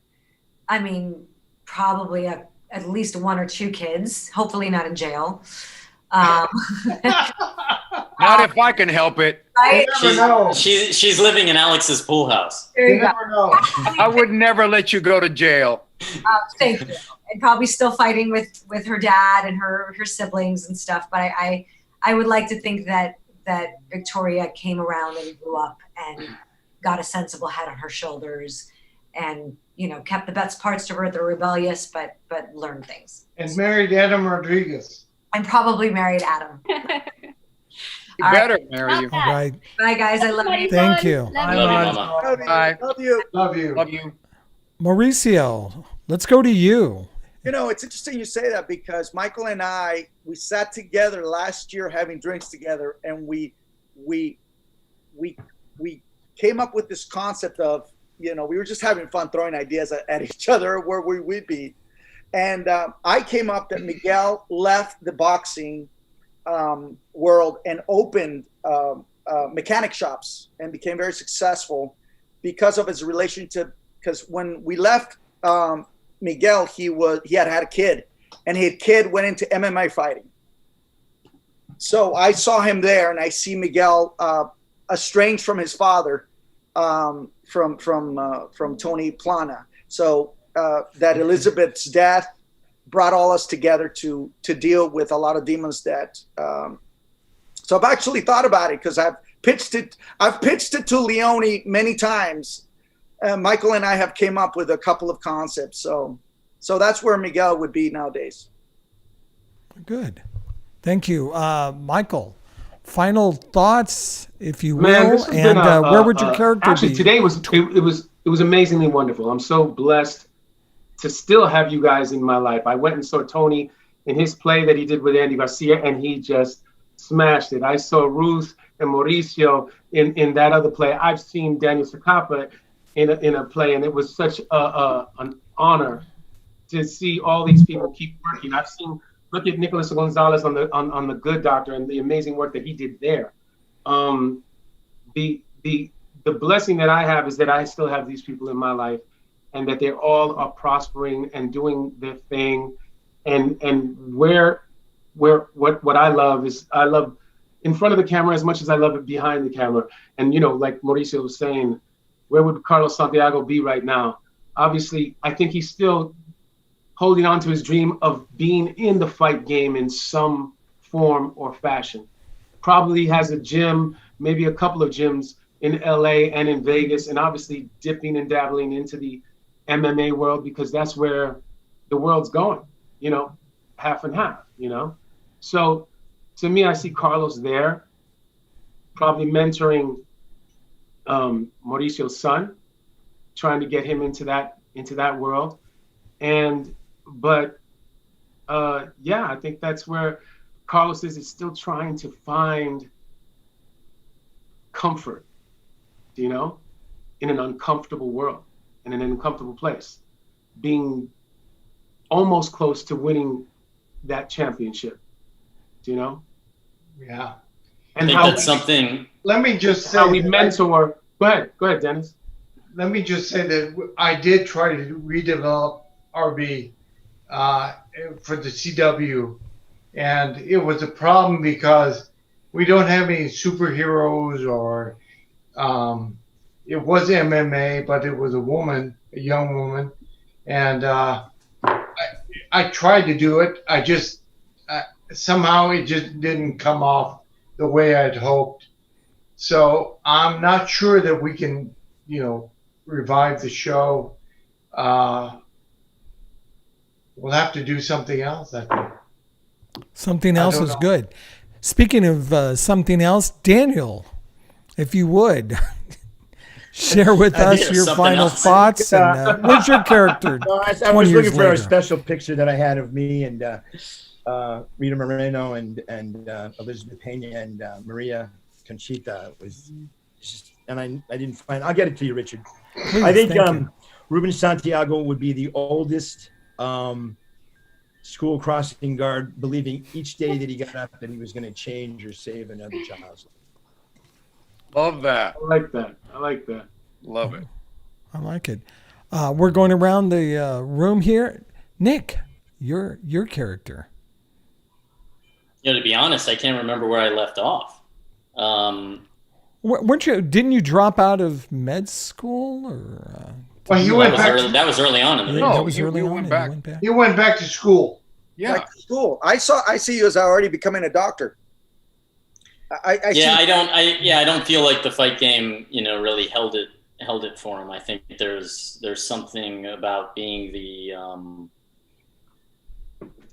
Speaker 2: I mean, probably at least 1 or 2 kids, hopefully not in jail.
Speaker 5: Not if I can help it.
Speaker 2: Right?
Speaker 3: She's living in Alex's pool house.
Speaker 2: There you go.
Speaker 10: never know.
Speaker 5: I would never let you go to jail.
Speaker 2: Thank you. And probably still fighting with her dad and her siblings and stuff. But I would like to think that Victoria came around and grew up and got a sensible head on her shoulders and, you know, kept the best parts to her, the rebellious, but learned things.
Speaker 10: And married Adam Rodriguez.
Speaker 2: And probably married Adam.
Speaker 5: You better marry you.
Speaker 4: All right.
Speaker 2: Bye, guys. I love you.
Speaker 4: Thank you.
Speaker 3: Love you, Mama.
Speaker 5: Bye.
Speaker 11: Love you.
Speaker 10: Love you.
Speaker 5: Love you.
Speaker 4: Mauricio, let's go to you.
Speaker 11: You know, it's interesting you say that because Michael and I, we sat together last year having drinks together, and we came up with this concept of, you know, we were just having fun throwing ideas at each other where we would be. And I came up that Miguel left the boxing world and opened mechanic shops and became very successful because of his relationship. Because when we left Miguel, he had a kid, and his kid went into MMA fighting. So I saw him there, and I see Miguel estranged from his father, from Tony Plana. So that Elizabeth's death brought all us together to deal with a lot of demons that. So I've actually thought about it because I've pitched it to Leone many times. Michael and I have came up with a couple of concepts. So that's where Miguel would be nowadays.
Speaker 4: Good. Thank you. Michael, final thoughts, if you
Speaker 8: Man,
Speaker 4: will,
Speaker 8: this has
Speaker 4: and
Speaker 8: been
Speaker 4: where would your character
Speaker 8: actually,
Speaker 4: be?
Speaker 8: Today it was amazingly wonderful. I'm so blessed to still have you guys in my life. I went and saw Tony in his play that he did with Andy Garcia, and he just smashed it. I saw Ruth and Mauricio in that other play. I've seen Daniel Zacapa in a play, and it was such an honor to see all these people keep working. Look at Nicholas Gonzalez on the Good Doctor and the amazing work that he did there. The blessing that I have is that I still have these people in my life, and that they all are prospering and doing their thing. And what I love is I love in front of the camera as much as I love it behind the camera. And, you know, like Mauricio was saying, where would Carlos Santiago be right now? Obviously, I think he's still holding on to his dream of being in the fight game in some form or fashion. Probably has a gym, maybe a couple of gyms in LA and in Vegas, and obviously dipping and dabbling into the MMA world because that's where the world's going, you know, half and half, you know? So to me, I see Carlos there, probably mentoring Mauricio's son, trying to get him into that world. But I think that's where Carlos is still trying to find comfort, you know, in an uncomfortable world, in an uncomfortable place, being almost close to winning that championship, you know?
Speaker 10: Yeah.
Speaker 3: And that's something.
Speaker 10: Let me just say
Speaker 8: how we mentor. Go ahead, Dennis.
Speaker 10: Let me just say that I did try to redevelop RB for the CW, and it was a problem because we don't have any superheroes or it was MMA, but it was a young woman, and I tried to do it. I just somehow it just didn't come off the way I'd hoped. So I'm not sure that we can, you know, revive the show. we'll have to do something else, I think.
Speaker 4: Something else is good. Speaking of something else, Daniel, if you would share with us your final thoughts. And what's your character?
Speaker 9: No, I was looking for a special picture that I had of me and Rita Moreno and Elizabeth Pena and Maria Conchita. It was just, and I didn't find. I'll get it to you, Richard.
Speaker 4: Please,
Speaker 9: I think
Speaker 4: you.
Speaker 9: Ruben Santiago would be the oldest school crossing guard, believing each day that he got up that he was going to change or save another child's life.
Speaker 13: Love that.
Speaker 8: I like that. I like that.
Speaker 13: Love it.
Speaker 4: I like it. We're going around the room here. Nick, your character.
Speaker 3: You know, to be honest, I can't remember where I left off.
Speaker 4: Weren't you? Didn't you drop out of med school or?
Speaker 10: Well, you went back.
Speaker 3: That was early on in the movie.
Speaker 4: That was early on.
Speaker 13: Went back.
Speaker 10: You went back to school.
Speaker 13: Yeah.
Speaker 11: Back to school. I see you as already becoming a doctor. I
Speaker 3: don't feel like the fight game, really held it for him. I think there's something about being the,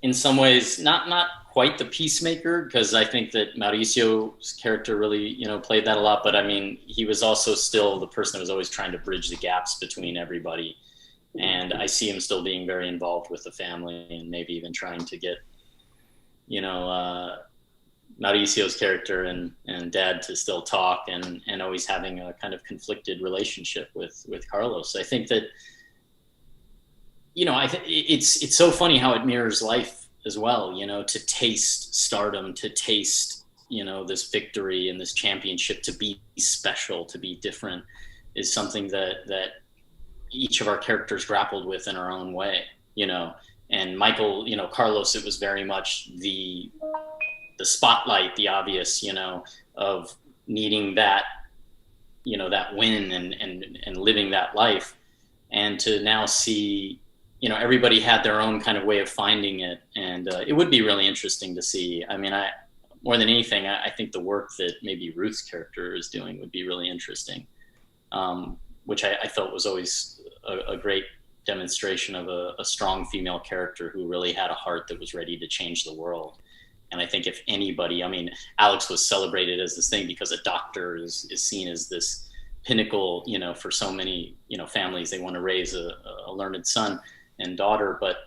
Speaker 3: in some ways, not quite the peacemaker, because I think that Mauricio's character really, played that a lot. But I mean, he was also still the person that was always trying to bridge the gaps between everybody. And I see him still being very involved with the family and maybe even trying to get, Mauricio's character and Dad to still talk and always having a kind of conflicted relationship with Carlos. I think that, it's so funny how it mirrors life as well, to taste stardom, to taste, this victory and this championship, to be special, to be different is something that each of our characters grappled with in our own way, and Michael, Carlos, it was very much the spotlight, the obvious, of needing that, that win and living that life. And to now see, everybody had their own kind of way of finding it. And it would be really interesting to see. I mean, more than anything, I think the work that maybe Ruth's character is doing would be really interesting, which I felt was always a great demonstration of a strong female character who really had a heart that was ready to change the world. And I think if anybody, I mean, Alex was celebrated as this thing because a doctor is seen as this pinnacle, for so many, families. They want to raise a learned son and daughter. But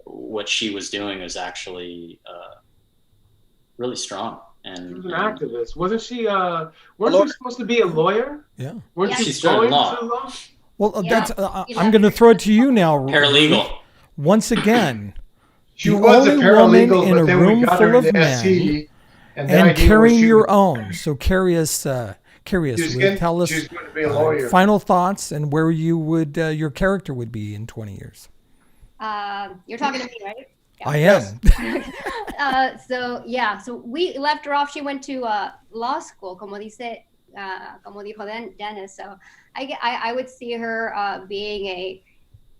Speaker 3: what she was doing was actually really strong. And
Speaker 8: she was an activist. Wasn't she, weren't you supposed to be a lawyer?
Speaker 4: Yeah.
Speaker 8: Weren't
Speaker 3: she
Speaker 8: you
Speaker 3: started
Speaker 8: going
Speaker 3: law.
Speaker 8: to law?
Speaker 4: Well, that's. I'm going to throw it to you now.
Speaker 3: Paralegal.
Speaker 4: Once again.
Speaker 10: She
Speaker 4: the
Speaker 10: was a
Speaker 4: only
Speaker 10: paralegal,
Speaker 4: woman in
Speaker 10: but
Speaker 4: a
Speaker 10: then we
Speaker 4: room
Speaker 10: got her
Speaker 4: full of
Speaker 10: into
Speaker 4: men
Speaker 10: SC,
Speaker 4: and carrying your own. So carry us with. Tell us
Speaker 10: she's going to be a lawyer.
Speaker 4: Final thoughts and where you would your character would be in 20 years.
Speaker 7: You're talking to me, right? Yeah.
Speaker 4: I am.
Speaker 7: So we left her off. She went to law school, como dijo Dennis. So I would see her being a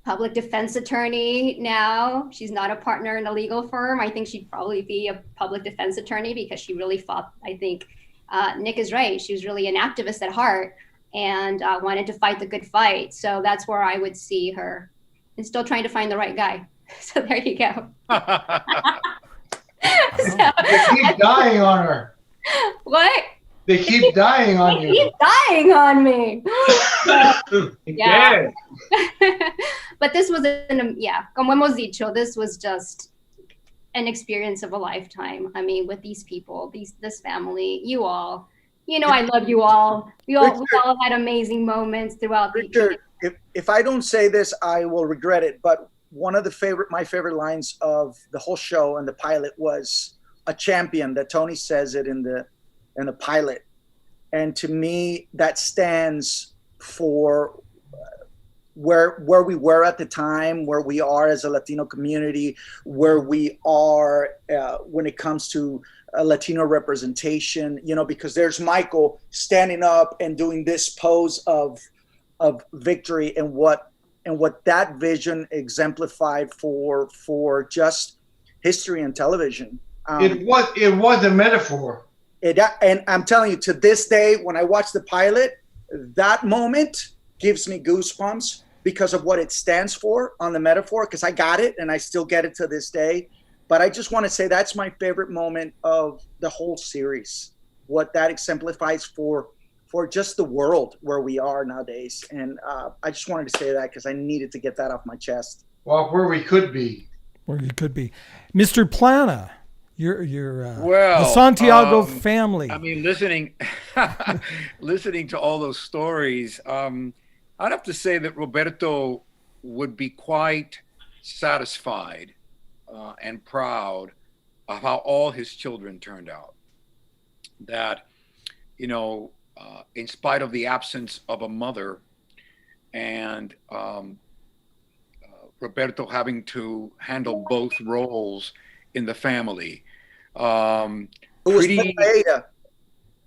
Speaker 7: public defense attorney now. She's not a partner in a legal firm. I think she'd probably be a public defense attorney because she really fought. I think Nick is right. She was really an activist at heart and wanted to fight the good fight. So that's where I would see her, and still trying to find the right guy. So there you go.
Speaker 10: They keep dying on her.
Speaker 7: What?
Speaker 10: They keep dying on you.
Speaker 7: They keep dying on me. Yeah. But this was como hemos dicho, this was just an experience of a lifetime. I mean, with these people, this family, you all, I love you all. We all had amazing moments throughout
Speaker 11: Richard, if I don't say this, I will regret it. But one of my favorite lines of the whole show and the pilot was a champion, that Tony says it in the pilot. And to me, that stands for where we were at the time, where we are as a Latino community, where we are when it comes to Latino representation, because there's Michael standing up and doing this pose of victory, and what that vision exemplified for just history and television.
Speaker 10: It was a metaphor.
Speaker 11: And I'm telling you, to this day, when I watch the pilot, that moment gives me goosebumps because of what it stands for on the metaphor, because I got it and I still get it to this day. But I just want to say that's my favorite moment of the whole series, what that exemplifies for just the world where we are nowadays. And I just wanted to say that because I needed to get that off my chest.
Speaker 10: Well, where we could be.
Speaker 4: Where you could be. Mr. Plana, you're
Speaker 13: Well,
Speaker 4: the Santiago family.
Speaker 13: I mean, listening to all those stories, I'd have to say that Roberto would be quite satisfied and proud of how all his children turned out. That, in spite of the absence of a mother and Roberto having to handle both roles in the family.
Speaker 11: Who was played by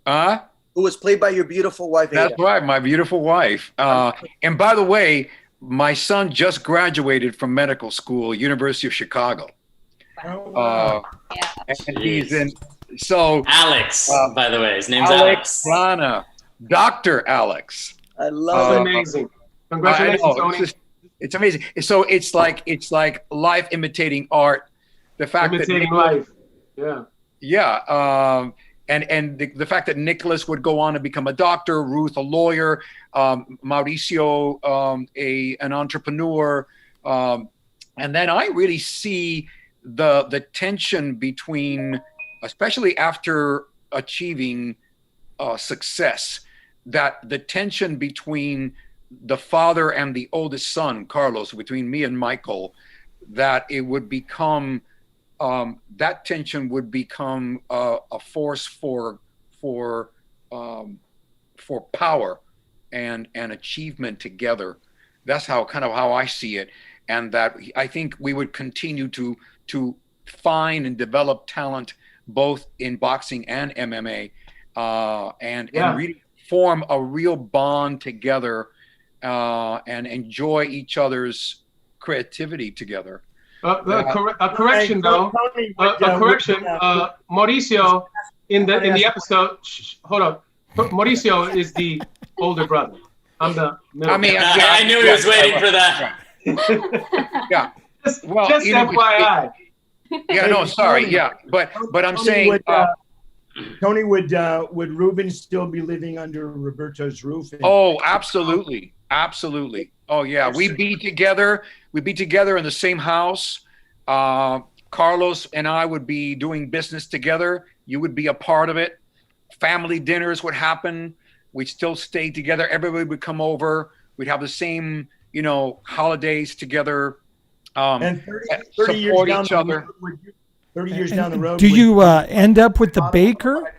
Speaker 11: Ada? Who was played by your beautiful wife, Ada.
Speaker 13: That's right, my beautiful wife. And by the way, my son just graduated from medical school, University of Chicago. And he's in. So
Speaker 3: Alex, by the way, his name's Alex.
Speaker 13: Plana, Dr. Alex.
Speaker 11: I love
Speaker 8: it. Amazing. Congratulations, Tony.
Speaker 13: It's amazing. So it's like life imitating art. The fact
Speaker 8: imitating life. Yeah.
Speaker 13: Yeah. And the fact that Nicholas would go on to become a doctor, Ruth a lawyer, Mauricio an entrepreneur, and then I really see the tension between, especially after achieving success, that the tension between the father and the oldest son, Carlos, between me and Michael, that it would become that tension would become a force for power and achievement together. That's how I see it, and that I think we would continue to find and develop talent both in boxing and MMA, and really form a real bond together, and enjoy each other's creativity together.
Speaker 8: A correction, though. A correction. Mauricio in the episode. Hold on. Mauricio is the older brother. I'm the middle.
Speaker 3: I mean, I knew he was waiting for that.
Speaker 13: Yeah.
Speaker 8: Just FYI.
Speaker 13: Yeah. No. Sorry. Yeah. But I'm saying.
Speaker 9: Tony, would Ruben still be living under Roberto's roof?
Speaker 13: Oh, absolutely. Absolutely. Oh, yeah. We'd be together in the same house. Carlos and I would be doing business together. You would be a part of it. Family dinners would happen. We'd still stay together. Everybody would come over. We'd have the same, holidays together.
Speaker 9: And 30 years
Speaker 13: support
Speaker 9: down
Speaker 13: each
Speaker 9: the
Speaker 13: other.
Speaker 9: road, 30 years down the road.
Speaker 4: Do you end up with the baker?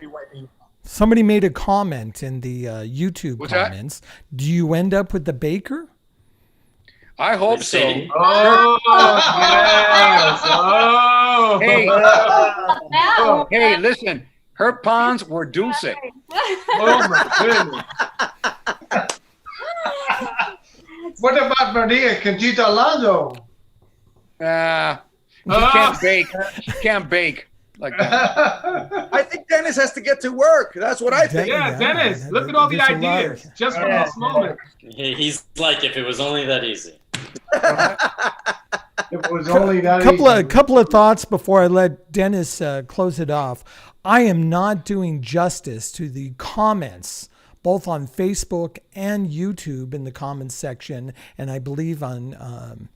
Speaker 4: Somebody made a comment in the YouTube comments.
Speaker 13: That?
Speaker 4: Do you end up with the baker?
Speaker 13: I hope so.
Speaker 8: Oh, yes. Oh.
Speaker 13: Hey, hey, listen. Her pawns were dulce.
Speaker 8: Oh my goodness.
Speaker 10: What about Maria Conchita Alonso?
Speaker 13: She can't bake. She can't bake like that.
Speaker 11: I think Dennis has to get to work. That's what I think.
Speaker 8: Yeah, Dennis, look at all the ideas just for this moment.
Speaker 3: He's like, if it was only that easy.
Speaker 10: It was only that
Speaker 4: couple of thoughts before I let Dennis close it off. I am not doing justice to the comments, both on Facebook and YouTube in the comments section, and I believe on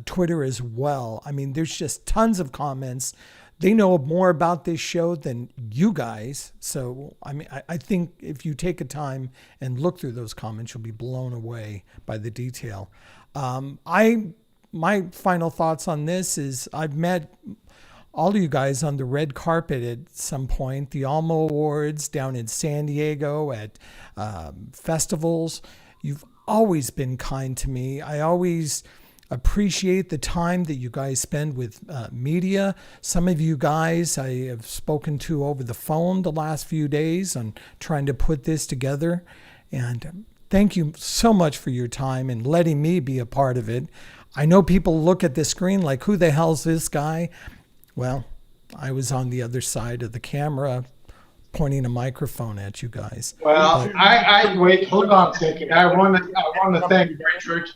Speaker 4: Twitter as well. I mean, there's just tons of comments. They know more about this show than you guys. So, I mean, I think if you take a time and look through those comments, you'll be blown away by the detail. My final thoughts on this is I've met all of you guys on the red carpet at some point, the Almo Awards down in San Diego at festivals. You've always been kind to me. I always appreciate the time that you guys spend with media. Some of you guys I have spoken to over the phone the last few days on trying to put this together. And thank you so much for your time and letting me be a part of it. I know people look at the screen like, who the hell's this guy? Well, I was on the other side of the camera pointing a microphone at you guys.
Speaker 10: Well, I wait, hold on a second. I want to thank Richard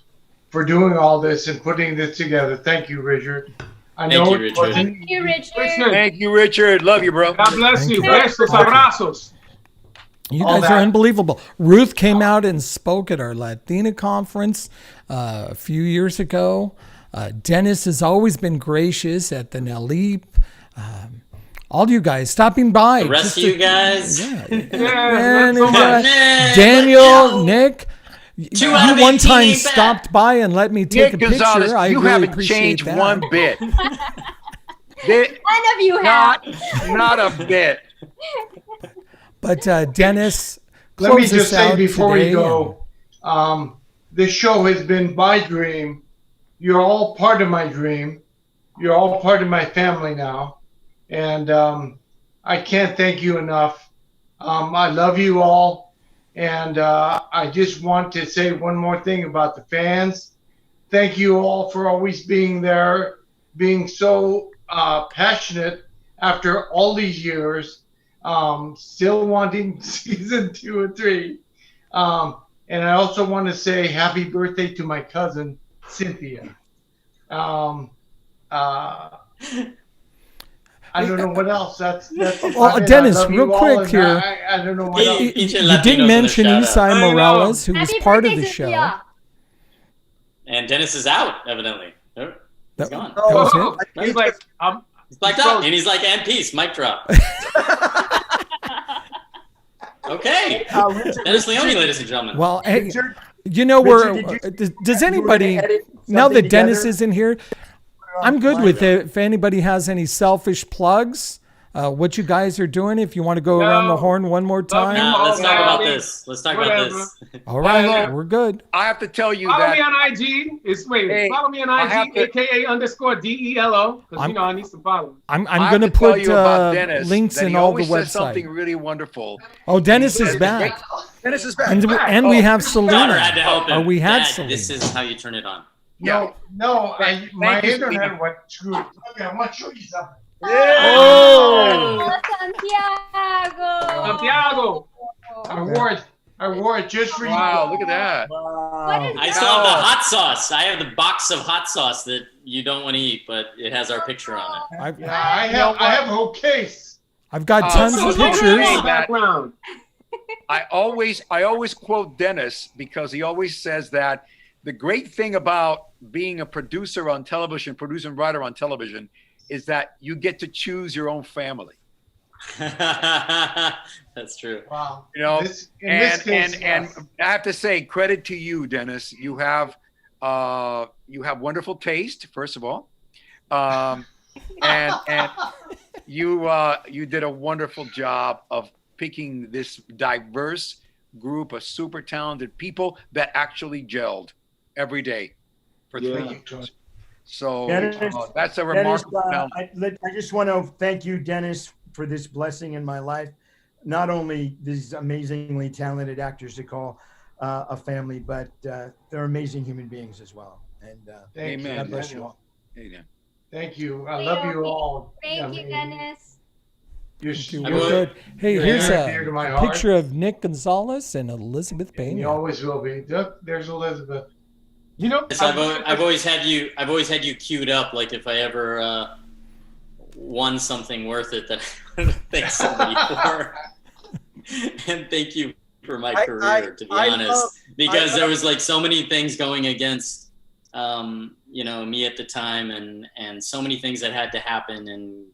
Speaker 10: for doing all this and putting this together. Thank you, Richard. I know
Speaker 3: Thank you,
Speaker 10: it
Speaker 3: Richard.
Speaker 10: wasn't
Speaker 7: Thank you, Richard.
Speaker 13: Thank you, Richard. Love you, bro.
Speaker 8: God bless
Speaker 4: Thank
Speaker 8: you.
Speaker 4: you.
Speaker 8: Besos, abrazos.
Speaker 4: You
Speaker 10: All
Speaker 4: guys are
Speaker 10: that.
Speaker 4: unbelievable. Ruth came out and spoke at our Latina conference a few years ago. Dennis has always been gracious at the Nalip. All you guys stopping by.
Speaker 3: The rest of you guys.
Speaker 4: Yeah.
Speaker 8: not so much.
Speaker 4: Daniel, Nick.
Speaker 3: Two out of
Speaker 4: You one
Speaker 3: 18
Speaker 4: time
Speaker 3: ain't bad.
Speaker 4: stopped by and let me take
Speaker 13: Nick
Speaker 4: a picture.
Speaker 13: Gonzalez,
Speaker 4: I
Speaker 13: you
Speaker 4: really
Speaker 13: haven't
Speaker 4: appreciate
Speaker 13: changed
Speaker 4: that.
Speaker 13: one bit.
Speaker 7: None of you have.
Speaker 13: Not a bit.
Speaker 4: But Dennis,
Speaker 10: Let me
Speaker 4: close
Speaker 10: just
Speaker 4: us
Speaker 10: say
Speaker 4: out
Speaker 10: before we
Speaker 4: today.
Speaker 10: go, this show has been my dream. You're all part of my dream. You're all part of my family now. And I can't thank you enough. I love you all. And I just want to say one more thing about the fans. Thank you all for always being there, being so passionate after all these years, still wanting season 2 and 3. And I also want to say happy birthday to my cousin, Cynthia. I don't know what else. That's
Speaker 4: Well,
Speaker 10: it.
Speaker 4: Dennis,
Speaker 10: I love
Speaker 4: real
Speaker 10: you all,
Speaker 4: quick
Speaker 10: and
Speaker 4: here.
Speaker 10: I don't know what else.
Speaker 4: You didn't mention Isai Morales, who was
Speaker 7: Happy
Speaker 4: part of
Speaker 7: birthday,
Speaker 4: the show.
Speaker 7: Cynthia.
Speaker 3: And Dennis is out, evidently. Oh, he's gone.
Speaker 4: That was it.
Speaker 8: He's like,
Speaker 3: He's blacked out, and he's like, and peace, mic drop. Okay. Dennis Leone, ladies and gentlemen.
Speaker 4: Well, hey,
Speaker 9: Richard,
Speaker 4: you know, does
Speaker 9: you
Speaker 4: anybody,
Speaker 9: edit
Speaker 4: now that
Speaker 9: something
Speaker 4: Dennis
Speaker 9: together?
Speaker 4: isn't here, I'm good with it. If anybody has any selfish plugs, what you guys are doing, if you want to go around the horn one more time.
Speaker 3: Nah, let's talk
Speaker 8: Oh,
Speaker 3: about
Speaker 8: man.
Speaker 3: this. Let's talk about this.
Speaker 4: All right,
Speaker 10: Well,
Speaker 4: we're good.
Speaker 13: I have to tell you
Speaker 8: Follow
Speaker 13: that
Speaker 8: me on IG.
Speaker 13: Hey,
Speaker 8: Follow me on
Speaker 13: I have
Speaker 8: IG,
Speaker 13: to-
Speaker 8: AKA_DELO, because you know I need some followers.
Speaker 4: I'm
Speaker 13: I have
Speaker 4: going to
Speaker 13: to tell
Speaker 4: put
Speaker 13: you about Dennis,
Speaker 4: links
Speaker 13: that
Speaker 4: in
Speaker 13: he
Speaker 4: all the
Speaker 13: always says something
Speaker 4: website.
Speaker 13: really wonderful.
Speaker 4: Oh, Dennis
Speaker 13: He
Speaker 4: is
Speaker 13: says,
Speaker 4: back.
Speaker 9: Dennis is back.
Speaker 4: And we have
Speaker 3: Daughter
Speaker 4: Selena.
Speaker 3: had to help him.
Speaker 4: Or we had
Speaker 3: Dad,
Speaker 4: Selena.
Speaker 3: this is how you turn it on.
Speaker 10: No, my
Speaker 13: you,
Speaker 10: internet
Speaker 13: Stephen.
Speaker 10: went screwed. Okay, I want to show you something.
Speaker 4: Oh!
Speaker 7: Santiago.
Speaker 8: Santiago.
Speaker 10: I wore it just for you.
Speaker 13: Wow, look at that.
Speaker 7: What is
Speaker 3: I still have the hot sauce. I have the box of hot sauce that you don't want to eat, but it has our picture on it.
Speaker 10: Yeah, I have a whole case.
Speaker 4: I've got tons
Speaker 13: so
Speaker 4: of
Speaker 13: look at
Speaker 4: pictures.
Speaker 13: that.
Speaker 8: Background.
Speaker 13: I always quote Dennis because he always says that the great thing about being a producer on television, producer and writer on television, is that you get to choose your own family.
Speaker 3: That's true.
Speaker 10: Wow.
Speaker 13: You know,
Speaker 10: In this case,
Speaker 13: and
Speaker 10: yes.
Speaker 13: I have to say credit to you, Dennis. You have wonderful taste, first of all, and you did a wonderful job of picking this diverse group of super talented people that actually gelled every day for 3 years. So
Speaker 9: Dennis,
Speaker 13: that's a
Speaker 9: Dennis,
Speaker 13: remarkable talent.
Speaker 9: I just want to thank you, Dennis, for this blessing in my life. Not only these amazingly talented actors to call a family, but they're amazing human beings as well. And
Speaker 13: Amen.
Speaker 9: God bless you all.
Speaker 13: Amen.
Speaker 10: Thank you. I love you all.
Speaker 7: Thank you, Dennis.
Speaker 10: You're
Speaker 4: We're good. Hey, here's
Speaker 10: dear to my
Speaker 4: a
Speaker 10: heart.
Speaker 4: picture of Nick Gonzalez and Elizabeth
Speaker 10: And you
Speaker 4: Pena.
Speaker 10: always will be. Look, there's Elizabeth. You know,
Speaker 3: Yes, I've always had you queued up. Like if I ever won something worth it, that I would thank somebody for. And thank you for my career, to be honest, because there was like so many things going against, me at the time, and so many things that had to happen, and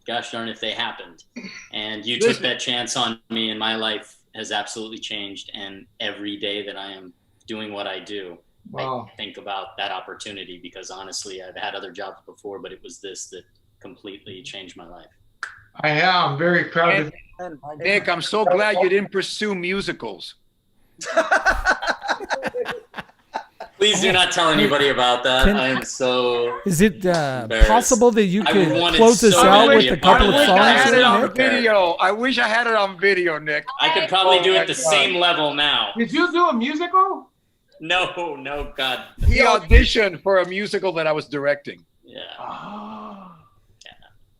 Speaker 3: gosh darn if they happened. And you took that chance on me, and my life has absolutely changed. And every day that I am doing what I do,
Speaker 10: wow.
Speaker 3: I think about that opportunity, because honestly, I've had other jobs before, but it was this that completely changed my life.
Speaker 10: I am very proud of you.
Speaker 13: Nick, I'm so glad you didn't pursue musicals.
Speaker 3: Please do not tell anybody about that. I am so.
Speaker 4: Is it
Speaker 3: embarrassed.
Speaker 4: possible that you
Speaker 3: I
Speaker 4: could
Speaker 3: wanted
Speaker 4: close us
Speaker 3: so
Speaker 4: out
Speaker 3: badly
Speaker 4: with a
Speaker 3: to be a part
Speaker 4: couple
Speaker 3: of
Speaker 4: of
Speaker 3: that.
Speaker 13: I
Speaker 4: songs
Speaker 13: had
Speaker 4: here,
Speaker 13: it on
Speaker 4: Nick?
Speaker 13: video. I wish I had it on video, Nick.
Speaker 3: I could probably do
Speaker 13: my
Speaker 3: it the
Speaker 13: God.
Speaker 3: same level now.
Speaker 8: Did you do a musical?
Speaker 3: No, God.
Speaker 13: He auditioned for a musical that I was directing.
Speaker 3: Yeah.
Speaker 8: Oh,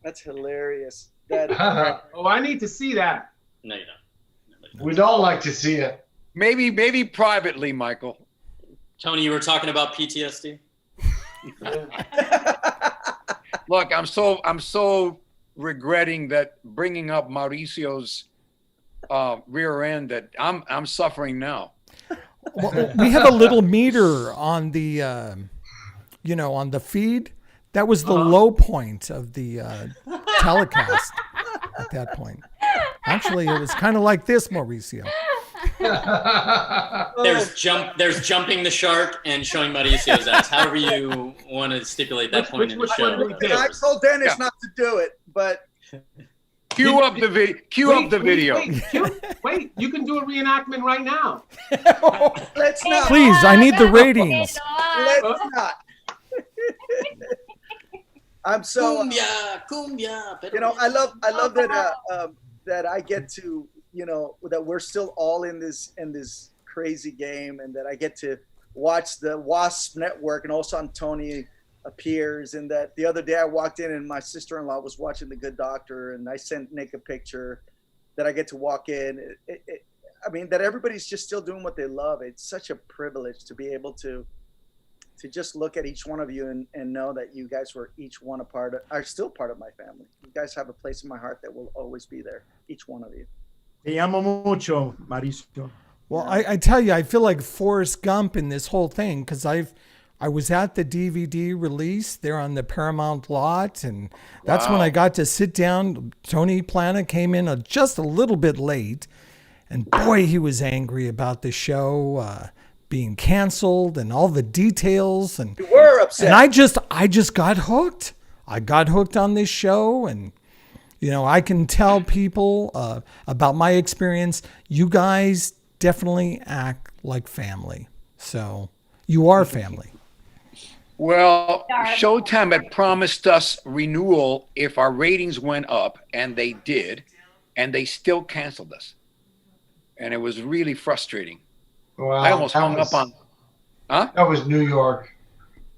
Speaker 11: That's hilarious. That
Speaker 8: I need to see that.
Speaker 3: No, you don't.
Speaker 10: We'd all like to see it.
Speaker 13: Maybe privately, Michael.
Speaker 3: Tony, you were talking about PTSD.
Speaker 13: Look, I'm so regretting that bringing up Mauricio's rear end that I'm suffering now.
Speaker 4: Well, we have a little meter on the on the feed. That was the low point of the telecast at that point. Actually, it was kind of like this, Mauricio.
Speaker 3: There's jumping the shark and showing Mauricio's ass. However you want to stipulate that point in the show.
Speaker 11: I told Dennis not to do it, but
Speaker 13: Cue up the video.
Speaker 8: Wait, you can do a reenactment right now.
Speaker 11: Let's not.
Speaker 4: Please, I need the ratings.
Speaker 11: Let's not. I'm so
Speaker 3: cumbia.
Speaker 11: You know, I love that that I get to, you know, that we're still all in this crazy game, and that I get to watch the WASP network, and also on Tony appears. And that the other day I walked in and my sister-in-law was watching The Good Doctor, and I sent Nick a picture that I get to walk in. I mean, that everybody's just still doing what they love. It's such a privilege to be able to just look at each one of you and know that you guys were each one are still part of my family. You guys have a place in my heart that will always be there, each one of you.
Speaker 9: Te amo mucho, Mauricio.
Speaker 4: Well, I tell you, I feel like Forrest Gump in this whole thing, because I was at the DVD release there on the Paramount lot, and that's when I got to sit down. Tony Plana came in just a little bit late, and boy, he was angry about the show being canceled and all the details. And
Speaker 11: you were upset.
Speaker 4: And I just got hooked. I got hooked on this show, and you know, I can tell people about my experience. You guys definitely act like family. So you are family.
Speaker 13: Well, Showtime had promised us renewal if our ratings went up, and they did, and they still canceled us. And it was really frustrating.
Speaker 10: Well,
Speaker 13: I almost hung up on. Huh?
Speaker 10: That was New York.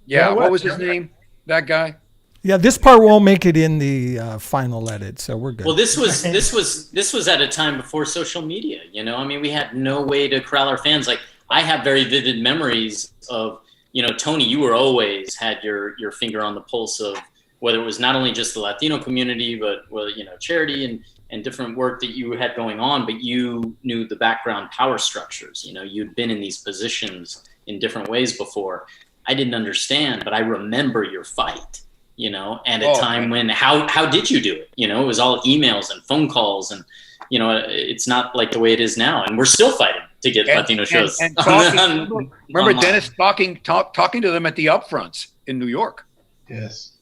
Speaker 13: Yeah, what was his name? That guy?
Speaker 4: Yeah, this part won't make it in the final edit, so we're good.
Speaker 3: Well, this was at a time before social media. You know, I mean, we had no way to corral our fans. Like, I have very vivid memories of, you know, Tony, you were always had your finger on the pulse of whether it was not only just the Latino community, but, well, you know, charity and different work that you had going on, but you knew the background power structures. You know, you'd been in these positions in different ways before. I didn't understand, but I remember your fight, you know, and a time when, how did you do it? You know, it was all emails and phone calls, and, you know, it's not like the way it is now. And we're still fighting to get Latino shows.
Speaker 13: And talking, remember Dennis talking to them at the upfronts in New York.
Speaker 10: Yes.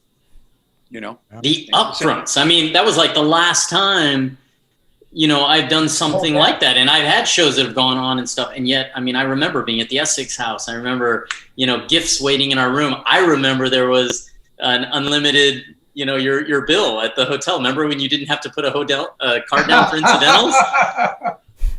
Speaker 13: You know,
Speaker 3: the upfronts. I mean, that was like the last time, you know, I've done something like that. And I've had shows that have gone on and stuff. And yet, I mean, I remember being at the Essex House. I remember, you know, gifts waiting in our room. I remember there was an unlimited, you know, your bill at the hotel. Remember when you didn't have to put a card down for incidentals?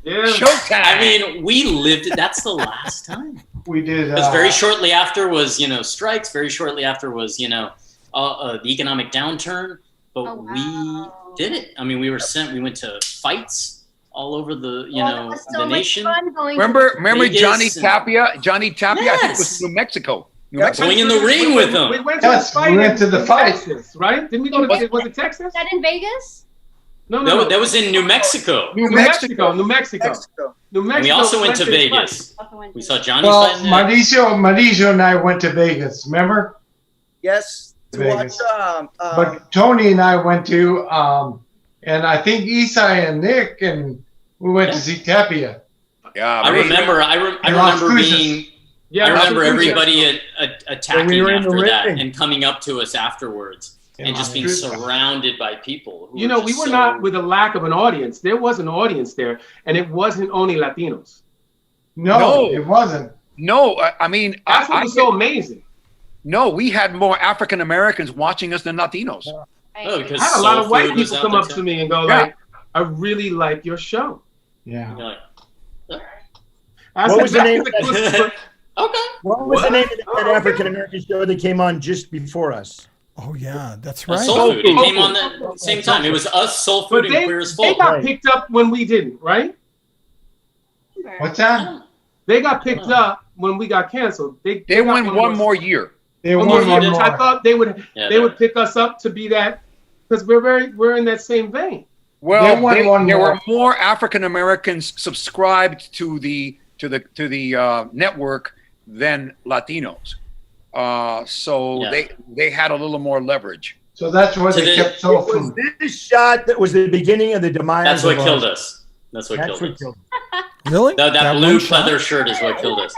Speaker 8: Yeah.
Speaker 3: Showtime. I mean, we lived it. That's the last time.
Speaker 10: We did.
Speaker 3: Because very shortly after was, you know, strikes. Very shortly after was, you know, the economic downturn. But we did it. I mean, we went to fights all over the, you know, the nation.
Speaker 13: Remember
Speaker 3: Vegas
Speaker 13: Johnny Tapia? Johnny Tapia, I think it was New Mexico.
Speaker 3: Going in the ring with them.
Speaker 8: We went to the fight, Texas, right? Didn't we go to, was it Texas?
Speaker 7: Is that in Vegas?
Speaker 3: No, that was in New Mexico.
Speaker 8: New Mexico.
Speaker 3: And we also went to Vegas. We saw Johnny fighting.
Speaker 10: Mauricio and I went to Vegas, remember?
Speaker 11: Yes. To
Speaker 10: Vegas.
Speaker 11: watch,
Speaker 10: but Tony and I went to, and I think Isai and Nick, and we went to see Tapia.
Speaker 13: Yeah,
Speaker 3: I remember being.
Speaker 8: Yeah,
Speaker 3: I remember everybody attacking after that and coming up to us afterwards and just being surrounded by people.
Speaker 8: You know, we were not with a lack of an audience. There was an audience there, and it wasn't only Latinos.
Speaker 10: No, it wasn't.
Speaker 13: No, I mean,
Speaker 8: that's what was so amazing.
Speaker 13: No, we had more African Americans watching us than Latinos.
Speaker 3: Oh, because
Speaker 8: I had a lot of white people come up to me and go like, "I really like your show."
Speaker 10: Yeah.
Speaker 9: What was the name of
Speaker 3: that? Okay.
Speaker 9: What was the name of that African American show that came on just before us?
Speaker 4: Oh yeah, that's right.
Speaker 3: Soul Food. It came on the same time. It was us, Soul Food, and Queer as Folk.
Speaker 8: They got picked up when we didn't, right?
Speaker 10: What's that?
Speaker 8: They got picked up when we got canceled. They got
Speaker 13: won one more year.
Speaker 10: They
Speaker 8: one
Speaker 10: won
Speaker 8: more
Speaker 10: one
Speaker 8: year.
Speaker 10: more.
Speaker 8: I thought they would pick us up to be that, because we're in that same vein.
Speaker 13: Well,
Speaker 10: won one
Speaker 13: there
Speaker 10: more.
Speaker 13: were more African Americans subscribed to the network than Latinos. So they had a little more leverage.
Speaker 10: So that's why they kept so
Speaker 9: Was this shot that was the beginning of the demise?
Speaker 3: That's what
Speaker 9: of
Speaker 3: killed
Speaker 9: our-
Speaker 3: us. That's what killed us.
Speaker 4: Really?
Speaker 3: That
Speaker 4: one
Speaker 3: blue
Speaker 4: shot?
Speaker 3: pleather shirt is what killed us.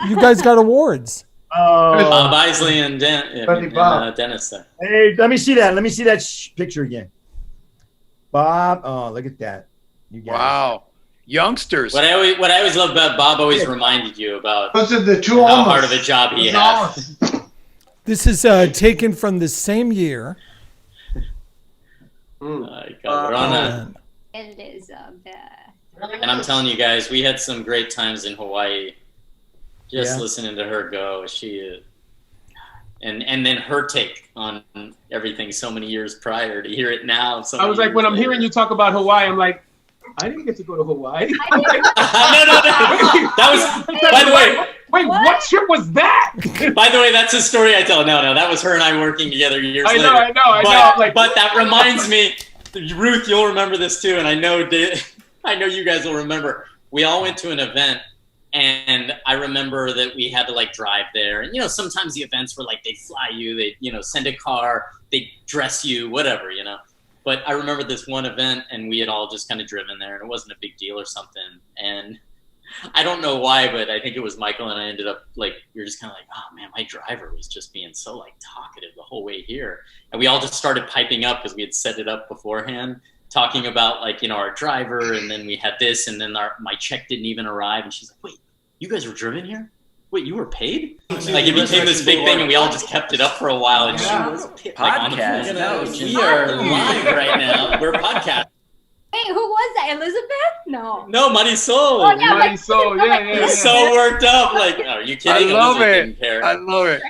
Speaker 4: You guys got awards.
Speaker 3: Bob Isley and Dennis there.
Speaker 9: Hey, let me see that. Let me see that picture again. Bob, oh, look at that. You guys.
Speaker 13: Wow. Youngsters.
Speaker 3: What I always loved about Bob always reminded you about
Speaker 10: Those are the two
Speaker 3: how
Speaker 10: almost.
Speaker 3: hard of a job he had.
Speaker 4: This is taken from the same year.
Speaker 3: My God, we're on a, and I'm telling you guys, we had some great times in Hawaii. Just listening to her go, and then her take on everything so many years prior to hear it now.
Speaker 8: I was like, when I'm hearing you talk about Hawaii, I'm like, I didn't get to go to Hawaii.
Speaker 3: No. That was, by the way.
Speaker 8: Wait, what trip was that?
Speaker 3: By the way, that's a story I tell. No, that was her and I working together years later.
Speaker 8: I know.
Speaker 3: But that reminds me, Ruth, you'll remember this too, and I know you guys will remember. We all went to an event, and I remember that we had to like drive there. And sometimes the events were like they fly you, they send a car, they dress you, whatever, But I remember this one event, and we had all just kind of driven there, and it wasn't a big deal or something. And I don't know why, but I think it was Michael and I ended up like, we were just kind of like, oh man, my driver was just being so like talkative the whole way here. And we all just started piping up because we had set it up beforehand, talking about like, our driver, and then we had this, and then my check didn't even arrive. And she's like, wait, you guys were driven here? Wait, you were paid? Like it became this big thing, and we all just kept it up for a while. And she was like on the phone. We are live right now. We're podcasting.
Speaker 7: Hey, who was that? Elizabeth? No.
Speaker 3: No, Marisol.
Speaker 7: Oh, yeah,
Speaker 8: Marisol. Yeah.
Speaker 3: So worked up. Like, are you kidding?
Speaker 13: I love
Speaker 3: Elizabeth
Speaker 13: it.
Speaker 3: didn't care.
Speaker 13: I love it.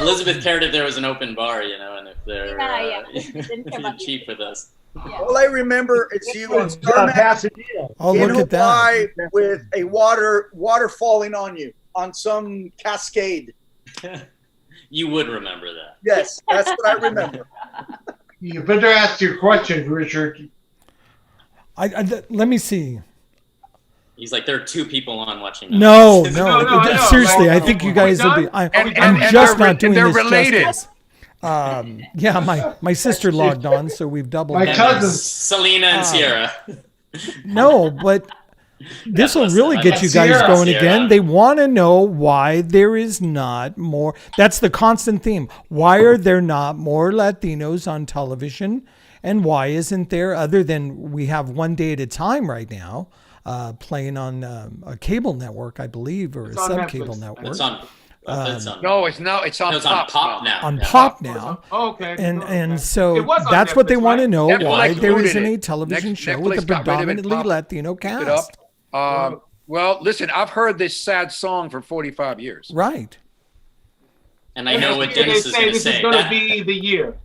Speaker 3: Elizabeth cared if there was an open bar, and if they're
Speaker 7: Didn't care about
Speaker 3: cheap with us.
Speaker 11: All I remember is you on
Speaker 9: Pasadena.
Speaker 4: Oh,
Speaker 11: in
Speaker 4: look at
Speaker 11: Hawaii
Speaker 4: that.
Speaker 11: with a water falling on you on some cascade.
Speaker 3: You would remember that.
Speaker 11: Yes, that's what I remember.
Speaker 10: You better ask your questions, Richard.
Speaker 4: Let me see.
Speaker 3: He's like, there are two people on watching.
Speaker 4: No.
Speaker 8: No,
Speaker 4: Seriously, I think you guys will be. I'm just not doing this justice. My sister logged on, so we've doubled.
Speaker 10: My cousins,
Speaker 3: Selena and Sierra.
Speaker 4: No, but this will really get you guys
Speaker 3: Sierra.
Speaker 4: going again. They want to know why there is not more. That's the constant theme. Why are there not more Latinos on television? And why isn't there, other than we have One Day at a Time right now, playing on a cable network, I believe, or a sub-cable network.
Speaker 3: It's on.
Speaker 13: No, it's now. It's on
Speaker 3: No, it's
Speaker 13: Pop.
Speaker 3: on Pop now.
Speaker 4: On
Speaker 3: Yeah.
Speaker 4: Pop now.
Speaker 8: Oh, okay.
Speaker 4: And so
Speaker 8: It was on
Speaker 4: that's what they
Speaker 8: Netflix,
Speaker 4: want to
Speaker 8: right?
Speaker 4: know, why
Speaker 13: Netflix
Speaker 4: there
Speaker 13: booted
Speaker 4: isn't a
Speaker 13: it.
Speaker 4: television show
Speaker 13: Netflix
Speaker 4: with a
Speaker 13: got rid of it,
Speaker 4: predominantly
Speaker 13: Pop
Speaker 4: Latino
Speaker 13: it up.
Speaker 4: cast.
Speaker 13: Well, listen, I've heard this sad song for 45 years.
Speaker 4: Right.
Speaker 3: And I know what
Speaker 8: They
Speaker 3: Dennis is
Speaker 8: say
Speaker 3: going to
Speaker 8: this
Speaker 3: say.
Speaker 8: is going to be the year.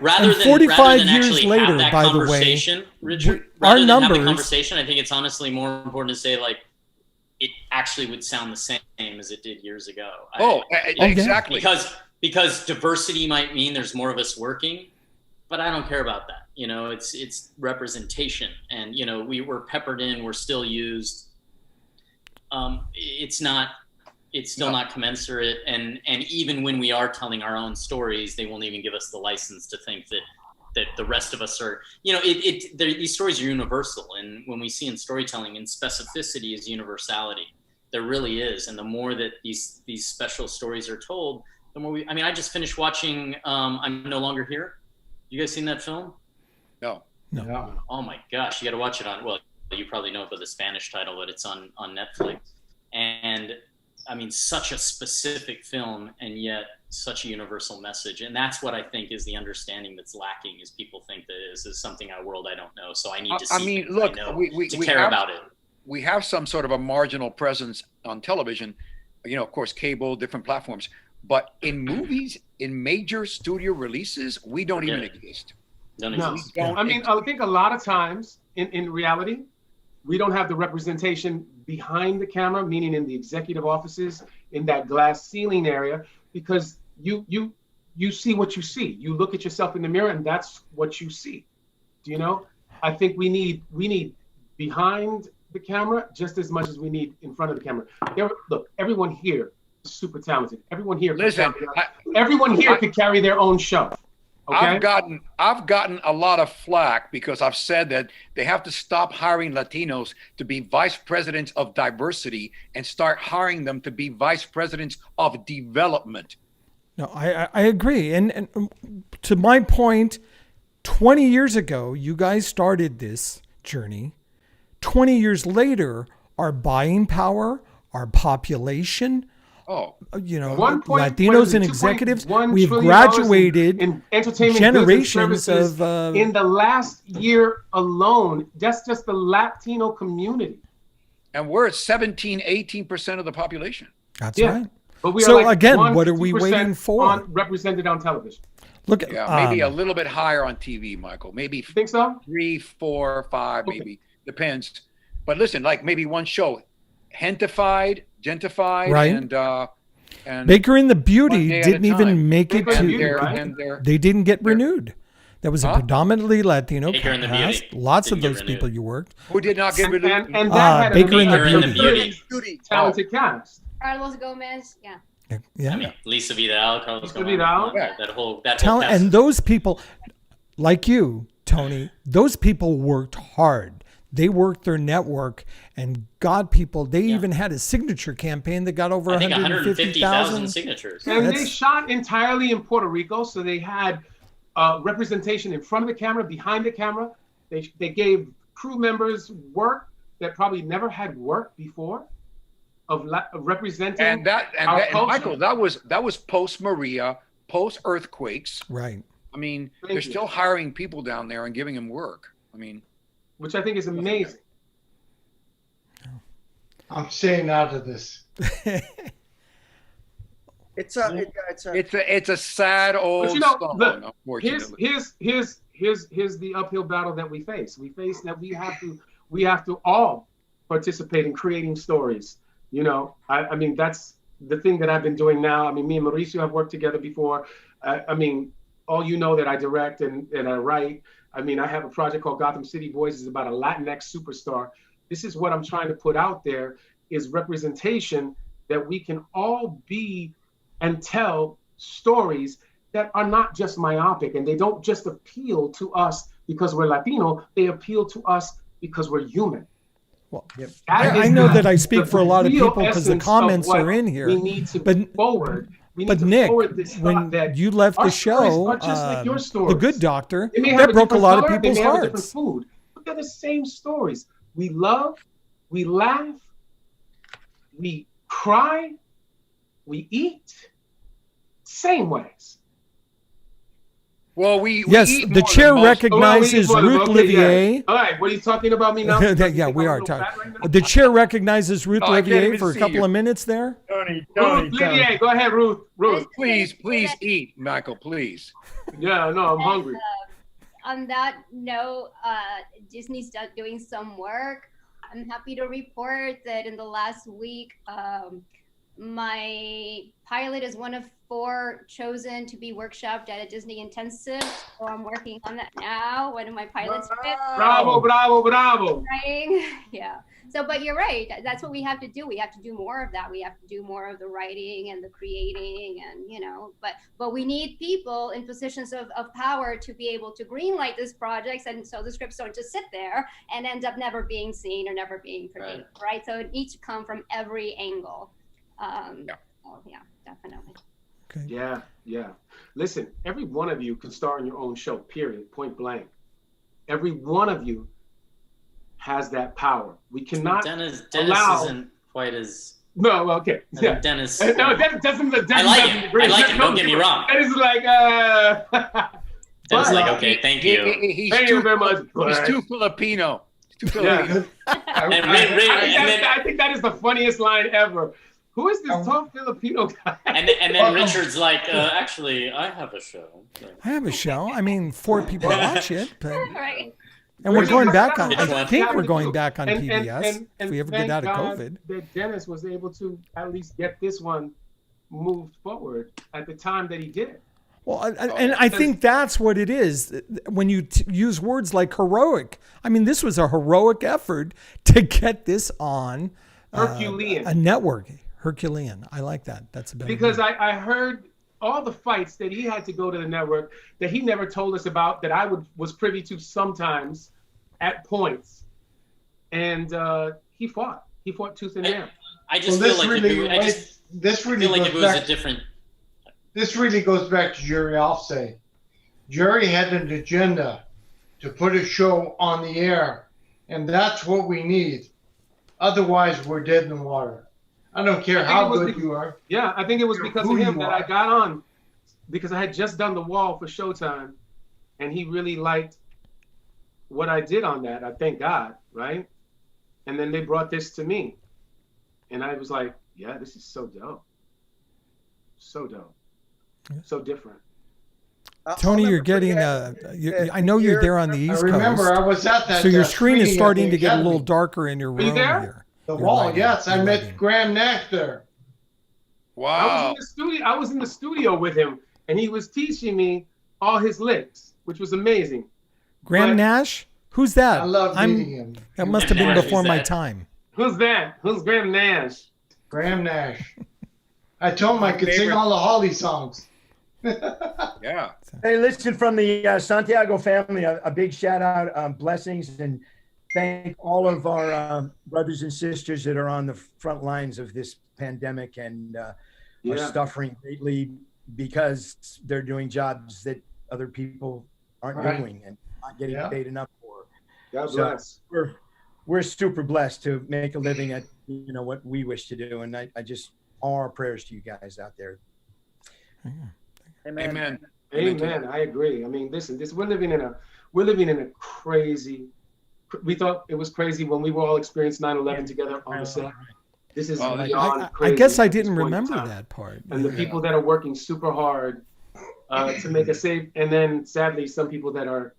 Speaker 3: Rather
Speaker 4: And
Speaker 3: than
Speaker 4: 45
Speaker 3: rather than
Speaker 4: years
Speaker 3: actually
Speaker 4: later,
Speaker 3: have that
Speaker 4: by the way,
Speaker 3: conversation, Richard,
Speaker 4: our
Speaker 3: rather than have the
Speaker 4: numbers-
Speaker 3: conversation, I think it's honestly more important to say like it actually would sound the same as it did years ago.
Speaker 13: Exactly.
Speaker 3: Because diversity might mean there's more of us working, but I don't care about that. It's representation, and we were peppered in, we're still used. It's still not commensurate, and even when we are telling our own stories, they won't even give us the license to think that the rest of us are, these stories are universal. And when we see in storytelling, and specificity is universality, there really is. And the more that these special stories are told, the more I just finished watching I'm No Longer Here. You guys seen that film?
Speaker 13: No.
Speaker 3: Oh my gosh, you got to watch it on, well, you probably know it by the Spanish title, but it's on Netflix. And such a specific film, and yet such a universal message. And that's what I think is the understanding that's lacking, is people think that this is something out of the world I don't know. So I need to see things
Speaker 13: look,
Speaker 3: I know
Speaker 13: we
Speaker 3: care
Speaker 13: have,
Speaker 3: about it.
Speaker 13: We have some sort of a marginal presence on television, of course, cable, different platforms. But in movies, in major studio releases, we don't even exist.
Speaker 3: Don't
Speaker 8: No.
Speaker 3: exist.
Speaker 8: I think a lot of times in reality, we don't have the representation behind the camera, meaning in the executive offices, in that glass ceiling area, because you see what you see. You look at yourself in the mirror, and that's what you see. Do you know? I think we need behind the camera just as much as we need in front of the camera. Look, everyone here is super talented. Everyone here, everyone here could carry their own show. Okay?
Speaker 13: I've gotten a lot of flack because I've said that they have to stop hiring Latinos to be vice presidents of diversity and start hiring them to be vice presidents of development.
Speaker 4: No, I agree. And to my point, 20 years ago, you guys started this journey. 20 years later, our buying power, our population, Latinos and executives, we've graduated
Speaker 8: in entertainment
Speaker 4: generations of
Speaker 8: in the last year alone. That's just the Latino community.
Speaker 13: And we're at 18% of the population.
Speaker 4: That's right.
Speaker 8: But we
Speaker 4: so
Speaker 8: are like
Speaker 4: again, what are we waiting for?
Speaker 8: Represented on television.
Speaker 4: Look at
Speaker 13: maybe a little bit higher on TV, Michael. Maybe
Speaker 8: think so?
Speaker 13: 3, 4, 5, maybe depends. But listen, like maybe one show, gentrified,
Speaker 4: right. And Baker and the Beauty didn't even make it to. They didn't get renewed. That was a predominantly Latino cast. Lots of those people you worked.
Speaker 13: Who did not get renewed?
Speaker 8: And that had
Speaker 4: Baker and
Speaker 8: the Beauty. Talented cast.
Speaker 7: Carlos Gomez, yeah.
Speaker 4: Yeah.
Speaker 3: I mean, Lisa Vidal, Carlos Gomez, that whole cast.
Speaker 4: And those people, like you, Tony, those people worked hard. They worked their network and got people. They even had a signature campaign that got over 150,000
Speaker 3: signatures.
Speaker 8: And they shot entirely in Puerto Rico, so they had representation in front of the camera, behind the camera. They gave crew members work that probably never had work before. Of representing
Speaker 13: and Michael, that was post Maria, post earthquakes.
Speaker 4: Right.
Speaker 13: I mean, they're still hiring people down there and giving them work. I mean,
Speaker 8: which I think is amazing.
Speaker 10: I'm staying out of this.
Speaker 11: It's a
Speaker 13: sad old song, unfortunately.
Speaker 8: Here's the uphill battle that we face. We face that we have to all participate in creating stories. You know, I mean, that's the thing that I've been doing now. I mean, me and Mauricio have worked together before. I mean, all you know that I direct and I write. I mean, I have a project called Gotham City Boys. It's about a Latinx superstar. This is what I'm trying to put out there is representation that we can all be and tell stories that are not just myopic and they don't just appeal to us because we're Latino. They appeal to us because we're human.
Speaker 4: Well, I know that I speak for a lot of people because the comments are in here.
Speaker 8: We need to move forward.
Speaker 4: But Nick, when you left the show,
Speaker 8: like
Speaker 4: The Good Doctor, that broke a lot of people's hearts.
Speaker 8: Food, but they're the same stories. We love, we laugh, we cry, we eat, same ways.
Speaker 13: Well, we
Speaker 4: yes, the chair recognizes Ruth Olivier.
Speaker 8: Yeah. All right, what are you talking about me now?
Speaker 4: Yeah, we are talking. The chair recognizes Ruth Olivier for a couple of minutes there.
Speaker 8: Ruth Olivier, go ahead, Ruth.
Speaker 13: Please eat, Michael, please.
Speaker 8: Yeah, no, I'm hungry.
Speaker 7: On that note, Disney's doing some work. I'm happy to report that in the last week, my pilot is one of 4 chosen to be workshopped at a Disney intensive. So I'm working on that now. One of my pilots.
Speaker 8: Bravo.
Speaker 7: Writing. Yeah. So, but you're right. That's what we have to do. We have to do more of that. We have to do more of the writing and the creating and, but we need people in positions of power to be able to greenlight these projects. And so the scripts don't just sit there and end up never being seen or never being produced, right? So it needs to come from every angle. Oh yeah, definitely.
Speaker 4: Okay.
Speaker 8: Yeah. Listen, every one of you can star in your own show, period, point blank. Every one of you has that power. We cannot
Speaker 3: Dennis isn't quite as...
Speaker 8: No, okay. Yeah.
Speaker 3: Dennis...
Speaker 8: No, Dennis doesn't...
Speaker 3: I like him, don't get me wrong.
Speaker 8: Dennis is like...
Speaker 3: Dennis is like, okay, thank you.
Speaker 8: Thank you very much.
Speaker 13: He's too Filipino.
Speaker 8: Yeah. I think that is the funniest line ever. Who is this tall Filipino guy?
Speaker 3: And then Richard's like, actually, I have a show.
Speaker 4: I have a show. I mean, 4 people watch it. But...
Speaker 7: Right.
Speaker 4: And we're going back on,
Speaker 3: Which
Speaker 4: I
Speaker 3: one?
Speaker 4: think we're going back on
Speaker 8: And-
Speaker 4: PBS
Speaker 8: and
Speaker 4: if we ever
Speaker 8: thank
Speaker 4: get out of
Speaker 8: God
Speaker 4: COVID.
Speaker 8: that Dennis was able to at least get this one moved forward at the time that he did.
Speaker 4: Well, and I think that's what it is when you use words like heroic. I mean, this was a heroic effort to get this on
Speaker 8: Herculean.
Speaker 4: a network. Herculean. I like that. That's a better
Speaker 8: Because
Speaker 4: word.
Speaker 8: I heard all the fights that he had to go to the network that he never told us about, that I was privy to sometimes at points. And he fought tooth and nail.
Speaker 3: I just
Speaker 10: Well,
Speaker 3: feel like
Speaker 10: this really
Speaker 3: feel like
Speaker 10: goes
Speaker 3: if it was
Speaker 10: back.
Speaker 3: a different.
Speaker 10: This really goes back to Jerry Alfsay. Jerry had an agenda to put a show on the air, and that's what we need. Otherwise, we're dead in the water. I don't care how good you are.
Speaker 8: Yeah, I think it was because
Speaker 10: Who
Speaker 8: of him
Speaker 10: you
Speaker 8: that
Speaker 10: are.
Speaker 8: I got on, because I had just done The Wall for Showtime, and he really liked what I did on that. I thank God, right? And then they brought this to me, and I was like, yeah, this is so dope. So dope. So different.
Speaker 4: Tony, you're getting I know you're there on the East Coast.
Speaker 10: remember, I was at that,
Speaker 4: So your
Speaker 10: uh,
Speaker 4: screen is
Speaker 10: screening at
Speaker 4: starting
Speaker 10: the
Speaker 4: to get a little
Speaker 10: Academy.
Speaker 4: darker in your
Speaker 8: Are you
Speaker 4: room
Speaker 8: there?
Speaker 4: here.
Speaker 10: The
Speaker 4: Your
Speaker 10: Wall,
Speaker 4: lighting,
Speaker 10: yes. I
Speaker 4: your
Speaker 10: met
Speaker 4: lighting.
Speaker 10: Graham Nash there.
Speaker 8: I was in the studio with him, and he was teaching me all his licks, which was amazing.
Speaker 4: Graham
Speaker 8: But-
Speaker 4: Nash? Who's that?
Speaker 10: I love meeting him.
Speaker 4: That must have been
Speaker 3: Nash,
Speaker 4: before
Speaker 3: who's
Speaker 4: my
Speaker 3: that?
Speaker 4: time.
Speaker 8: Who's that? Who's Graham Nash?
Speaker 10: Graham Nash. I told him I could sing all the Holly songs.
Speaker 13: Yeah.
Speaker 9: Hey, listen, from the Santiago family, a big shout out, blessings, and thank all of our brothers and sisters that are on the front lines of this pandemic and are suffering greatly because they're doing jobs that other people aren't
Speaker 10: Right.
Speaker 9: doing and not getting paid enough for.
Speaker 8: God
Speaker 9: So
Speaker 8: bless.
Speaker 9: we're super blessed to make a living at what we wish to do, and I just all our prayers to you guys out there.
Speaker 10: Amen.
Speaker 8: Amen. I agree. I mean, listen, we're living in a crazy. We thought it was crazy when we were all experiencing 9/11 together on the set. This is beyond
Speaker 4: I
Speaker 8: crazy.
Speaker 4: guess I
Speaker 8: at this
Speaker 4: didn't
Speaker 8: point in
Speaker 4: remember
Speaker 8: time.
Speaker 4: that part.
Speaker 8: And the people that are working super hard to make a save, and then sadly, some people that are.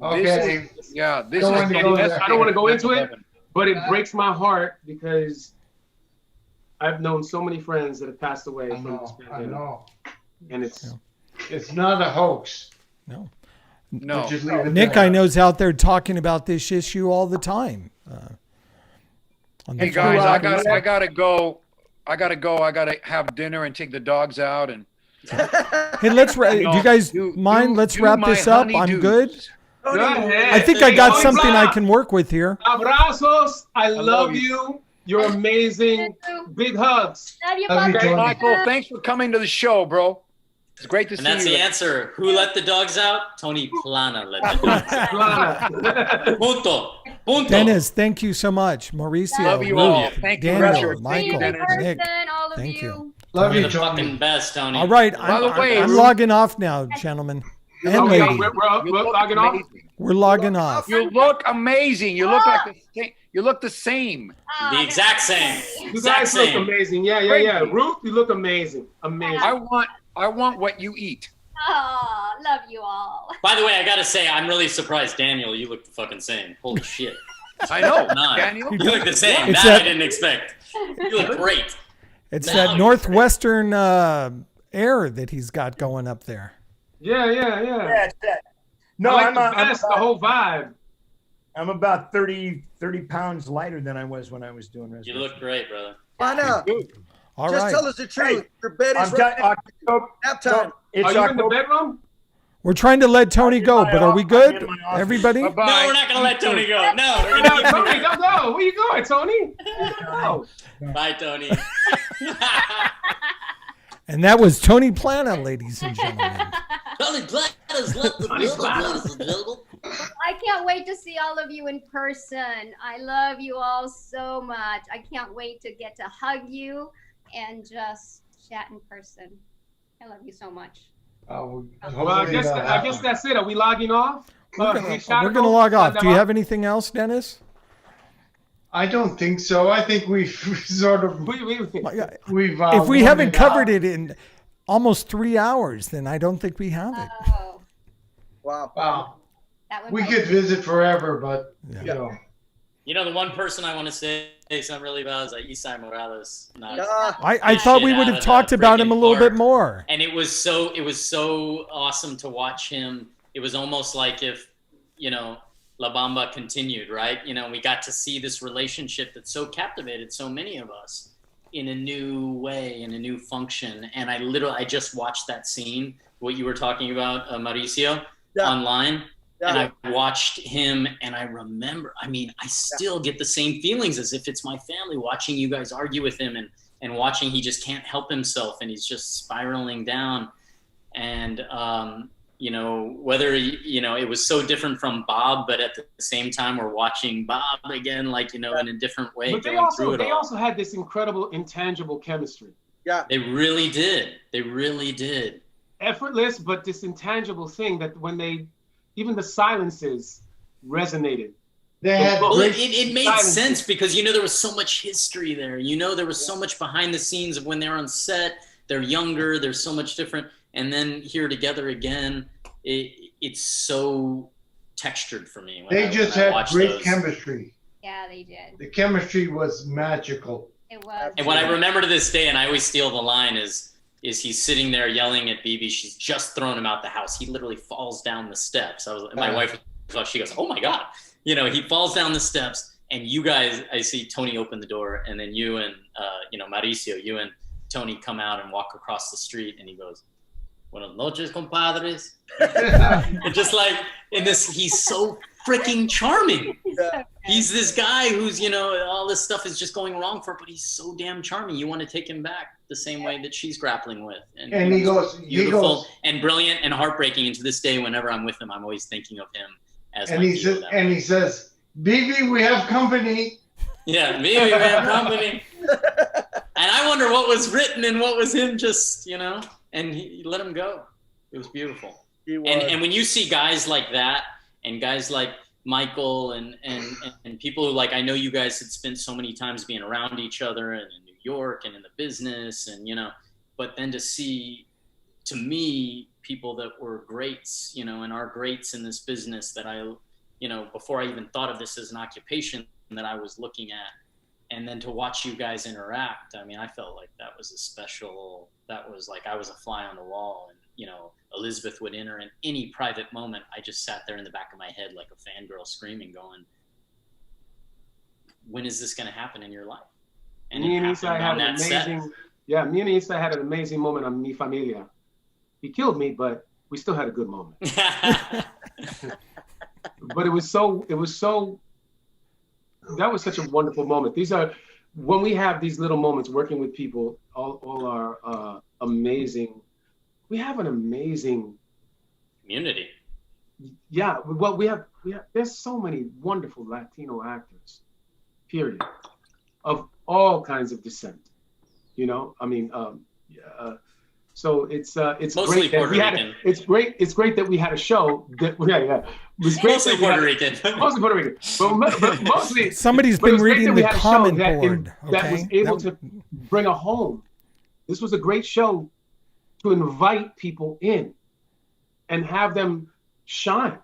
Speaker 10: Okay.
Speaker 13: This
Speaker 8: I
Speaker 13: is
Speaker 8: don't want to go
Speaker 13: the
Speaker 8: into it,
Speaker 13: 9/11.
Speaker 8: but it breaks my heart because I've known so many friends that have passed away from this
Speaker 10: I
Speaker 8: pandemic,
Speaker 10: know.
Speaker 8: and it's.
Speaker 10: It's not a hoax.
Speaker 4: No.
Speaker 13: No.
Speaker 10: Just leave it
Speaker 4: Nick,
Speaker 10: there.
Speaker 4: I know, is out there talking about this issue all the time. On the
Speaker 13: Hey guys,
Speaker 4: phone.
Speaker 13: I gotta go. I gotta have dinner and take the dogs out and.
Speaker 4: Hey, let's. Do
Speaker 13: know,
Speaker 4: you guys
Speaker 13: do-
Speaker 4: mind?
Speaker 13: do-
Speaker 4: Let's
Speaker 13: do
Speaker 4: wrap
Speaker 13: my
Speaker 4: this up. I'm
Speaker 13: honeydews.
Speaker 4: good.
Speaker 8: Go ahead.
Speaker 4: I think I got something I can work with here.
Speaker 8: Abrazos. I love
Speaker 13: love
Speaker 8: you. You're amazing. Big hugs.
Speaker 7: Love you,
Speaker 10: Love you,
Speaker 7: Papa.
Speaker 10: Tony.
Speaker 13: Michael, thanks for coming to the show, bro. It's great to
Speaker 3: And
Speaker 13: see
Speaker 3: that's
Speaker 13: you.
Speaker 3: the answer. Who let the dogs out? Tony Plana let the dogs out.
Speaker 8: Plana.
Speaker 3: Punto. Punto.
Speaker 4: Dennis, thank you so much. Mauricio,
Speaker 13: Love you
Speaker 4: Ruth,
Speaker 13: all. Thank you,
Speaker 4: Daniel,
Speaker 13: Richard.
Speaker 4: Michael,
Speaker 13: Thank you,
Speaker 4: Nick.
Speaker 7: all of
Speaker 4: Thank
Speaker 7: you.
Speaker 4: you.
Speaker 10: Love
Speaker 3: You're
Speaker 10: you,
Speaker 3: the
Speaker 10: Tony.
Speaker 3: fucking best, Tony.
Speaker 4: All right,
Speaker 13: By the way,
Speaker 4: I'm
Speaker 13: Ruth-
Speaker 4: logging off now, gentlemen and
Speaker 8: Oh,
Speaker 4: ladies.
Speaker 8: we're
Speaker 13: You look
Speaker 8: logging off.
Speaker 13: amazing.
Speaker 4: We're logging off.
Speaker 13: You look amazing. You look like the same. You look the same.
Speaker 3: The exact same.
Speaker 8: You
Speaker 3: Exact
Speaker 8: guys look
Speaker 3: same.
Speaker 8: amazing. Yeah.
Speaker 13: Crazy.
Speaker 8: Ruth, you look amazing. Amazing.
Speaker 13: I want what you eat.
Speaker 7: Oh, love you all.
Speaker 3: By the way, I gotta say, I'm really surprised, Daniel. You look the fucking same. Holy shit.
Speaker 13: I know,
Speaker 3: Nah,
Speaker 13: Daniel.
Speaker 3: you look the same.
Speaker 4: It's
Speaker 3: That
Speaker 4: that-
Speaker 3: I didn't expect. You look great.
Speaker 4: It's
Speaker 3: Now
Speaker 4: that
Speaker 3: you're
Speaker 4: northwestern air that he's got going up there.
Speaker 8: Yeah.
Speaker 9: That's that. No,
Speaker 8: I like the
Speaker 9: I'm
Speaker 8: vest, the whole vibe.
Speaker 9: I'm about 30 pounds lighter than I was when I was doing
Speaker 3: You
Speaker 9: reservation.
Speaker 3: look great, brother.
Speaker 11: Plana,
Speaker 4: All
Speaker 11: just
Speaker 4: right.
Speaker 11: tell us the truth. Your bed is
Speaker 9: I'm
Speaker 11: right
Speaker 9: done.
Speaker 11: now. Nap time.
Speaker 9: It's
Speaker 8: Are you in the
Speaker 9: October.
Speaker 8: bedroom?
Speaker 4: We're trying to let Tony go, but are we good? Everybody?
Speaker 3: No, we're not gonna let Tony go. No, we're
Speaker 8: No,
Speaker 3: gonna keep
Speaker 8: Tony,
Speaker 3: him.
Speaker 8: don't go. Where you going, Tony? No.
Speaker 3: Bye, Tony.
Speaker 4: And that was Tony Plana, ladies and gentlemen.
Speaker 3: Tony Black has left the building, ladies and gentlemen.
Speaker 7: I can't wait to see all of you in person. I love you all so much. I can't wait to get to hug you and just chat in person. I love you so much.
Speaker 8: Well, I guess that's it. Are we logging off?
Speaker 4: We're gonna log off. Do you have anything else, Dennis?
Speaker 10: I don't think so. I think we've sort of we've.
Speaker 4: If we haven't covered it in almost 3 hours, then I don't think we have it.
Speaker 7: Oh,
Speaker 11: Wow.
Speaker 10: Wow. we could visit forever, but you know.
Speaker 3: You know, the one person I want to say something really about is like Isai Morales.
Speaker 4: I thought we would have talked about him a little bit more.
Speaker 3: And it was so awesome to watch him. It was almost like if, you know, La Bamba continued, right? You know, we got to see this relationship that so captivated so many of us in a new way, in a new function. And I just watched that scene, what you were talking about, Mauricio, online. Yeah. And I watched him and I remember, I mean, I still get the same feelings as if it's my family watching you guys argue with him and watching he just can't help himself and he's just spiraling down. And, you know, whether, you know, it was so different from Bob, but at the same time, we're watching Bob again, like, you know, in a different way.
Speaker 8: But they also had this incredible intangible chemistry.
Speaker 11: Yeah.
Speaker 3: They really did. They really did.
Speaker 8: Effortless, but this intangible thing that when even the silences resonated.
Speaker 3: It made sense because, you know, there was so much history there. You know, there was so much behind the scenes of when they're on set, they're younger, there's so much different. And then here together again, it's so textured for me.
Speaker 10: They just had great chemistry.
Speaker 7: Yeah, they did.
Speaker 10: The chemistry was magical.
Speaker 7: It was.
Speaker 3: And what I remember to this day, and I always steal the line, is he's sitting there yelling at Bibi. She's just thrown him out the house. He literally falls down the steps. My wife, she goes, "Oh my God." You know, he falls down the steps and you guys, I see Tony open the door and then you and, you know, Mauricio, you and Tony come out and walk across the street and he goes, "Buenas noches, compadres." And just like in this, he's so freaking charming. He's this guy who's, you know, all this stuff is just going wrong for, but he's so damn charming. You want to take him back the same way that she's grappling with.
Speaker 10: And he goes,
Speaker 3: beautiful and brilliant and heartbreaking. And to this day, whenever I'm with him, I'm always thinking of him as
Speaker 10: he says, "Bibi, we have company."
Speaker 3: Yeah, Bibi, we have company. And I wonder what was written and what was him just, you know, and he let him go. It was beautiful. And when you see guys like that and guys like Michael and people who, like, I know you guys had spent so many times being around each other and in New York and in the business and, you know, but then to see, to me, people that were greats, you know, and are greats in this business that I, you know, before I even thought of this as an occupation that I was looking at, and then to watch you guys interact, I mean, I felt like that was that was like I was a fly on the wall. And, you know, Elizabeth would enter in any private moment. I just sat there in the back of my head like a fangirl screaming, going, when is this going to happen in your life? And
Speaker 8: me and Isai had an amazing, me and Isai had an amazing moment on Mi Familia. He killed me, but we still had a good moment. But it was so, that was such a wonderful moment. These are, when we have these little moments working with people, all are amazing. We have an amazing
Speaker 3: community.
Speaker 8: Yeah, well, we have, there's so many wonderful Latino actors, period, of all kinds of descent. You know, I mean, so it's
Speaker 3: mostly
Speaker 8: great
Speaker 3: Puerto Rican.
Speaker 8: It's great that we had a show that
Speaker 3: mostly Puerto Rican.
Speaker 8: Mostly Puerto Rican, but mostly
Speaker 4: somebody's been reading the comment board.
Speaker 8: That was able to bring a home. This was a great show to invite people in and have them shine.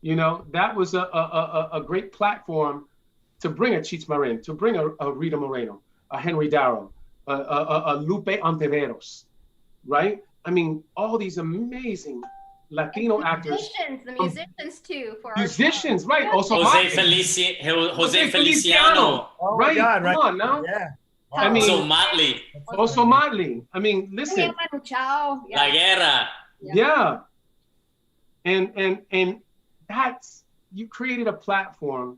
Speaker 8: You know, that was a great platform to bring a Cheech Marin, to bring a Rita Moreno, a Henry Darrow, a Lupe Ontiveros, right? I mean, all these amazing Latino actors.
Speaker 7: The musicians too.
Speaker 8: Musicians, right? Also
Speaker 3: Jose Feliciano.
Speaker 8: Right?
Speaker 9: God,
Speaker 8: Come on now.
Speaker 9: Yeah.
Speaker 8: Wow. I mean,
Speaker 3: also
Speaker 8: Motley. I mean, listen.
Speaker 3: La Guerra.
Speaker 8: Yeah. And that's, you created a platform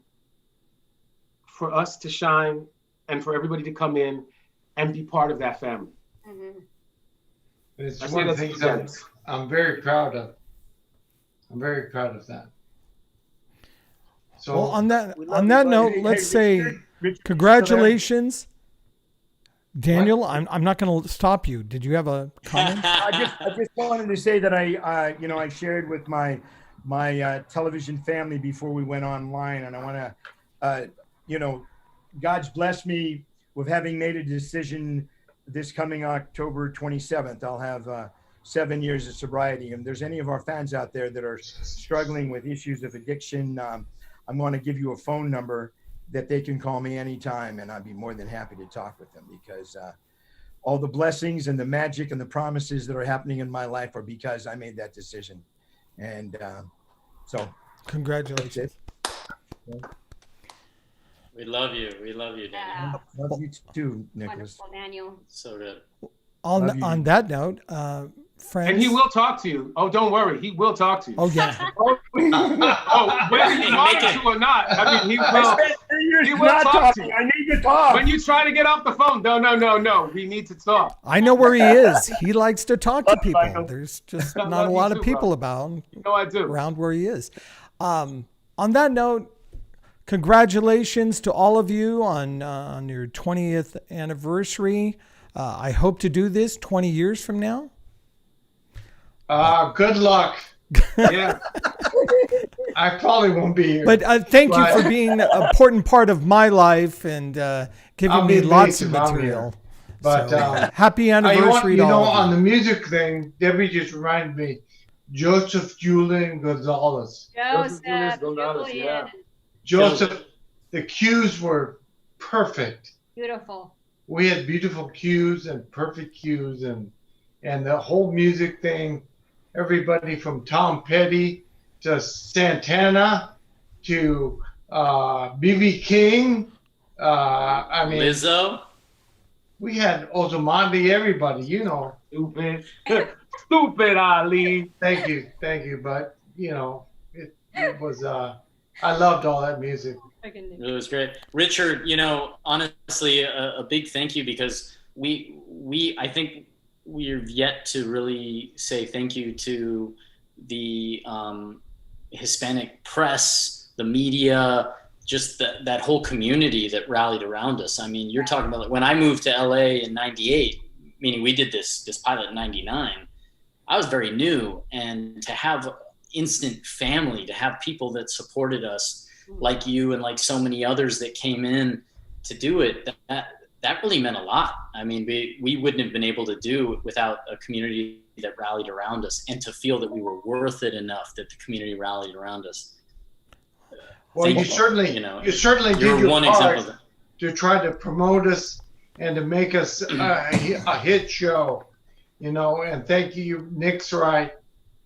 Speaker 8: for us to shine and for everybody to come in and be part of that family.
Speaker 7: Mm-hmm.
Speaker 10: It's one of the things I'm very proud of. I'm very proud of that. So,
Speaker 4: well, on that note, let's say congratulations. Daniel, I'm not going to stop you. Did you have a comment?
Speaker 9: I just wanted to say that I shared with my television family before we went online, and I want to, God's blessed me with having made a decision this coming October 27th. I'll have 7 years of sobriety. And if there's any of our fans out there that are struggling with issues of addiction, I'm going to give you a phone number that they can call me anytime, and I'd be more than happy to talk with them, because all the blessings and the magic and the promises that are happening in my life are because I made that decision. And so
Speaker 4: congratulations.
Speaker 3: We love you. We love you, Daniel.
Speaker 9: Love you too, Nicholas.
Speaker 7: Wonderful, Daniel.
Speaker 3: So good.
Speaker 4: On that note, friends.
Speaker 8: And he will talk to you. Oh, don't worry. He will talk to you.
Speaker 4: Oh, yeah.
Speaker 8: Oh, whether you want to or not. I mean, he will. He will talk to you.
Speaker 9: I need to talk.
Speaker 8: When you try to get off the phone, no. We need to talk.
Speaker 4: I know where he is. He likes to talk to people. There's just not a lot of people around where he is. On that note, congratulations to all of you on your 20th anniversary. I hope to do this 20 years from now.
Speaker 10: Good luck. Yeah. I probably won't be here.
Speaker 4: But thank you for being an important part of my life and giving me lots of material.
Speaker 10: But
Speaker 4: happy anniversary to all of you.
Speaker 10: On the music thing, Debbie just reminded me, Joseph Julian Gonzalez. Joseph, the cues were perfect.
Speaker 7: Beautiful.
Speaker 10: We had beautiful cues and perfect cues, and the whole music thing, everybody from Tom Petty to Santana to B.B. King. I mean,
Speaker 3: Lizzo.
Speaker 10: We had Ozomandy, everybody, you know.
Speaker 8: Stupid Ali.
Speaker 10: Thank you. But, you know, it was, I loved all that music.
Speaker 3: It was great. Richard, you know, honestly, a big thank you, because I think we've yet to really say thank you to the Hispanic press, the media, just that whole community that rallied around us. I mean, you're talking about, like, when I moved to LA in 98, meaning we did this pilot in 99, I was very new, and to have instant family, to have people that supported us like you and like so many others that came in to do it, that really meant a lot. I mean, we wouldn't have been able to do it without a community that rallied around us, and to feel that we were worth it enough that the community rallied around us.
Speaker 10: Well, you certainly did your part to try to promote us and to make us a hit show, you know. And thank you, Nick's right.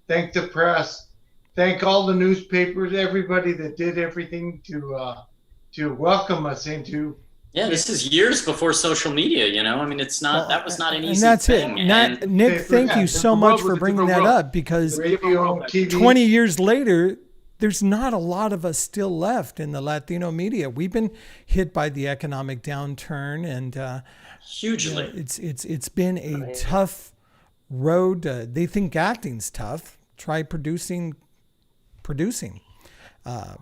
Speaker 10: Thank the press. Thank all the newspapers, everybody that did everything to welcome us into.
Speaker 3: Yeah, this is years before social media, you know. I mean, it's not, that was not an easy thing.
Speaker 4: And that's it. Nick, thank you so much for bringing that up, because 20 years later, there's not a lot of us still left in the Latino media. We've been hit by the economic downturn, and
Speaker 3: hugely.
Speaker 4: It's been a tough road. They think acting's tough. Try producing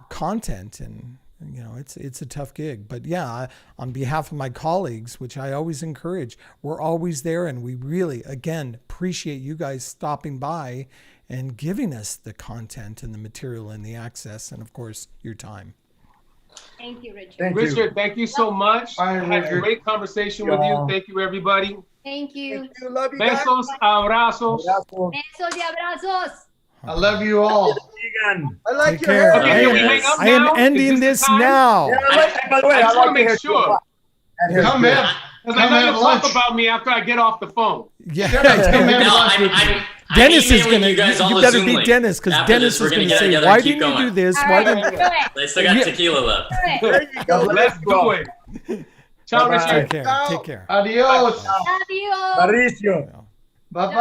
Speaker 4: content, and you know, it's a tough gig. But yeah, on behalf of my colleagues, which I always encourage, we're always there, and we really, again, appreciate you guys stopping by and giving us the content and the material and the access, and of course your time.
Speaker 7: Thank you, Richard.
Speaker 8: Richard, thank you so much. I had a great conversation with you. Thank you, everybody.
Speaker 7: Thank you.
Speaker 11: Love you
Speaker 8: Besos, abrazos.
Speaker 7: Besos y abrazos.
Speaker 10: I love you all.
Speaker 11: I like
Speaker 4: Take
Speaker 11: your
Speaker 4: care.
Speaker 11: hair.
Speaker 8: Okay, can we hang up
Speaker 4: I am
Speaker 8: now?
Speaker 4: ending
Speaker 8: Is
Speaker 4: this
Speaker 8: the time?
Speaker 4: now.
Speaker 9: By the way,
Speaker 8: I just want to
Speaker 9: to
Speaker 8: make sure.
Speaker 10: Come in.
Speaker 8: Because I know you'll talk about me after I get off the phone.
Speaker 4: Yeah.
Speaker 3: No,
Speaker 4: Dennis is
Speaker 3: emailing
Speaker 4: gonna.
Speaker 3: you guys all
Speaker 4: You
Speaker 3: a
Speaker 4: better
Speaker 3: Zoom
Speaker 4: be
Speaker 3: link.
Speaker 4: Dennis, because
Speaker 3: After
Speaker 4: Dennis
Speaker 3: this, we're
Speaker 4: is
Speaker 3: gonna
Speaker 4: gonna
Speaker 3: get
Speaker 4: say,
Speaker 3: together
Speaker 4: "Why
Speaker 3: and keep
Speaker 4: didn't you
Speaker 3: going."
Speaker 4: do this?
Speaker 7: All
Speaker 4: Why
Speaker 7: right,
Speaker 4: didn't?"
Speaker 7: let's do it.
Speaker 3: They still got tequila left.
Speaker 11: There you go.
Speaker 8: Let's do it. Ciao,
Speaker 4: Take
Speaker 8: Richard.
Speaker 4: care. Take care.
Speaker 10: Adios.
Speaker 7: Adios.
Speaker 9: Mauricio.
Speaker 10: Bye-bye.